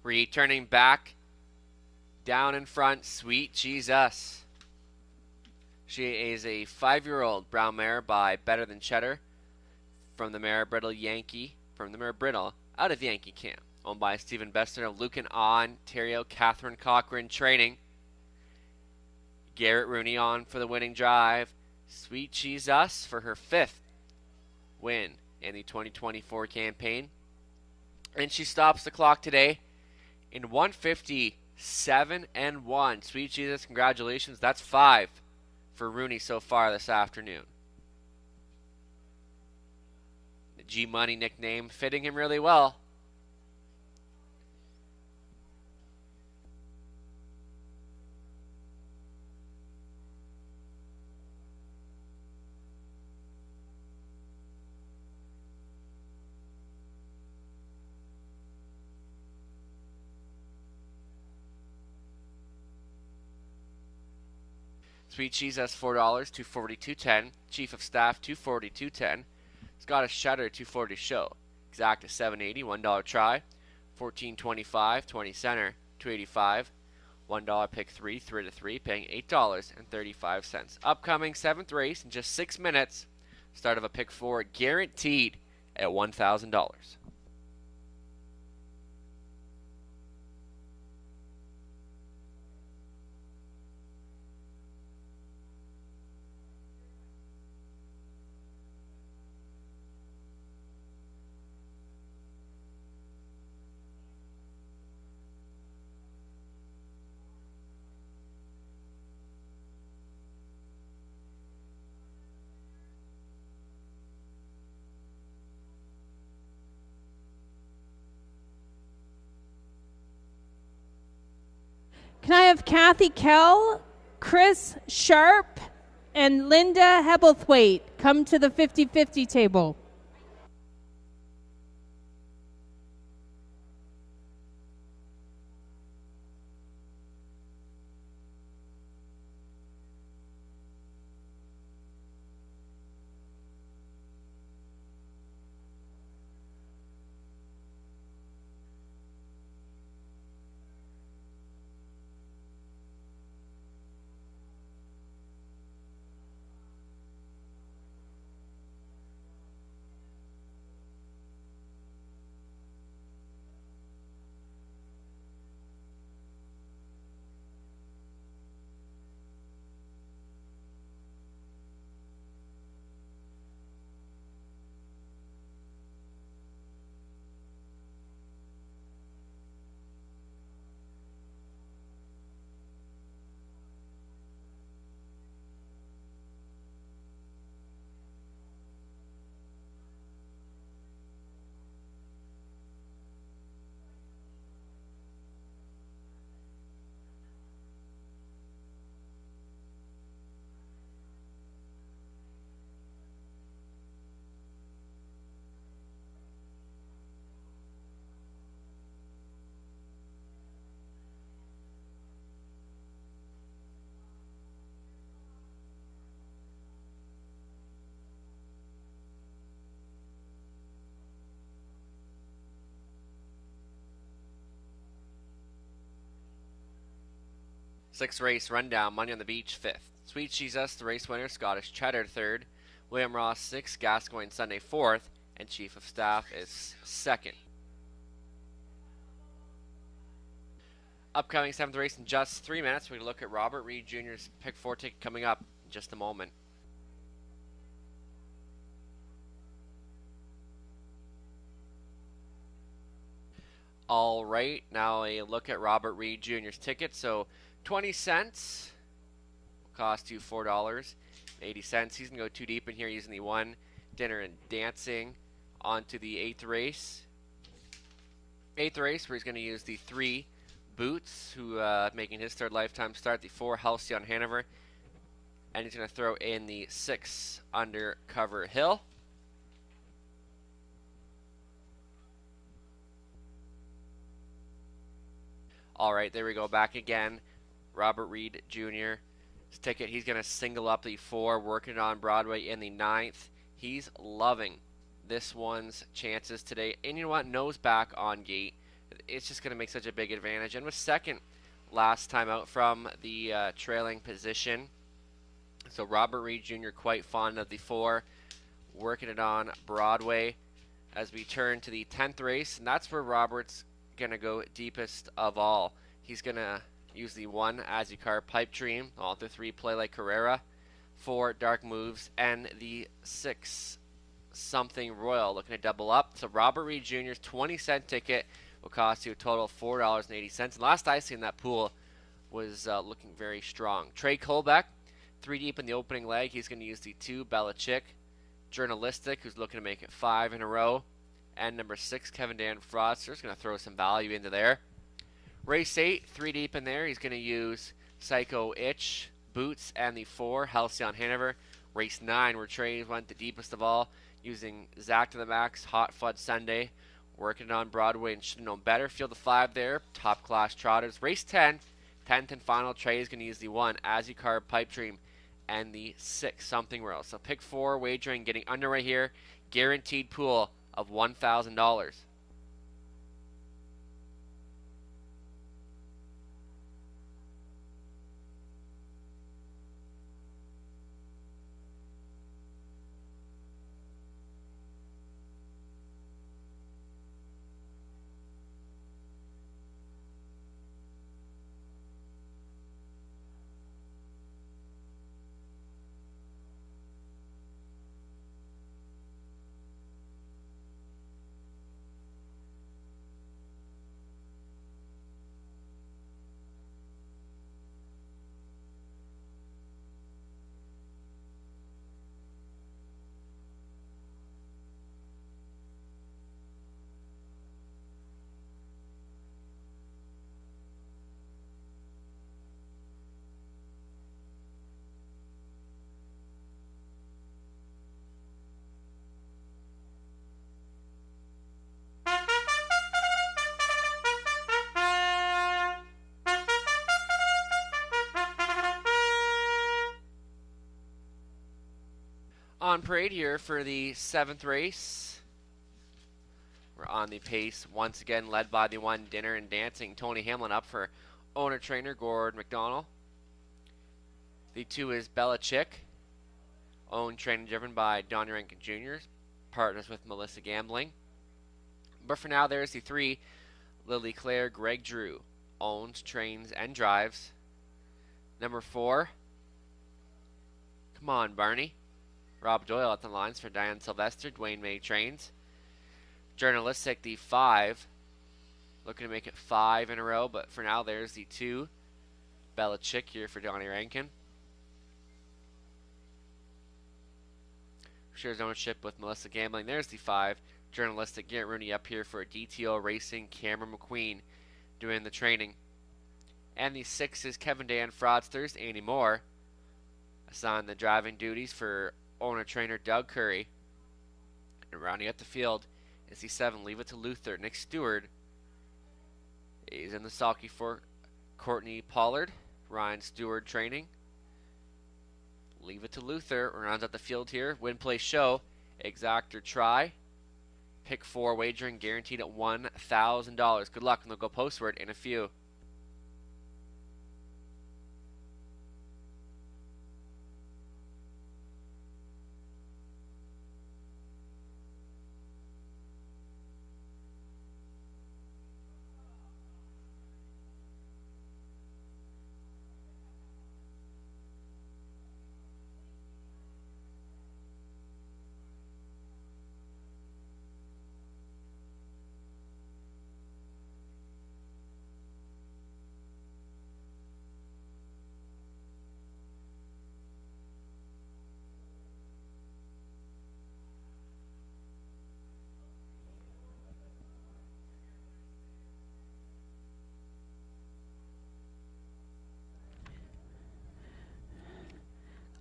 C: Returning back, down in front, Sweet Jesus. She is a 5-year-old brown mare by Better Than Cheddar from the mare Brittle out of Yankee Camp. Owned by Stephen Bester of Lucan, Ontario. Catherine Cochran training. Garrett Rooney on for the winning drive. Sweet Jesus for her 5th win in the 2024 campaign. And she stops the clock today in 157-1. Sweet Jesus, congratulations. That's 5 for Rooney so far this afternoon. The G-Money nickname fitting him really well. Sweet Jesus $4, 240, 210. Chief of Staff $240, 210. Scottish Cheddar $240 show. Exacta $780, $1 try. 14.25, 20 center, $285. $1 pick 3, 3 to 3, paying $8.35. Upcoming 7th race in just 6 minutes. Start of a pick 4 guaranteed at $1,000.
D: Can I have Kathy Kell, Chris Sharp, and Linda Hebblethwaite come to the 50-50 table?
C: Sixth race rundown, Money on the Beach 5th. Sweet Jesus, the race winner, Scottish Cheddar 3rd. William Ross 6th, Gascoigne Sunday 4th, and Chief of Staff is 2nd. Upcoming 7th race in just 3 minutes. We're going to look at Robert Reed Jr.'s pick 4 ticket coming up in just a moment. All right, now a look at Robert Reed Jr.'s ticket. So 20 cents will cost you $4.80. He's going to go too deep in here using the 1 dinner and dancing onto the 8th race. 8th race where he's going to use the 3 Boots, who making his 3rd lifetime start, the 4 Halcyon Hanover, and he's going to throw in the 6 Undercover Hill. All right, there we go, back again. Robert Reed Jr.'s ticket. He's going to single up the 4, working on Broadway in the 9th. He's loving this one's chances today. And you know what? Nose back on gate it's just going to make such a big advantage. And was second last time out from the trailing position. So Robert Reed Jr. quite fond of the 4, working it on Broadway as we turn to the 10th race, and that's where Robert's going to go deepest of all. He's going to use the 1 Azucar Pipe Dream, all the 3 Play Like Carrera, 4 Dark Moves, and the 6 Something Royal, looking to double up. So Robert Reed Jr.'s 20-cent ticket will cost you a total of $4.80. And last I seen that pool was looking very strong. Trey Colbeck, 3 deep in the opening leg. He's going to use the 2 Belichick. Journalistic, who's looking to make it 5 in a row. And number 6, Kevin Dan Fraudster's going to throw some value into there. Race 8, 3 deep in there. He's going to use Psycho Itch, Boots, and the 4, Halcyon Hanover. Race 9, where Trey went the deepest of all, using Zach to the Max, Hot Fud Sunday, working on Broadway, and should have known better. Field of 5 there, top class trotters. Race 10, 10th and final. Trey is going to use the 1 Azucar Pipe Dream and the 6 Something Royal. So pick 4 wagering getting underway here. Guaranteed pool of $1,000. On parade here for the 7th race. We're on the pace once again, led by the 1 Dinner and Dancing. Tony Hamlin up for owner-trainer Gord McDonald. The 2 is Bella Chick, owned, trained, and driven by Donnie Rankin Jr., partners with Melissa Gambling. But for now, there's the 3 Lily Claire Greg Drew, owns, trains, and drives. Number 4, come on, Barney. Rob Doyle at the lines for Diane Sylvester. Dwayne May trains. Journalistic, the 5. Looking to make it 5 in a row, but for now, there's the 2. Bella Chick here for Donnie Rankin. Shares ownership with Melissa Gambling. There's the 5. Journalistic, Garrett Rooney up here for DTO Racing. Cameron McQueen doing the training. And the 6 is Kevin Dan Fraudsters. Andy Moore assigned the driving duties for owner-trainer Doug Curry. And rounding up the field is the 7, Leave It to Luther, Nick Stewart. He's in the sulky for Courtney Pollard, Ryan Stewart training. Leave It to Luther rounds out the field here. Win, play, show, exact or try. Pick 4 wagering guaranteed at $1,000. Good luck, and they'll go postward in a few.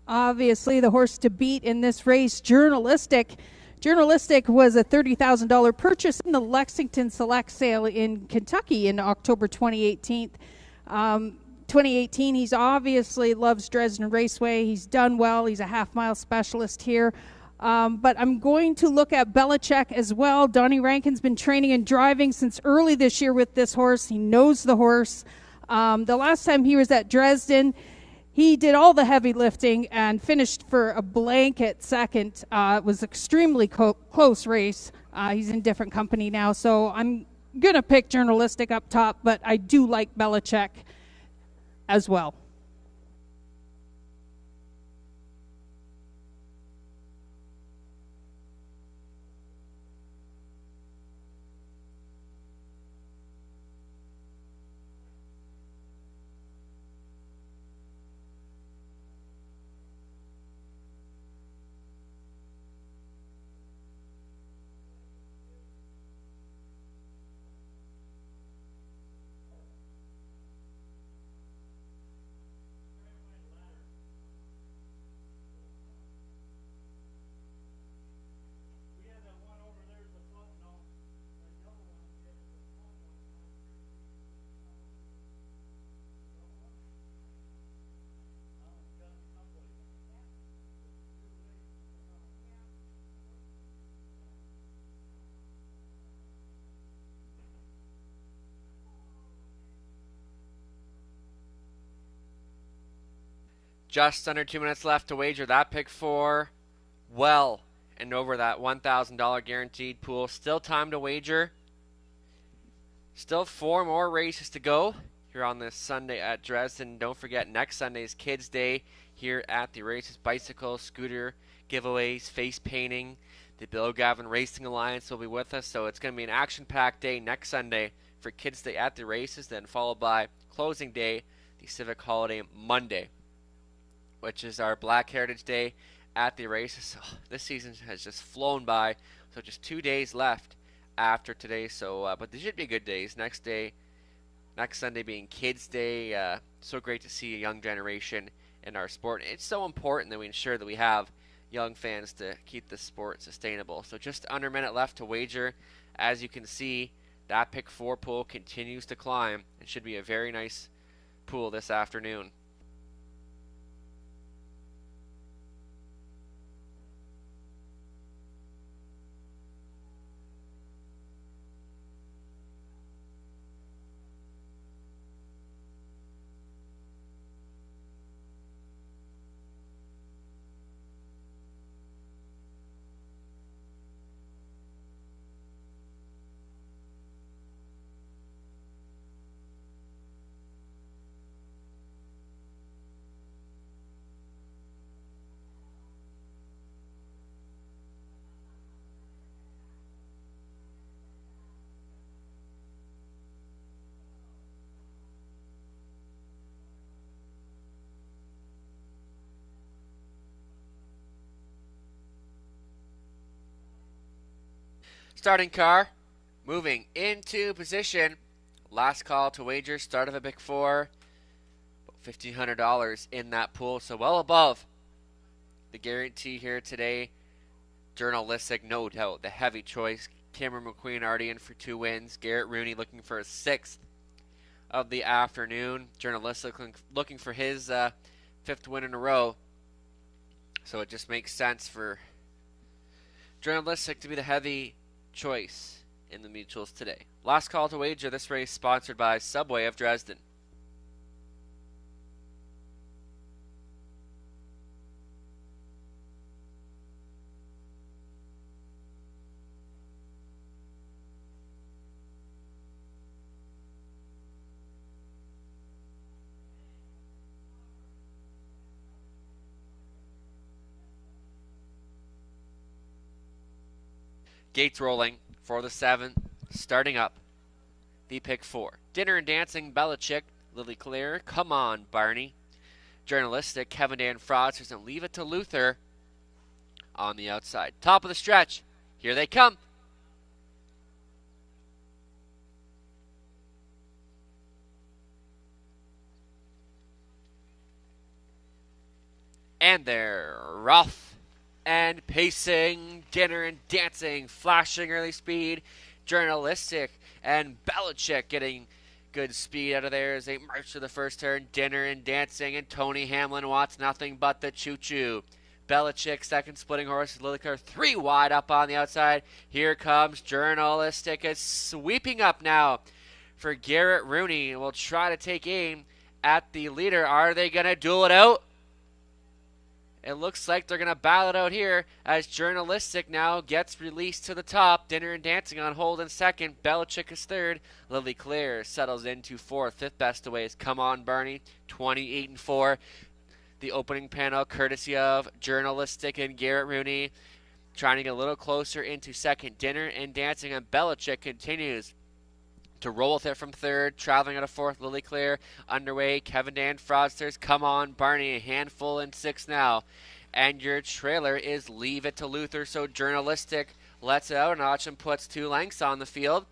D: Obviously, the horse to beat in this race, Journalistic. Journalistic was a $30,000 purchase in the Lexington Select Sale in Kentucky in October 2018. 2018, he's obviously loves Dresden Raceway. He's done well. He's a half-mile specialist here. But I'm going to look at Belichick as well. Donnie Rankin's been training and driving since early this year with this horse. He knows the horse. The last time he was at Dresden, he did all the heavy lifting and finished for a blanket second. It was extremely close race. He's in different company now, so I'm going to pick Journalistic up top, but I do like Belichick as well.
C: Just under 2 minutes left to wager that pick 4 well and over that $1,000 guaranteed pool. Still time to wager. Still 4 more races to go here on this Sunday at Dresden. Don't forget, next Sunday is Kids Day here at the races. Bicycle, scooter giveaways, face painting. The Bill Gavin Racing Alliance will be with us, so it's going to be an action-packed day next Sunday for Kids Day at the races, then followed by closing day, the Civic Holiday Monday, which is our Black Heritage Day at the races. Oh, this season has just flown by, so just 2 days left after today. So, but these should be good days. Next Sunday being Kids Day. So great to see a young generation in our sport. It's so important that we ensure that we have young fans to keep the sport sustainable. So just under a minute left to wager. As you can see, that pick 4 pool continues to climb and should be a very nice pool this afternoon. Starting car, moving into position. Last call to wager, start of a big 4. $1,500 in that pool, so well above the guarantee here today. Journalistic, no doubt, the heavy choice. Cameron McQueen already in for 2 wins. Garrett Rooney looking for a 6th of the afternoon. Journalistic looking for his 5th win in a row. So it just makes sense for Journalistic to be the heavy choice in the mutuals today. Last call to wager, this race sponsored by Subway of Dresden. Gates rolling for the 7th, starting up the pick 4. Dinner and Dancing, Belichick, Lily Claire, Come On, Barney. Journalistic, Kevin Dan Frosters, and Leave It to Luther on the outside. Top of the stretch, here they come. And they're rough and pacing. Dinner and Dancing, flashing early speed. Journalistic and Belichick getting good speed out of there as they march to the first turn. Dinner and Dancing and Tony Hamlin wants nothing but the choo-choo. Belichick, second splitting horse. Lilycare 3 wide up on the outside. Here comes Journalistic. It's sweeping up now for Garrett Rooney. Will try to take aim at the leader. Are they going to duel it out? It looks like they're going to battle it out here as Journalistic now gets released to the top. Dinner and Dancing on hold in second. Belichick is third. Lily Claire settles into fourth. Fifth best away is Come On Bernie, 28-4. The opening panel courtesy of Journalistic and Garrett Rooney. Trying to get a little closer into second. Dinner and Dancing, and Belichick continues to roll with it from third. Traveling out of fourth, Lily Claire underway. Kevin Dan Fraudsters, Come On Barney, a handful in sixth now. And your trailer is Leave It to Luther. So Journalistic lets it out a notch and puts 2 lengths on the field.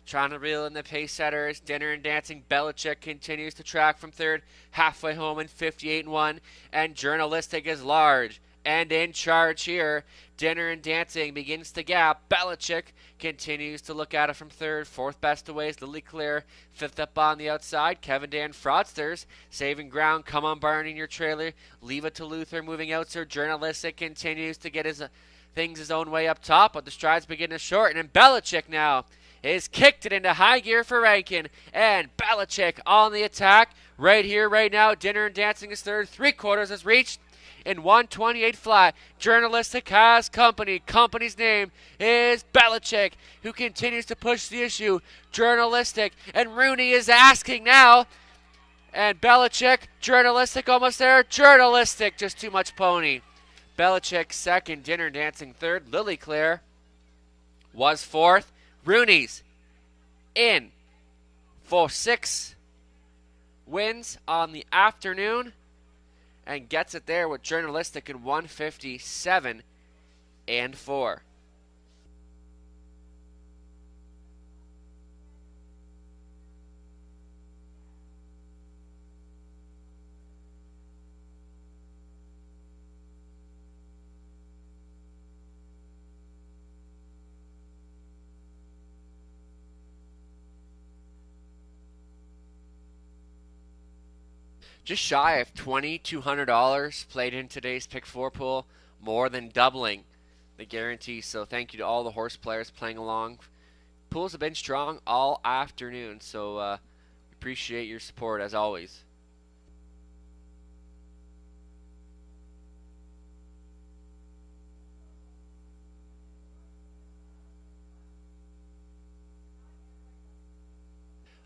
C: Trying to reel in the pace setters. Dinner and Dancing. Belichick continues to track from third. Halfway home in 58-1. And Journalistic is large and in charge here. Dinner and Dancing begins to gap. Belichick continues to look at it from third. Fourth best away is Lily Claire. Fifth up on the outside, Kevin Dan Fraudsters saving ground. Come On Barney in your trailer. Leave It to Luther moving out. So Journalistic continues to get his things his own way up top, but the strides begin to shorten. And Belichick now is kicked it into high gear for Rankin. And Belichick on the attack right here, right now. Dinner and Dancing is third. 3/4 has reached in 128 flat. Journalistic has company. Company's name is Belichick, who continues to push the issue. Journalistic, and Rooney is asking now. And Belichick, Journalistic almost there. Journalistic, just too much pony. Belichick second, Dinner Dancing third. Lily Claire was fourth. Rooney's in for 6 wins on the afternoon and gets it there with Journalistic in 157-4. Just shy of $2,200 played in today's Pick 4 pool, more than doubling the guarantee. So thank you to all the horse players playing along. Pools have been strong all afternoon, so appreciate your support as always.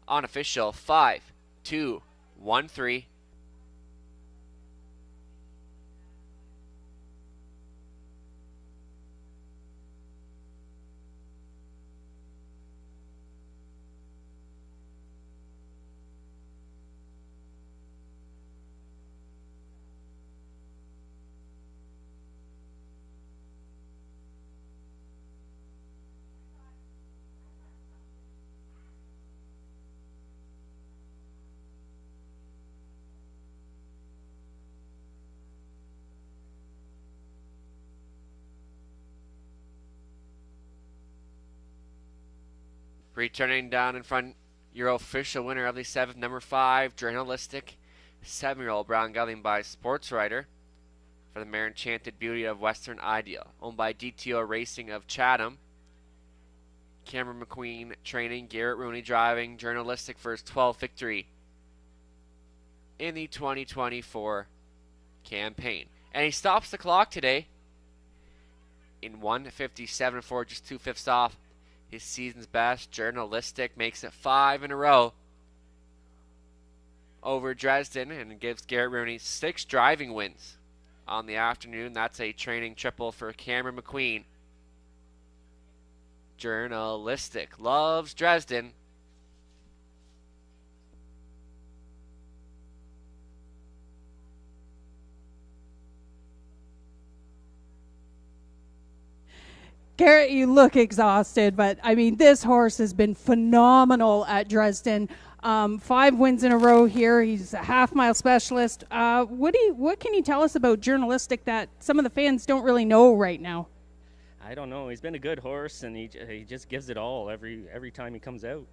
C: Unofficial 5, 2, 1, 3. Returning down in front, your official winner of the 7th, number 5, Journalistic, 7-year-old brown gelding by Sports Writer for the Mare Enchanted Beauty of Western Ideal, owned by DTO Racing of Chatham. Cameron McQueen training, Garrett Rooney driving. Journalistic for his 12th victory in the 2024 campaign. And he stops the clock today in 157-4, just 2/5 off his season's best. Journalistic makes it 5 in a row over Dresden and gives Garrett Rooney 6 driving wins on the afternoon. That's a training triple for Cameron McQueen. Journalistic loves Dresden.
D: Garrett, you look exhausted, but I mean, this horse has been phenomenal at Dresden. 5 wins in a row here. He's a half-mile specialist. What can you tell us about Journalistic that some of the fans don't really know right now?
E: I don't know. He's been a good horse, and he just gives it all every time he comes out.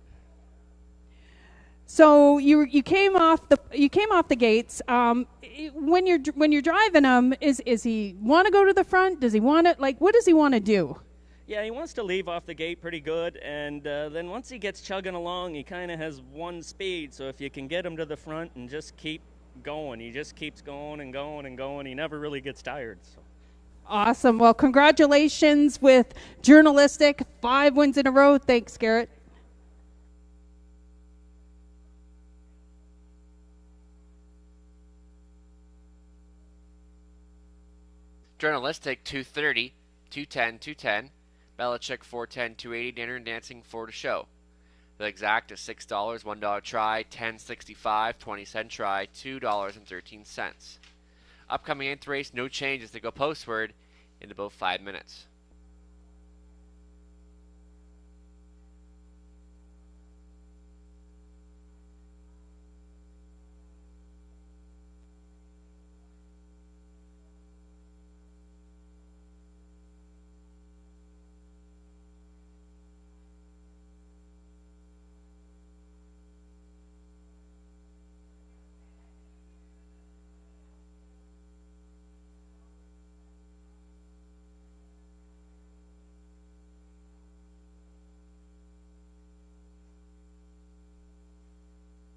D: So you came off the gates. When you're driving him, is he want to go to the front? Does he want to, like, what does he want to do?
E: Yeah, he wants to leave off the gate pretty good, and then once he gets chugging along, he kind of has one speed. So if you can get him to the front and just keep going, he just keeps going and going and going. He never really gets tired. So.
D: Awesome. Well, congratulations with Journalistic. 5 wins in a row. Thanks, Garrett.
C: Journalistic 230, 210, 210. Belichick 410, 280. Dinner and Dancing 4 to show. The exact is $6, $1 try, $10.65, 20-cent try, $2.13. Upcoming 8th race, no changes. They go postward in about 5 minutes.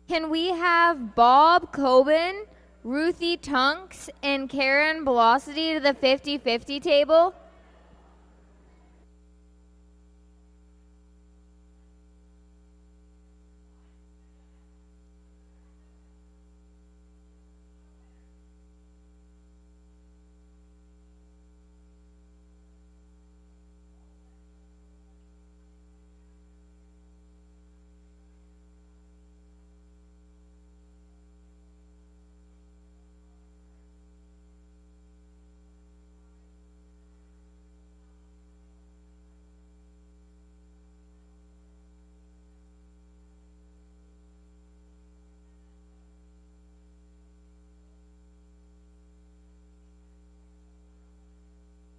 F: Can we have Bob Coben, Ruthie Tunks, and Karen Velocity to the 50-50 table?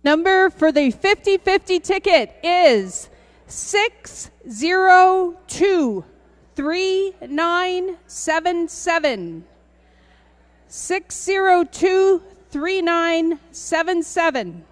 D: Number for the 50-50 ticket is 6023977. 6023977.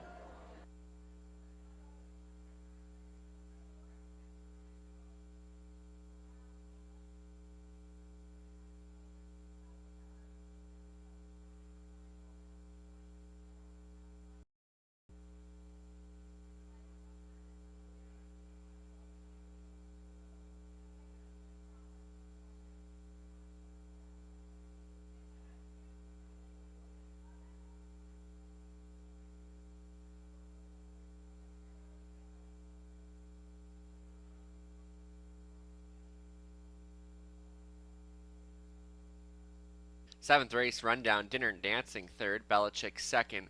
C: Seventh race rundown, Dinner and Dancing 3rd, Belichick 2nd,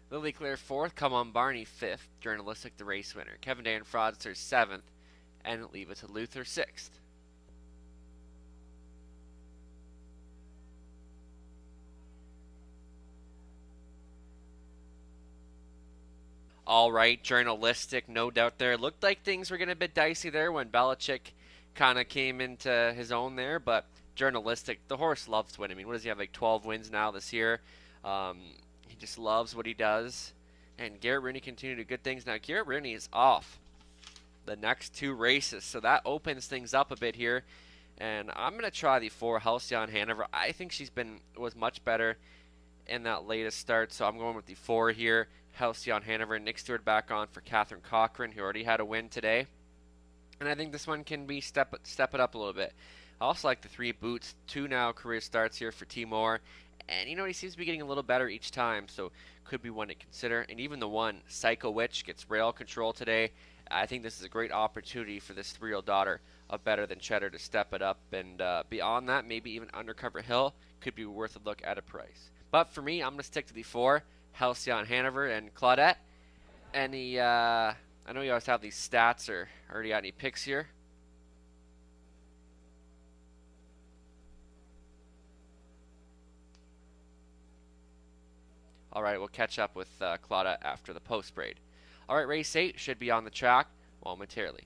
C: Lily Clear 4th, Come On Barney 5th, Journalistic the race winner, Kevin Dan Fraudster 7th, and Leave It to Luther 6th. All right, Journalistic, no doubt there. Looked like things were getting a bit dicey there when Belichick kind of came into his own there, but Journalistic, the horse loves winning. I mean, what does he have, like 12 wins now this year? He just loves what he does. And Garrett Rooney continued to do good things. Now, Garrett Rooney is off the next 2 races, so that opens things up a bit here. And I'm going to try the 4, Halcyon Hanover. I think was much better in that latest start, so I'm going with the 4 here, Halcyon Hanover. Nick Stewart back on for Catherine Cochran, who already had a win today. And I think this one can be step it up a little bit. I also like the 3 Boots, 2 now career starts here for Timor. And you know, he seems to be getting a little better each time, so could be one to consider. And even the 1, Psycho Witch, gets rail control today. I think this is a great opportunity for this 3-year-old daughter of Better Than Cheddar to step it up. And beyond that, maybe even Undercover Hill could be worth a look at a price. But for me, I'm going to stick to the 4, Halcyon Hanover. And Claudette, any, I know you always have these stats, or already got any picks here? All right, we'll catch up with Claudia after the post braid. All right, race 8 should be on the track momentarily.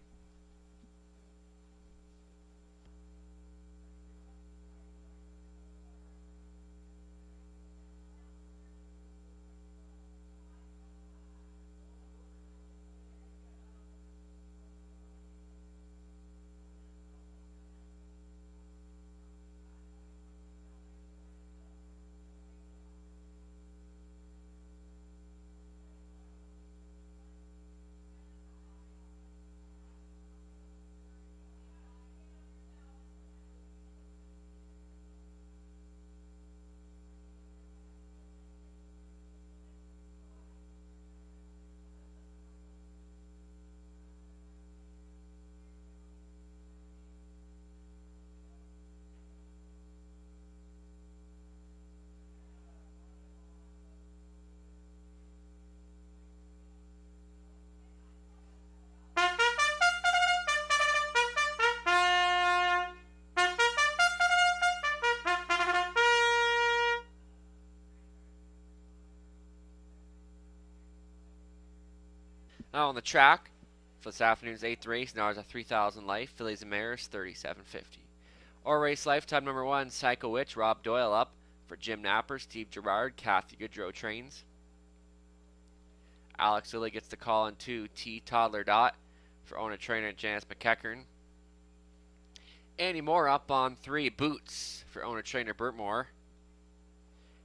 C: Now on the track for this afternoon's 8th race, now is a 3,000 life, fillies and mares, 37.50. Or race lifetime number 1, Psycho Witch, Rob Doyle up for Jim Napper, Steve Gerard, Kathy Goodrow trains. Alex Lilly gets the call on 2, T Toddler Dot for owner trainer Janice McEachern. Andy Moore up on 3, Boots for owner trainer Burt Moore.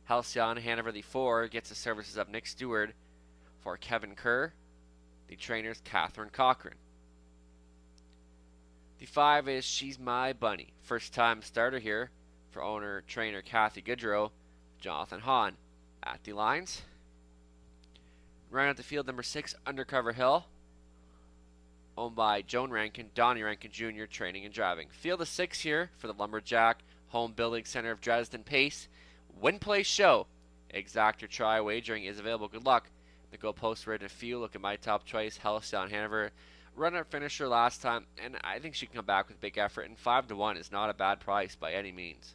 C: Halcyon Hanover the 4 gets the services of Nick Stewart for Kevin Kerr. The trainer's Catherine Cochran. The 5 is She's My Bunny. First time starter here for owner trainer Kathy Goodrow, Jonathan Hahn at the lines. Running out the field, number 6, Undercover Hill, owned by Joan Rankin, Donnie Rankin Jr., training and driving. Field of 6 here for the Lumberjack Home Building Center of Dresden Pace. Win, play, show. Exact or try wagering is available. Good luck. The goalpost ridden a few. Look at my top choice, Halcyon Hanover. Runner finisher last time, and I think she can come back with big effort. And 5-1 is not a bad price by any means.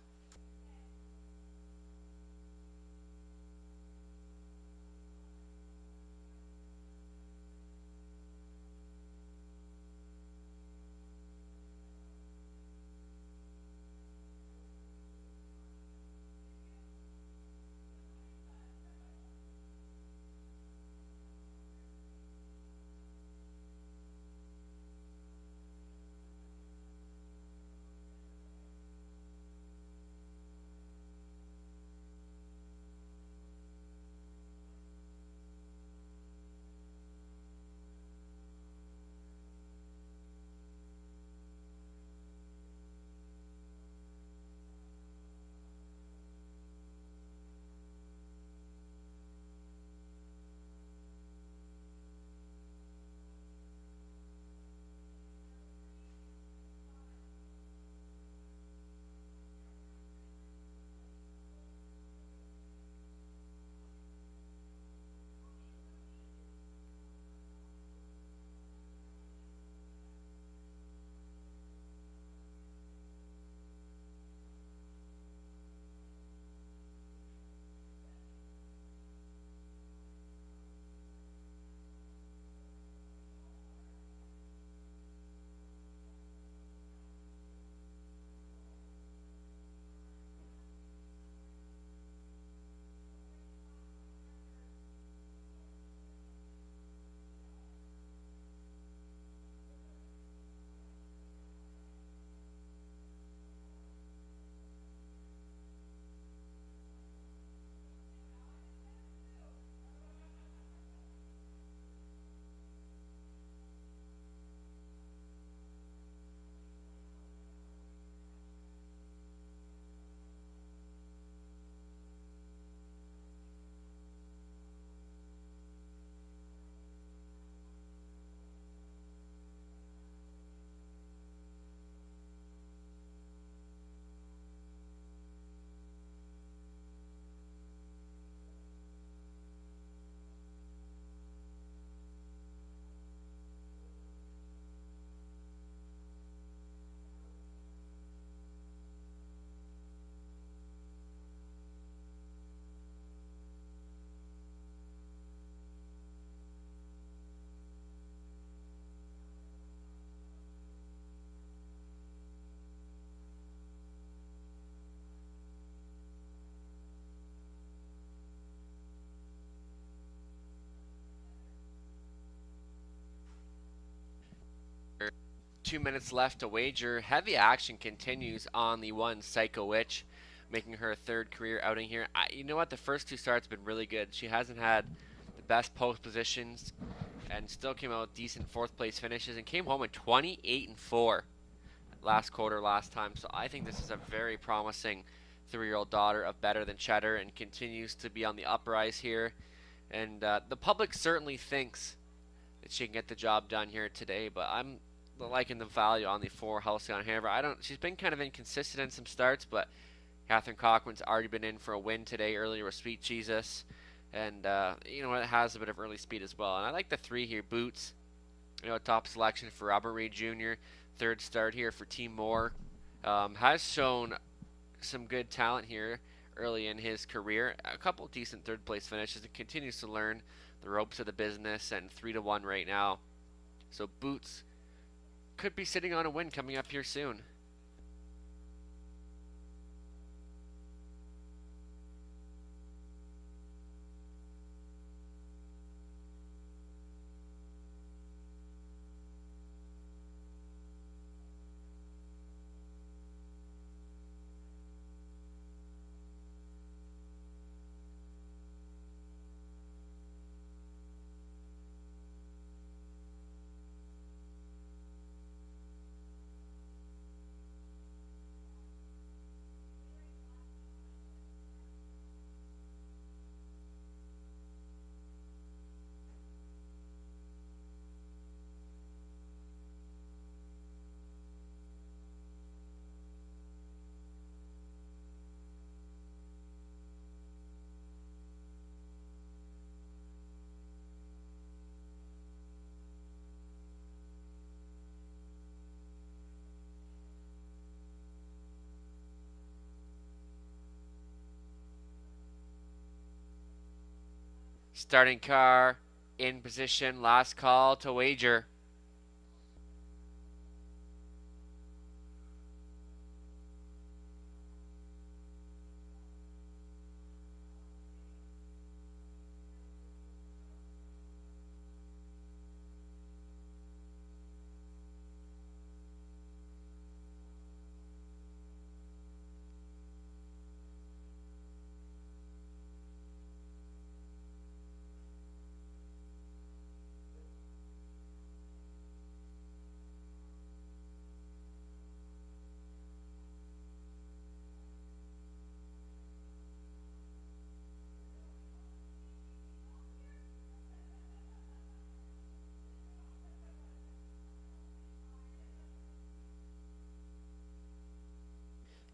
C: There 2 minutes left to wager. Heavy action continues on the 1, Psycho Witch, making her third career outing here. You know what? The first 2 starts have been really good. She hasn't had the best post positions and still came out with decent 4th place finishes and came home at 28-4 last quarter last time. So I think this is a very promising 3-year-old daughter of Better Than Cheddar and continues to be on the uprise here. And the public certainly thinks that she can get the job done here today, but I'm liking the value on the 4 Halcyon Hanover. She's been kind of inconsistent in some starts, but Catherine Cochran's already been in for a win today earlier with Sweet Jesus, and you know, it has a bit of early speed as well. And I like the 3 here, Boots. You know, top selection for Robert Reed Jr. Third start here for Team Moore. Has shown some good talent here early in his career. A couple decent 3rd place finishes and continues to learn The ropes of the business, and 3-1 right now. So Boots could be sitting on a win coming up here soon. Starting car in position, last call to wager.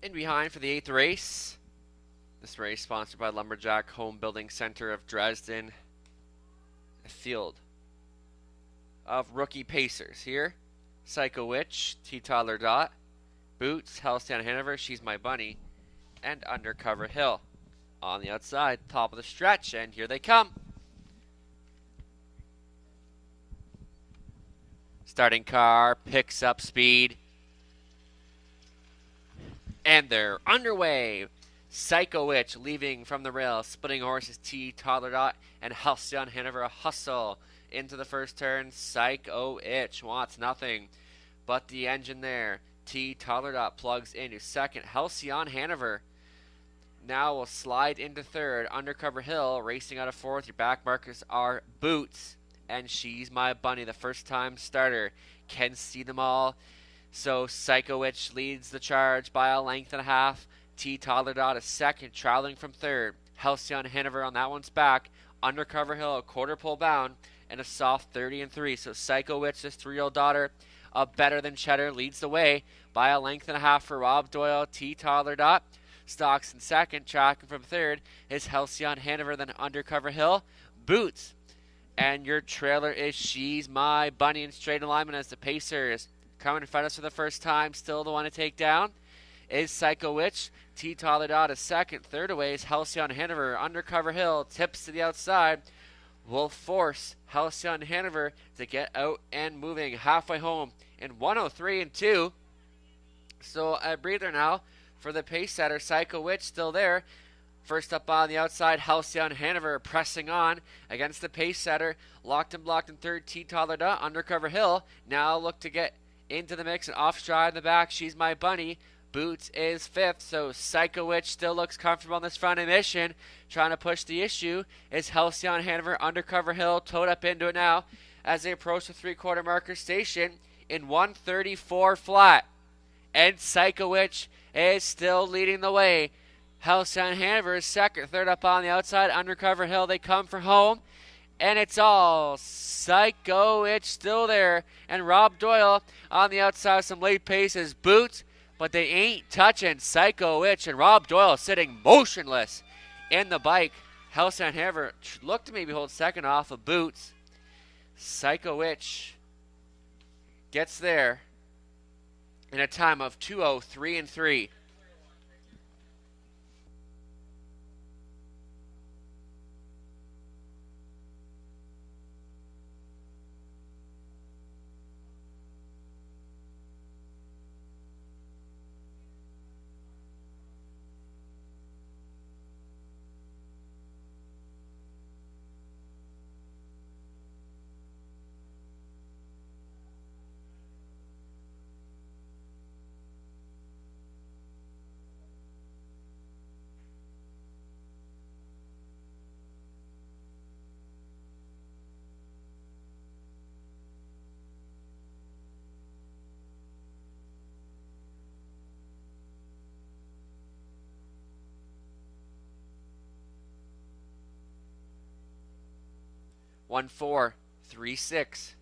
C: In behind for the 8th race. This race sponsored by Lumberjack Home Building Center of Dresden. A field of rookie pacers here. Psycho Witch, T. Toddler Dot, Boots, Halcyon Hanover, She's My Bunny, and Undercover Hill. On the outside, top of the stretch, and here they come. Starting car picks up speed. And they're underway. Psycho Witch leaving from the rail. Splitting horses T. Toddler Dot and Halcyon Hanover hustle into the first turn. Psycho Witch wants nothing but the engine there. T. Toddler Dot plugs into second. Halcyon Hanover now will slide into third. Undercover Hill racing out of fourth. Your back markers are Boots and She's My Bunny, the first time starter. Can see them all. So Psycho Witch leads the charge by a length and a half. T. Toddler Dot is second, traveling from third. Halcyon Hanover on that one's back. Undercover Hill a quarter pole bound and a soft 30-3. So Psycho Witch, this 3-year-old daughter of Better Than Cheddar, leads the way by a length and a half for Rob Doyle. T. Toddler Dot stocks in second, tracking from third is Halcyon Hanover, then Undercover Hill. Boots. And your trailer is She's My Bunny in straight alignment as the Pacers coming in front of us for the first time. Still the one to take down is Psycho Witch. T. Toddler Dot is second. Third away is Halcyon Hanover. Undercover Hill tips to the outside. Will force Halcyon Hanover to get out and moving halfway home in 103-2. So a breather now for the pace setter. Psycho Witch still there. First up on the outside, Halcyon Hanover pressing on against the pace setter. Locked and blocked in third, T. Toddler Dot. Undercover Hill now look to get into the mix and off stride in the back. She's My Bunny. Boots is fifth, so Psycho Witch still looks comfortable on this front emission. Trying to push the issue is Halcyon Hanover. Undercover Hill towed up into it now as they approach the three-quarter marker station in 134 flat. And Psycho Witch is still leading the way. Halcyon Hanover is second. Third up on the outside, Undercover Hill. They come for home. And it's all Psycho Witch still there. And Rob Doyle on the outside. Some late paces. Boots. But they ain't touching Psycho Witch. And Rob Doyle sitting motionless in the bike. Halcyon Hanover looked to maybe hold second off of Boots. Psycho Witch gets there in a time of 2:03-3. 1-4-3-6.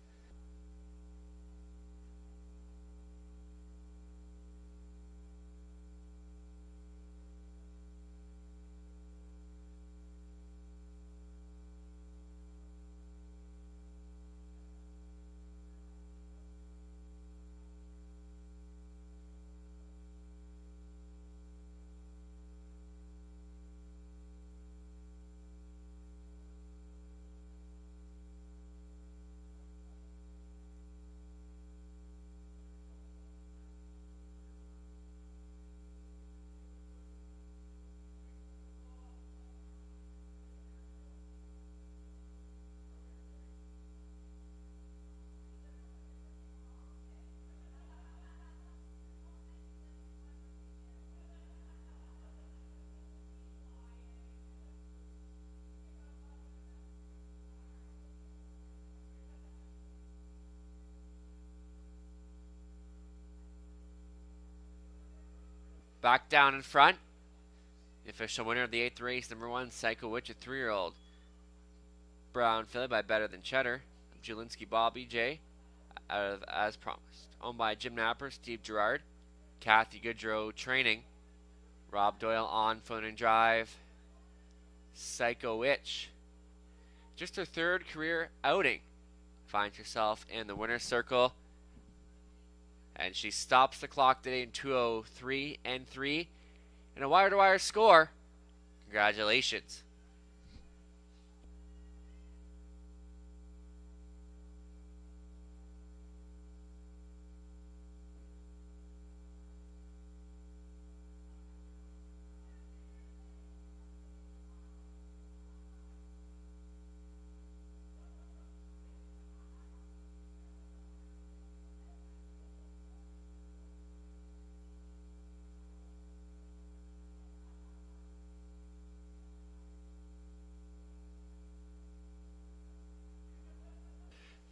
C: Back down in front. The official winner of the 8th race, number 1, Psycho Witch, a 3-year-old. Brown filly by Better Than Cheddar. Julinski Bobby J. Out of As Promised. Owned by Jim Napper, Steve Gerard. Kathy Goodrow training. Rob Doyle on phone and drive. Psycho Witch. Just her 3rd career outing. Finds herself in the winner's circle. And she stops the clock today in 2:03 and 3. And a wire-to-wire score. Congratulations.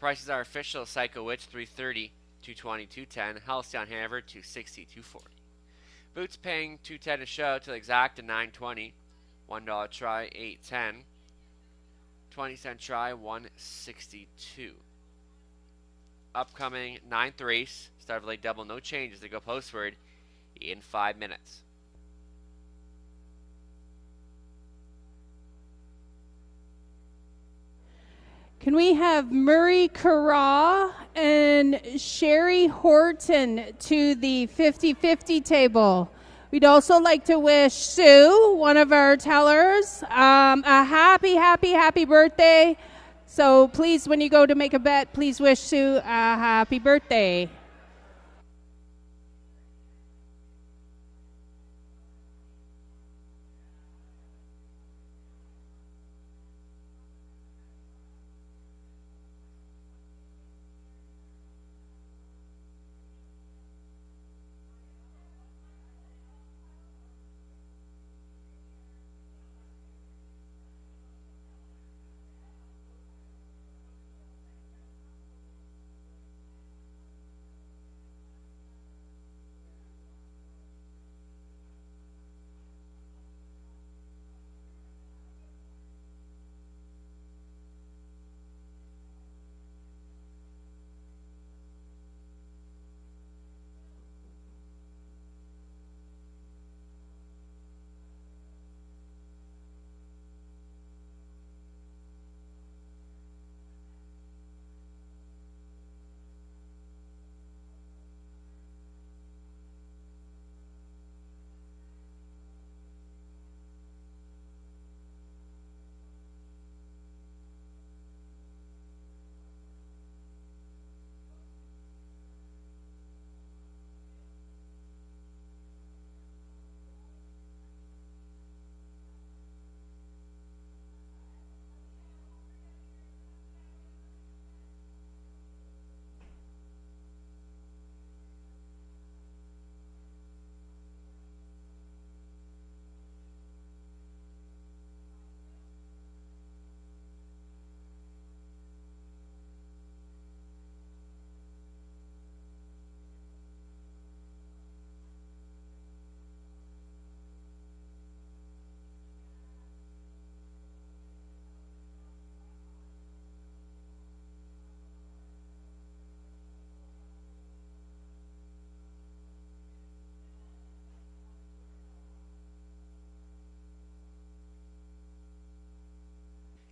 C: Prices are official: Psycho Witch 330, 220, 210. Halcyon Hanover 260, 240. Boots paying 210 a show till exact to 920. $1 try 810. 20-cent try 162. Upcoming 9th race. Start of late double, no changes. They go postward in 5 minutes.
D: Can we have Murray Carra and Sherry Horton to the 50-50 table? We'd also like to wish Sue, one of our tellers, a happy birthday. So please, when you go to make a bet, please wish Sue a happy birthday.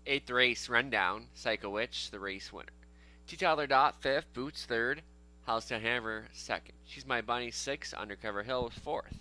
C: Eighth race, Rundown, Psycho Witch, the race winner. T. Tyler Dot, 5th. Boots, 3rd. Housetown Hammer, 2nd. She's My Bunny, 6th. Undercover Hill was 4th.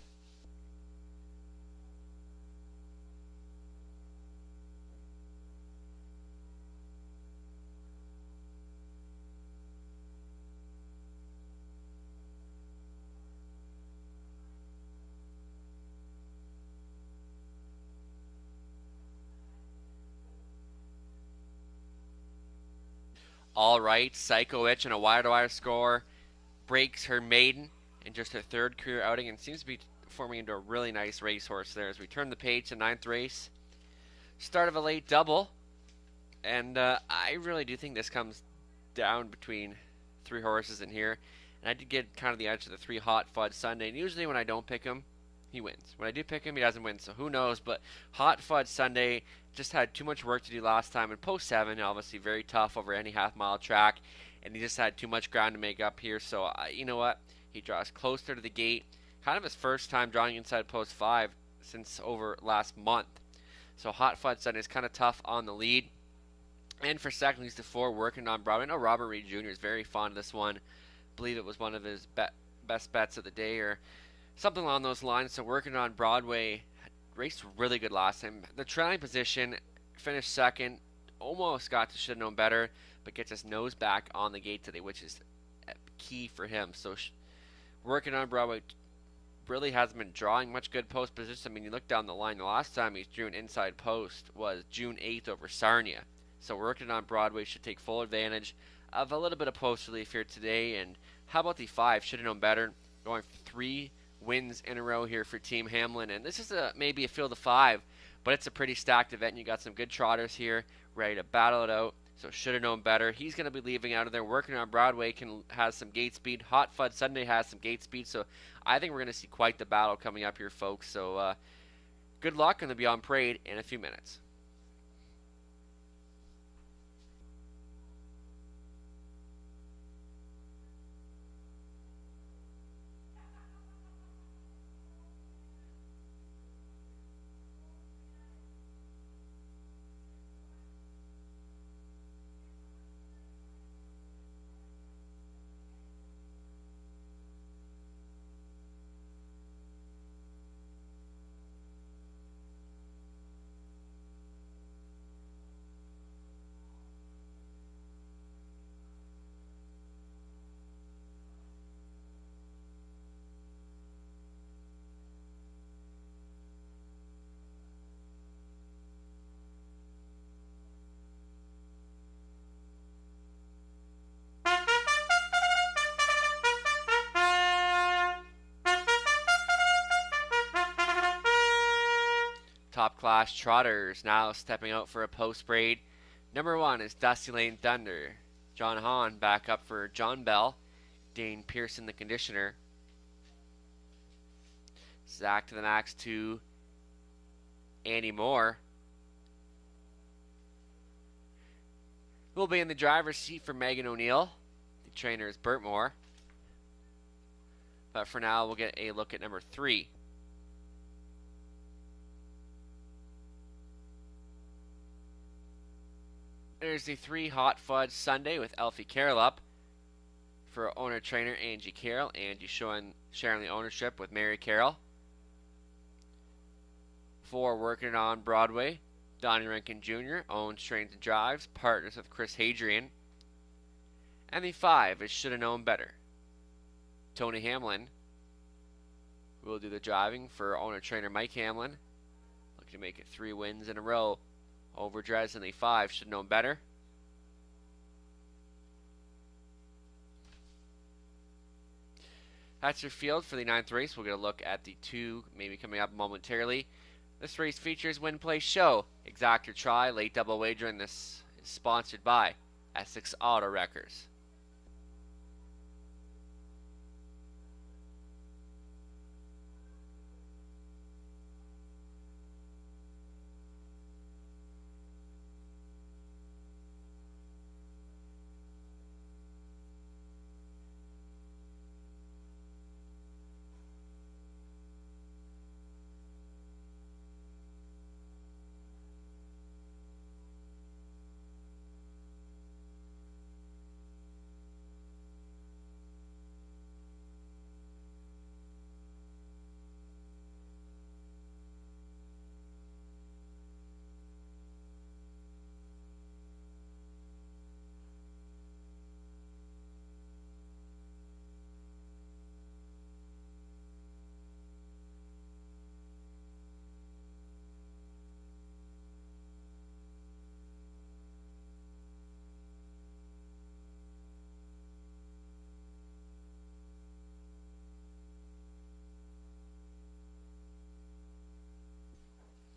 C: All right, Psycho Witch in a wire-to-wire score breaks her maiden in just her 3rd career outing and seems to be forming into a really nice racehorse there as we turn the page to 9th race. Start of a late double, and I really do think this comes down between 3 horses in here. And I did get kind of the edge of the 3 Hot Fudge Sunday, and usually when I don't pick him, he wins. When I do pick him, he doesn't win, so who knows. But Hot Fudge Sunday just had too much work to do last time. And post 7, obviously very tough over any half-mile track. And he just had too much ground to make up here. So, you know what? He draws closer to the gate. Kind of his first time drawing inside post 5 since over last month. So Hot Fudge Sunday is kind of tough on the lead. And for second, he's the 4 working on Broadway. I know Robert Reed Jr. is very fond of this one. I believe it was one of his best bets of the day or something along those lines. So working on Broadway raced really good last time. The trailing position, finished 2nd, almost got to should have known better, but gets his nose back on the gate today, which is key for him. So working on Broadway really hasn't been drawing much good post position. I mean, you look down the line, the last time he drew an inside post was June 8th over Sarnia. So working on Broadway should take full advantage of a little bit of post relief here today. And how about the 5? Should have known better. Going for 3 wins in a row here for Team Hamlin. And this is maybe a field of 5, but it's a pretty stacked event. And you got some good trotters here ready to battle it out. So should have known better. He's going to be leaving out of there. Working on Broadway has some gate speed. Hot Fudge Sunday has some gate speed. So I think we're going to see quite the battle coming up here, folks. So good luck on the Beyond Parade in a few minutes. Top class trotters now stepping out for a post parade. Number 1 is Dusty Lane Thunder. John Hahn back up for John Bell. Dane Pearson, the conditioner. Zach to the max to Andy Moore. Who will be in the driver's seat for Megan O'Neill. The trainer is Burt Moore. But for now, we'll get a look at number 3. There's the 3 Hot Fudge Sunday with Elfie Carroll up for owner-trainer Angie Carroll. Angie sharing the ownership with Mary Carroll. 4 working on Broadway. Donnie Rankin Jr. owns, trains, and drives. Partners with Chris Hadrian. And the 5 is Shoulda Known Better. Tony Hamlin will do the driving for owner-trainer Mike Hamlin. Looking to make it 3 wins in a row. Over Dresden, the 5 should know better. That's your field for the 9th race. We'll get a look at the 2 maybe coming up momentarily. This race features Win Play Show. Exact or Try, late double wager, and this is sponsored by Essex Auto Wreckers.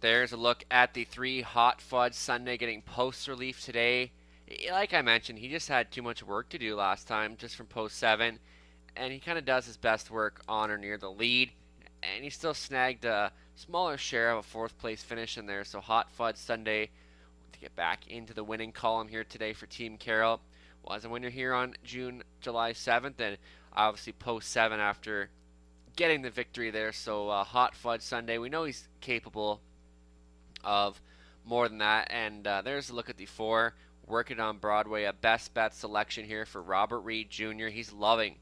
C: There's a look at the 3 Hot Fudge Sunday getting post relief today. Like I mentioned, he just had too much work to do last time just from post 7, and he kind of does his best work on or near the lead, and he still snagged a smaller share of a 4th place finish in there. So Hot Fudge Sunday to get back into the winning column here today for Team Carroll. Was a winner here on July 7th, and obviously post 7 after getting the victory there. So Hot Fudge Sunday, we know he's capable of more than that. And there's a look at the 4 Working on Broadway, a best bet selection here for Robert Reed Jr. He's loving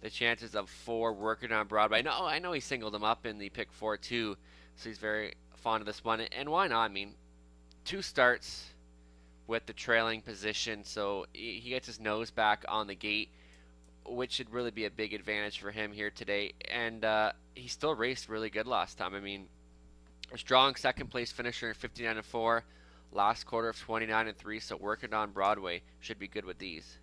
C: the chances of 4 Working on Broadway. I know he singled him up in the pick 4 too, so he's very fond of this one. And why not? I mean, 2 starts with the trailing position, so he gets his nose back on the gate, which should really be a big advantage for him here today. And he still raced really good last time. I mean, a strong 2nd place finisher in 59-4, last quarter of 29-3. So Working on Broadway should be good with these.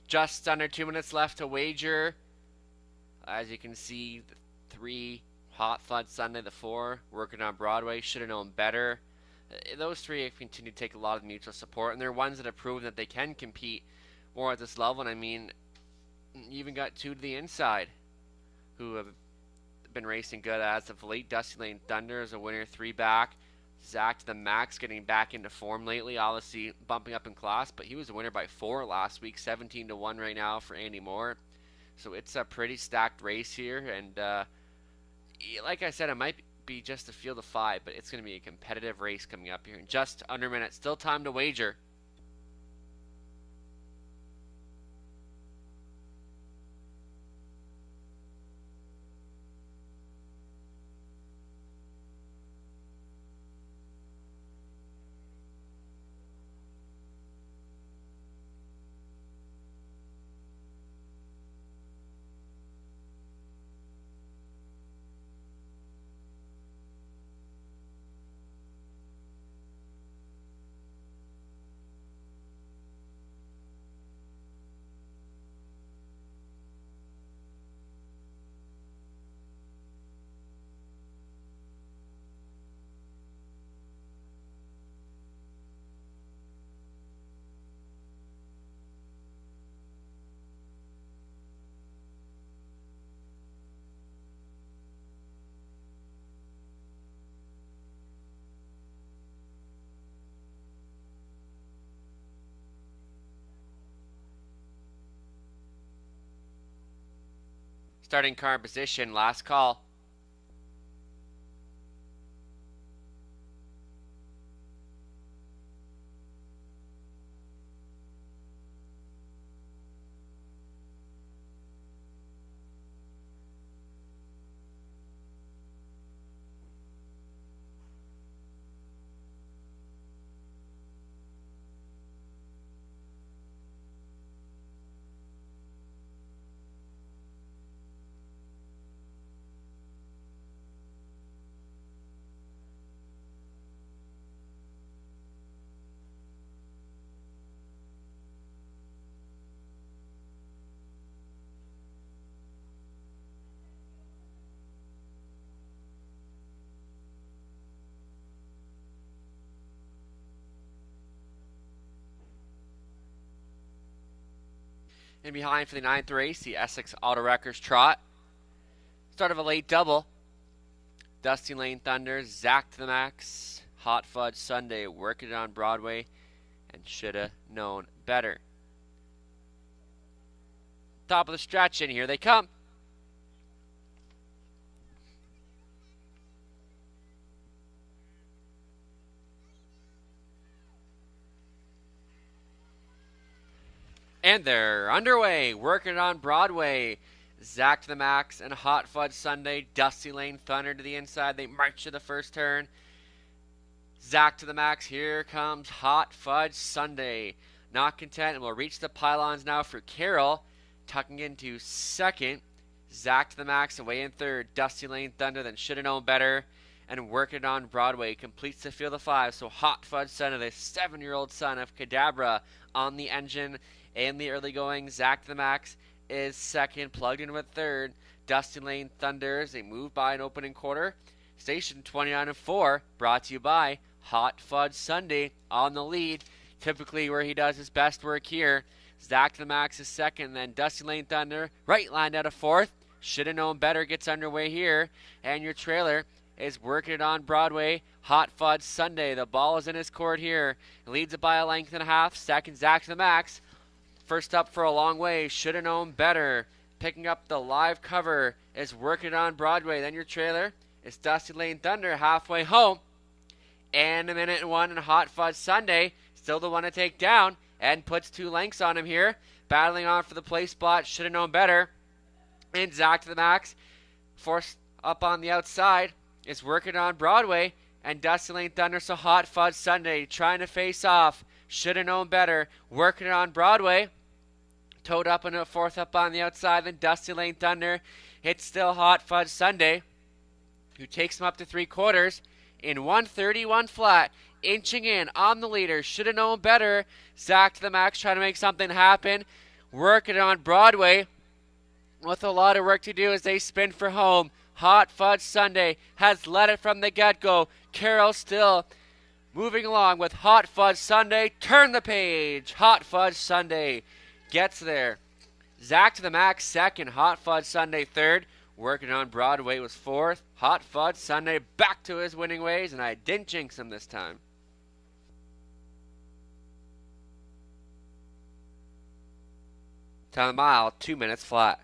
C: Just under 2 minutes left to wager. As you can see, the 3 Hot Fudge Sunday, the 4 Working on Broadway, should have known better. Those 3 have continued to take a lot of mutual support, and they're ones that have proven that they can compete more at this level. And I mean, you even got 2 to the inside who have been racing good as of late. Dusty Lane Thunder is a winner, 3 back. Zach to the Max getting back into form lately, obviously bumping up in class, but he was a winner by 4 last week, 17-1 right now for Andy Moore. So it's a pretty stacked race here, and like I said, it might be just a field of 5, but it's going to be a competitive race coming up here in just under a minute. Still time to wager. Starting car position, last call. And behind for the 9th race, the Essex Auto Wreckers Trot. Start of a late double. Dusty Lane Thunder, Zach to the Max, Hot Fudge Sunday, Working on Broadway, and shoulda known better. Top of the stretch, and here they come. And they're underway, working on Broadway. Zach to the Max and Hot Fudge Sunday. Dusty Lane Thunder to the inside. They march to the first turn. Zach to the Max. Here comes Hot Fudge Sunday. Not content, and will reach the pylons now for Carroll. Tucking into second. Zach to the Max away in third. Dusty Lane Thunder, then should have known better. And working on Broadway completes the field of 5. So Hot Fudge Sunday, the 7-year-old son of Cadabra, on the engine in the early going. Zach to the Max is second, plugged in with third. Dusty Lane Thunders, they move by an opening quarter. Station 29 and 4, brought to you by Hot Fudge Sunday on the lead. Typically where he does his best work here. Zach to the Max is second, then Dusty Lane Thunder, right lined out of fourth. Should have known better, gets underway here. And your trailer is working it on Broadway. Hot Fudge Sunday, the ball is in his court here. Leads it by a length and a half. Second, Zach to the Max. First up for a long way, should have known better. Picking up the live cover is working on Broadway. Then your trailer is Dusty Lane Thunder halfway home. And a minute and 1 and Hot Fudge Sunday, still the one to take down, and puts 2 lengths on him here. Battling on for the place spot, should have known better. And Zach to the Max, forced up on the outside, is working on Broadway. And Dusty Lane Thunder, so Hot Fudge Sunday trying to face off. Should have known better. Working it on Broadway. Towed up in a fourth up on the outside. Then Dusty Lane Thunder. It's still Hot Fudge Sunday, who takes him up to 3/4 in 131 flat. Inching in on the leader. Should have known better. Zach to the Max trying to make something happen. Working it on Broadway with a lot of work to do as they spin for home. Hot Fudge Sunday has led it from the get-go. Carroll still moving along with Hot Fudge Sunday. Turn the page. Hot Fudge Sunday gets there. Zach to the Max second. Hot Fudge Sunday third. Working on Broadway was fourth. Hot Fudge Sunday back to his winning ways, and I didn't jinx him this time. Time of the mile, 2 minutes flat.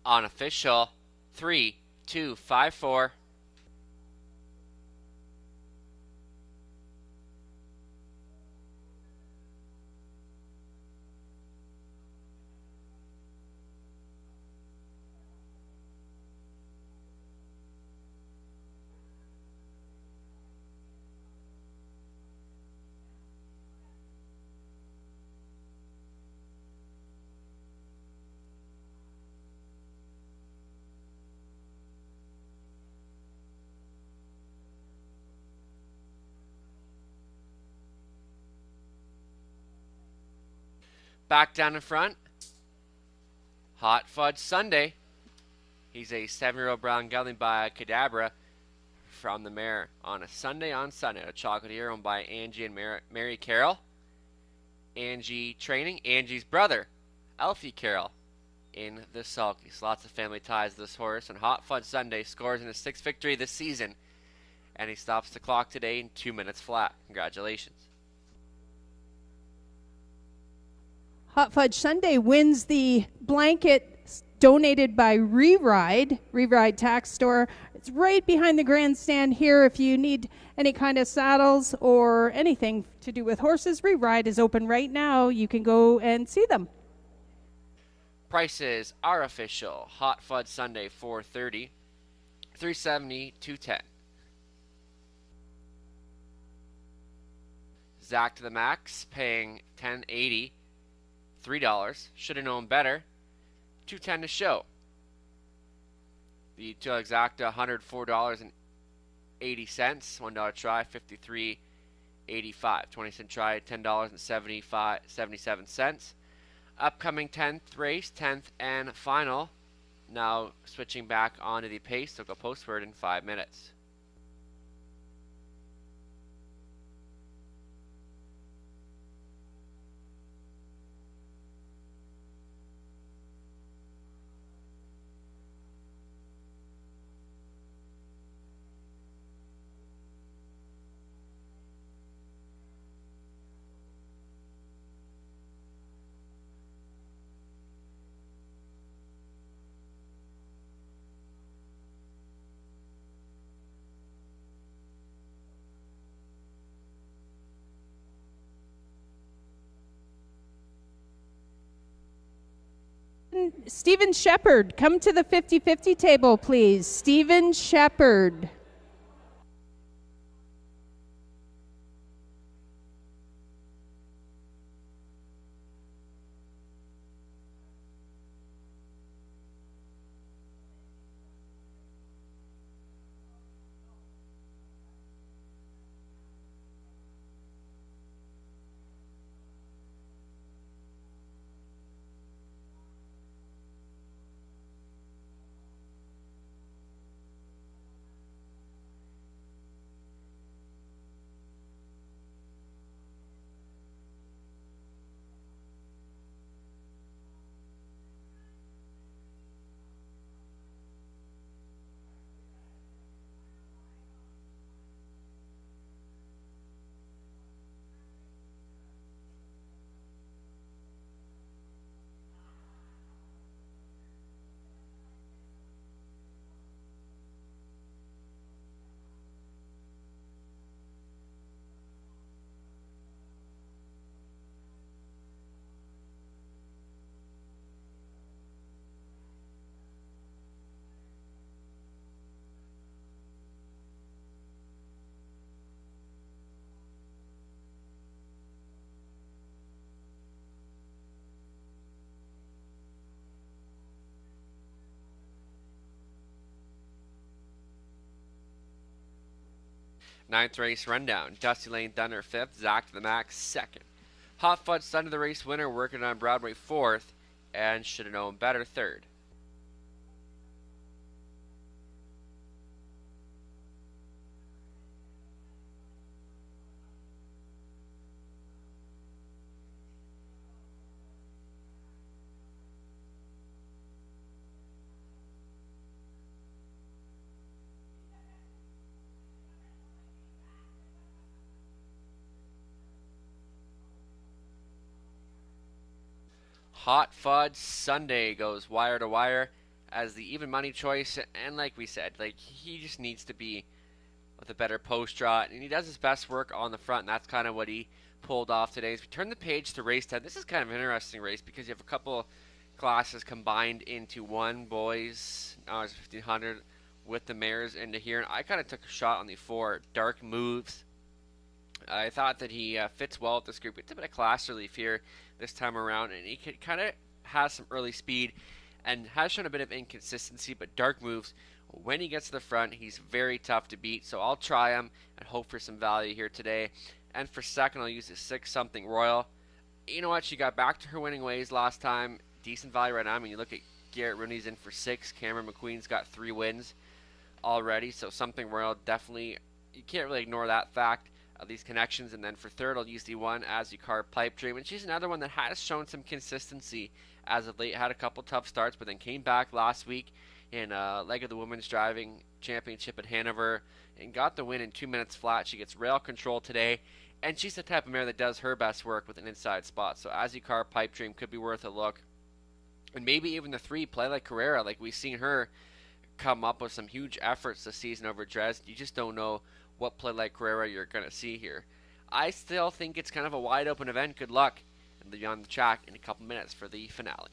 C: On official 3, 2, 5, 4. Back down in front, Hot Fudge Sunday. He's a 7-year-old brown gelding by Cadabra from the mare on a Sunday on Sunday. A chocolatier owned by Angie and Mary Carroll. Angie training Angie's brother, Alfie Carroll, in the Sulkies. Lots of family ties to this horse. And Hot Fudge Sunday scores in his 6th victory this season. And he stops the clock today in 2 minutes flat. Congratulations.
D: Hot Fudge Sunday wins the blanket donated by Re-Ride Tax Store. It's right behind the grandstand here. If you need any kind of saddles or anything to do with horses, Re-Ride is open right now. You can go and see them.
C: Prices are official. Hot Fud Sunday 430, 370, 210. Zach to the max paying $10.80, $3. Should have known better. $210 to show. The to exacta $104.80. $1 try, $53.85. 20-cent try, $10.77. Upcoming 10th race, 10th and final. Now switching back onto the pace, so go postward in 5 minutes.
D: Stephen Shepard, come to the 50-50 table, please. Stephen Shepard.
C: Ninth race rundown. Dusty Lane Thunder 5th. Zach to the max 2nd. Hot Fudge Sunday the race winner, working on Broadway 4th. And should have known better 3rd. Hot Fudge Sunday goes wire to wire as the even money choice, and like we said, like he just needs to be with a better post draw, and he does his best work on the front, and that's kind of what he pulled off today. As we turn the page to race 10, this is kind of an interesting race because you have a couple classes combined into one, boys, 1500 with the mares into here, and I kind of took a shot on the 4 Dark Moves. I thought that he fits well with this group. It's a bit of class relief here this time around, and he kind of has some early speed and has shown a bit of inconsistency, but Dark Moves, when he gets to the front, he's very tough to beat, so I'll try him and hope for some value here today. And for second, I'll use the 6 Something Royal. You know what? She got back to her winning ways last time. Decent value right now. I mean, you look at Garrett Rooney's in for 6. Cameron McQueen's got 3 wins already, so Something Royal definitely, you can't really ignore that fact. These connections. And then for third, I'll use the 1 As You Carve Pipe Dream, and she's another one that has shown some consistency as of late. Had a couple tough starts, but then came back last week in a leg of the Women's Driving Championship at Hanover and got the win in 2 minutes flat. She gets rail control today, and she's the type of mare that does her best work with an inside spot. So As You Carve Pipe Dream could be worth a look, and maybe even the 3 Play Like Carrera. Like we've seen her come up with some huge efforts this season over Dresden. You just don't know what Play Like Carrera you're going to see here. I still think it's kind of a wide open event. Good luck, and be on the track in a couple minutes for the finale.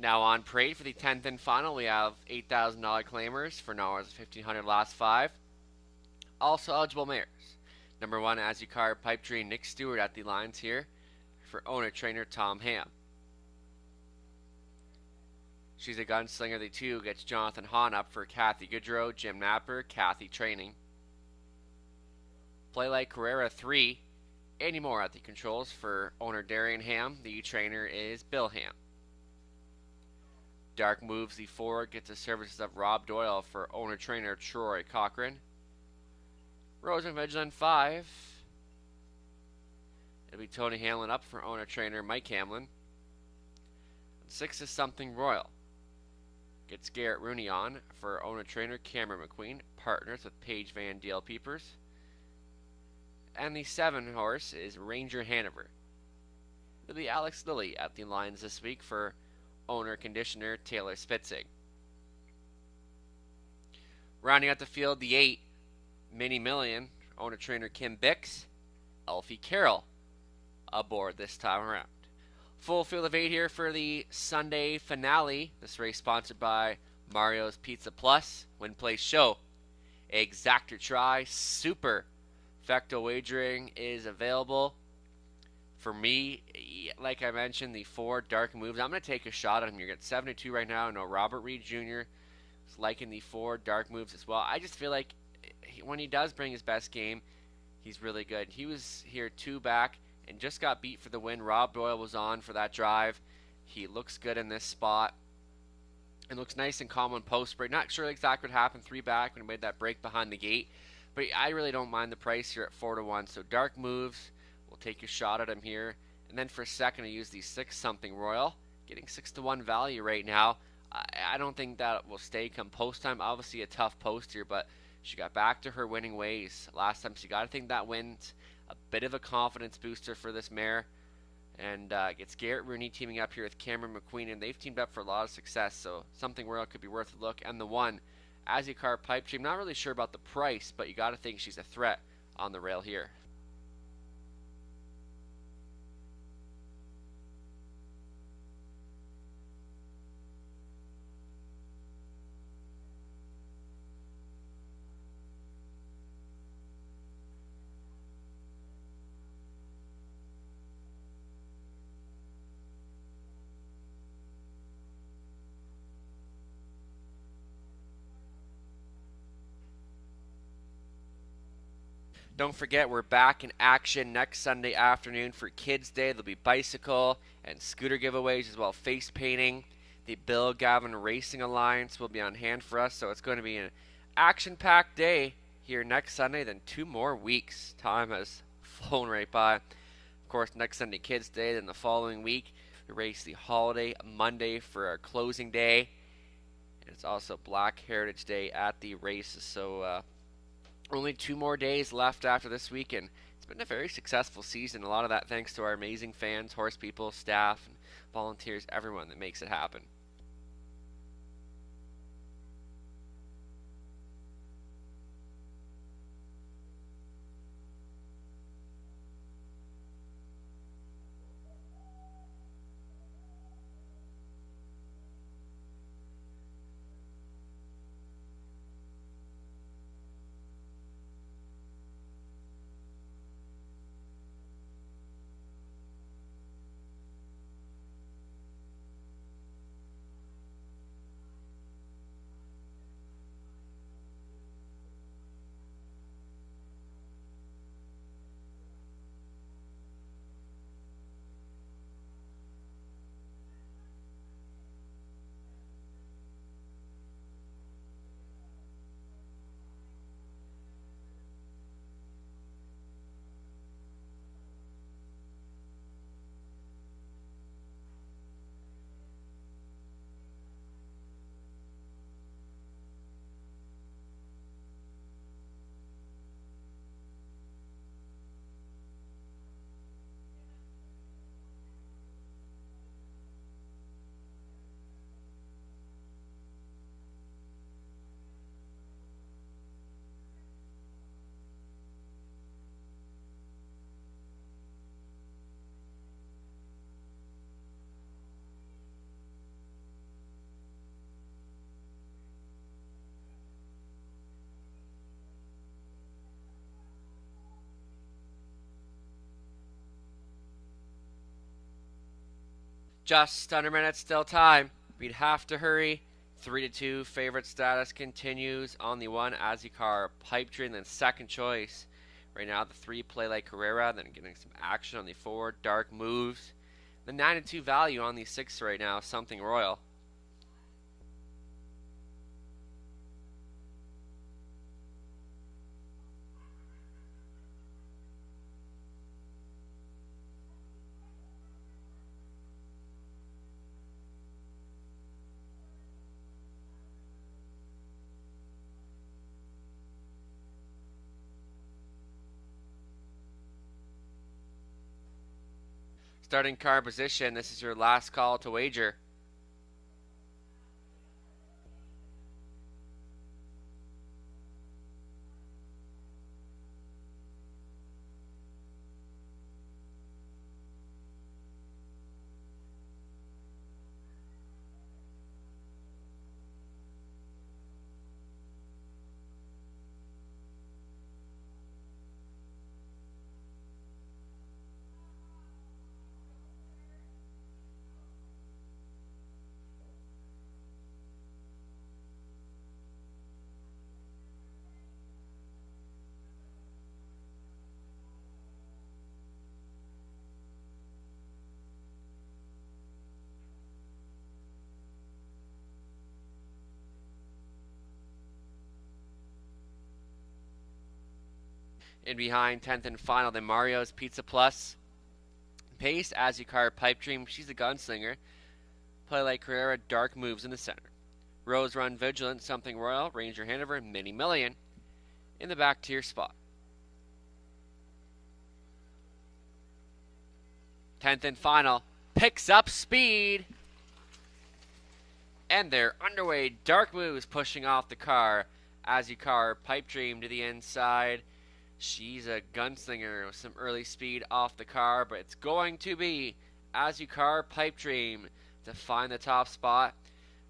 C: Now on parade for the 10th and final, we have $8,000 claimers for Nars 1,500 last 5. Also eligible mares. Number 1, As You Carve Pipe Dream, Nick Stewart at the lines here for owner-trainer Tom Ham. She's a Gunslinger. The 2 gets Jonathan Hahn up for Kathy Goodrow, Jim Napper, Kathy training. Play Like Carrera 3, Andy Moore at the controls for owner Darian Ham. The trainer is Bill Ham. Dark Moves, the 4 gets the services of Rob Doyle for owner-trainer Troy Cochran. Rose and Vigilant 5. It'll be Tony Hamlin up for owner-trainer Mike Hamlin. 6 is Something Royal. Gets Garrett Rooney on for owner-trainer Cameron McQueen. Partners with Paige Van Deel Peepers. And the 7 horse is Ranger Hanover. It'll be Alex Lilly at the lines this week for owner-conditioner Taylor Spitzig. Rounding out the field, the 8, Mini Million, owner-trainer Kim Bix, Elfie Carroll aboard this time around. Full field of 8 here for the Sunday finale. This race sponsored by Mario's Pizza Plus, Win Place Show, Exactor Try, Super Fecto Wagering is available. For me, like I mentioned, the 4 Dark Moves, I'm going to take a shot at him. You're at 7-2 right now. I know Robert Reed Jr. is liking the 4 Dark Moves as well. I just feel like when he does bring his best game, he's really good. He was here 2 back and just got beat for the win. Rob Doyle was on for that drive. He looks good in this spot. It looks nice and calm on post break. Not sure exactly what happened 3 back when he made that break behind the gate. But I really don't mind the price here at 4-1. So Dark Moves, we'll take a shot at him here. And then for a second, I use the 6 Something Royal, getting 6-1 value right now. I don't think that will stay come post time. Obviously a tough post here, but she got back to her winning ways last time. So you got to think that wins. A bit of a confidence booster for this mare. And gets Garrett Rooney teaming up here with Cameron McQueen, and they've teamed up for a lot of success. So Something Royal could be worth a look. And the 1, As You Carve Pipe Dream, not really sure about the price, but you got to think she's a threat on the rail here. Don't forget, we're back in action next Sunday afternoon for Kids Day. There'll be bicycle and scooter giveaways as well, face painting. The Bill Gavin Racing Alliance will be on hand for us, so it's going to be an action-packed day here next Sunday, then 2 more weeks. Time has flown right by. Of course, next Sunday, Kids Day, then the following week, we race the holiday Monday for our closing day. And it's also Black Heritage Day at the races, so only 2 more days left after this weekend. It's been a very successful season. A lot of that thanks to our amazing fans, horse people, staff, and volunteers, everyone that makes it happen. Just under minutes, still time. We'd have to hurry. 3-2, favorite status continues on the 1, Azikar Pipe Dream, then second choice. Right now, the 3, Play Like Carrera, then getting some action on the 4, Dark Moves. The 9-2 value on the 6 right now, Something Royal. Starting card position, this is your last call to wager. In behind, 10th and final, then Mario's Pizza Plus. Pace, Azikar Pipe Dream, she's a gunslinger. Play Like Carrera, Dark Moves in the center. Rose Run Vigilant, Something Royal, Ranger Hanover, Mini Million in the back tier spot. 10th and final, picks up speed. And they're underway. Dark Moves pushing off the car. Azikar Pipe Dream to the inside. She's a gunslinger with some early speed off the car, but it's going to be Azikar Pipe Dream to find the top spot.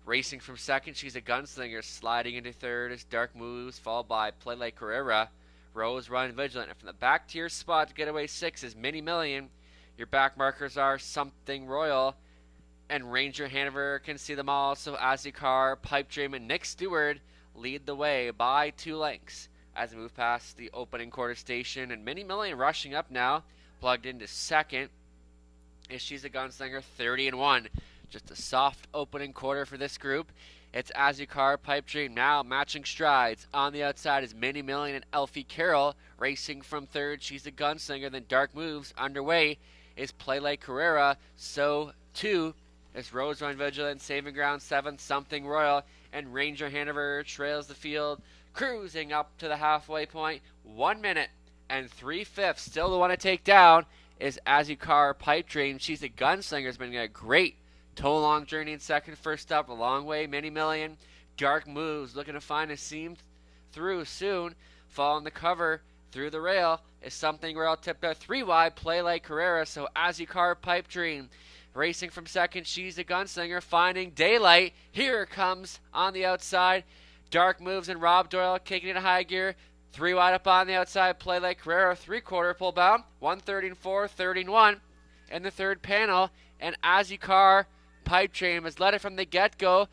C: Racing from second, she's a gunslinger. Sliding into third is Dark Moves, followed by Play Like Carrera. Rose Run Vigilant. And from the back tier spot to get away 6 is Mini Million. Your back markers are Something Royal and Ranger Hanover can see them all. So Azikar, Pipe Dream, and Nick Stewart lead the way by 2 lengths. As we move past the opening quarter station, and Mini Million rushing up now, plugged into second. Is She's a Gunslinger, 30-1. Just a soft opening quarter for this group. It's Azikar, Pipe Dream now matching strides. On the outside is Mini Million and Elfie Carroll racing from third. She's a Gunslinger. Then Dark Moves underway is Play Like Carrera. So too is Rose Run Vigilant, Saving Ground 7th, Something Royal, and Ranger Hanover trails the field. Cruising up to the halfway point, 1 minute and 3/5. Still the one to take down is Azikar Pipe Dream. She's a gunslinger. Has been a great toe-long journey in second. First up, a long way. Mini Million. Dark Moves looking to find a seam through soon. Following the cover through the rail is Something Royal tipped out 3 wide. Play Like Carrera. So Azikar Pipe Dream racing from second. She's a gunslinger finding daylight. Here comes on the outside Dark Moves and Rob Doyle kicking it high gear. 3 wide up on the outside. Play Like Carrera. 3/4 pull bound. 134, 31 in the third panel. And Azikar Pipe Dream has led it from the get-go.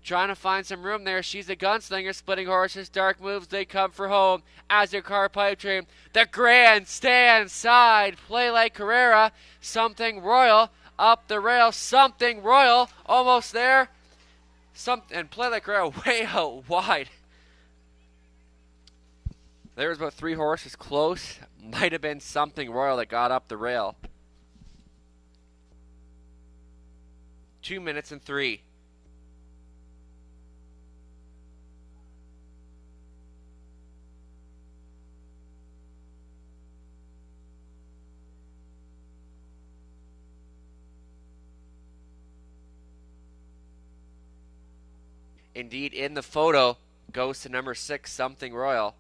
C: Trying to find some room there. She's a gunslinger. Splitting horses. Dark Moves. They come for home. Azikar Pipe Dream. The grandstand side. Play Like Carrera. Something Royal. Up the rail. Something Royal. Almost there. And Play Like Carrera way out wide. There was about 3 horses close. Might have been Something Royal that got up the rail. 2 minutes and 3. Indeed, in the photo, goes to number 6, Something Royal.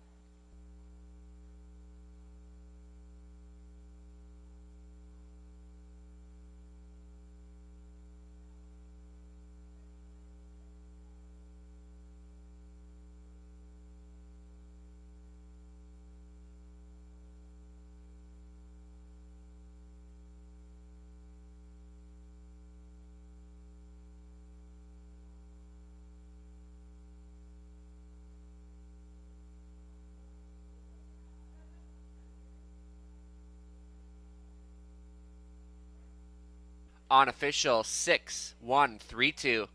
C: on official 6-1-3-2.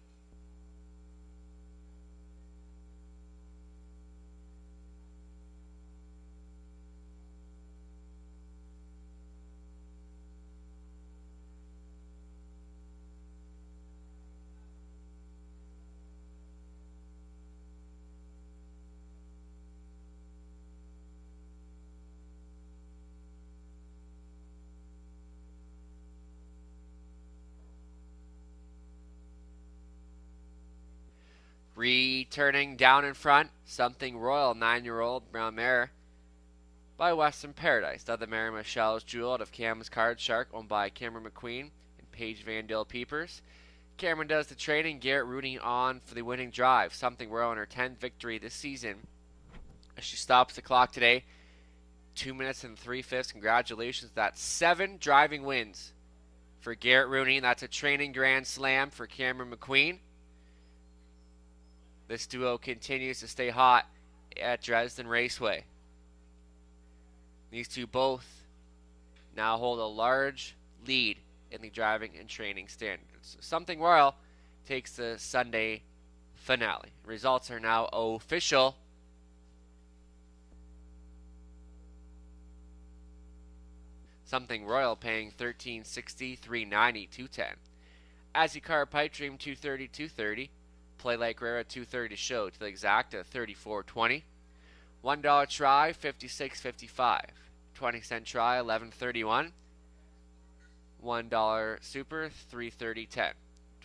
C: Returning down in front, Something Royal, 9-year-old brown mare by Western Paradise. The other mare, Michelle's Jewel, out of Cam's Card Shark, owned by Cameron McQueen and Paige Vandale Peepers. Cameron does the training, Garrett rooting on for the winning drive. Something Royal in her 10th victory this season. As she stops the clock today, 2 minutes and 3/5. Congratulations. That's 7 driving wins for Garrett Rooney. That's a training grand slam for Cameron McQueen. This duo continues to stay hot at Dresden Raceway. These two both now hold a large lead in the driving and training standards. Something Royal takes the Sunday finale. Results are now official. Something Royal paying $13.60, $3.90, $2.10. Azikar Pipe Dream $2.30, $2.30. Play Like Rara $2.30 show to the exact at $34.20. $1 try $56.55. 20-cent try $11.31. $1 super $3.30.10.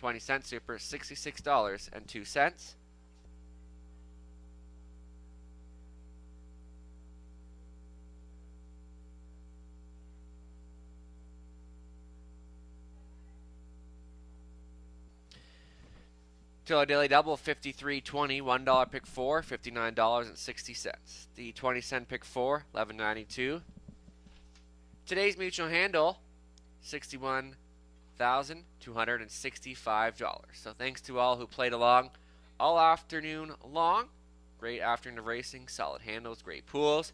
C: 20-cent super $66.02. Till a daily double, $53.20, $1 pick 4, $59.60. The 20-cent pick 4, $11.92. Today's mutual handle, $61,265. So thanks to all who played along all afternoon long. Great afternoon of racing, solid handles, great pools.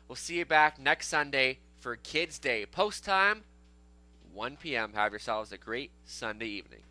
C: We'll see you back next Sunday for Kids Day. Post time, 1 p.m. Have yourselves a great Sunday evening.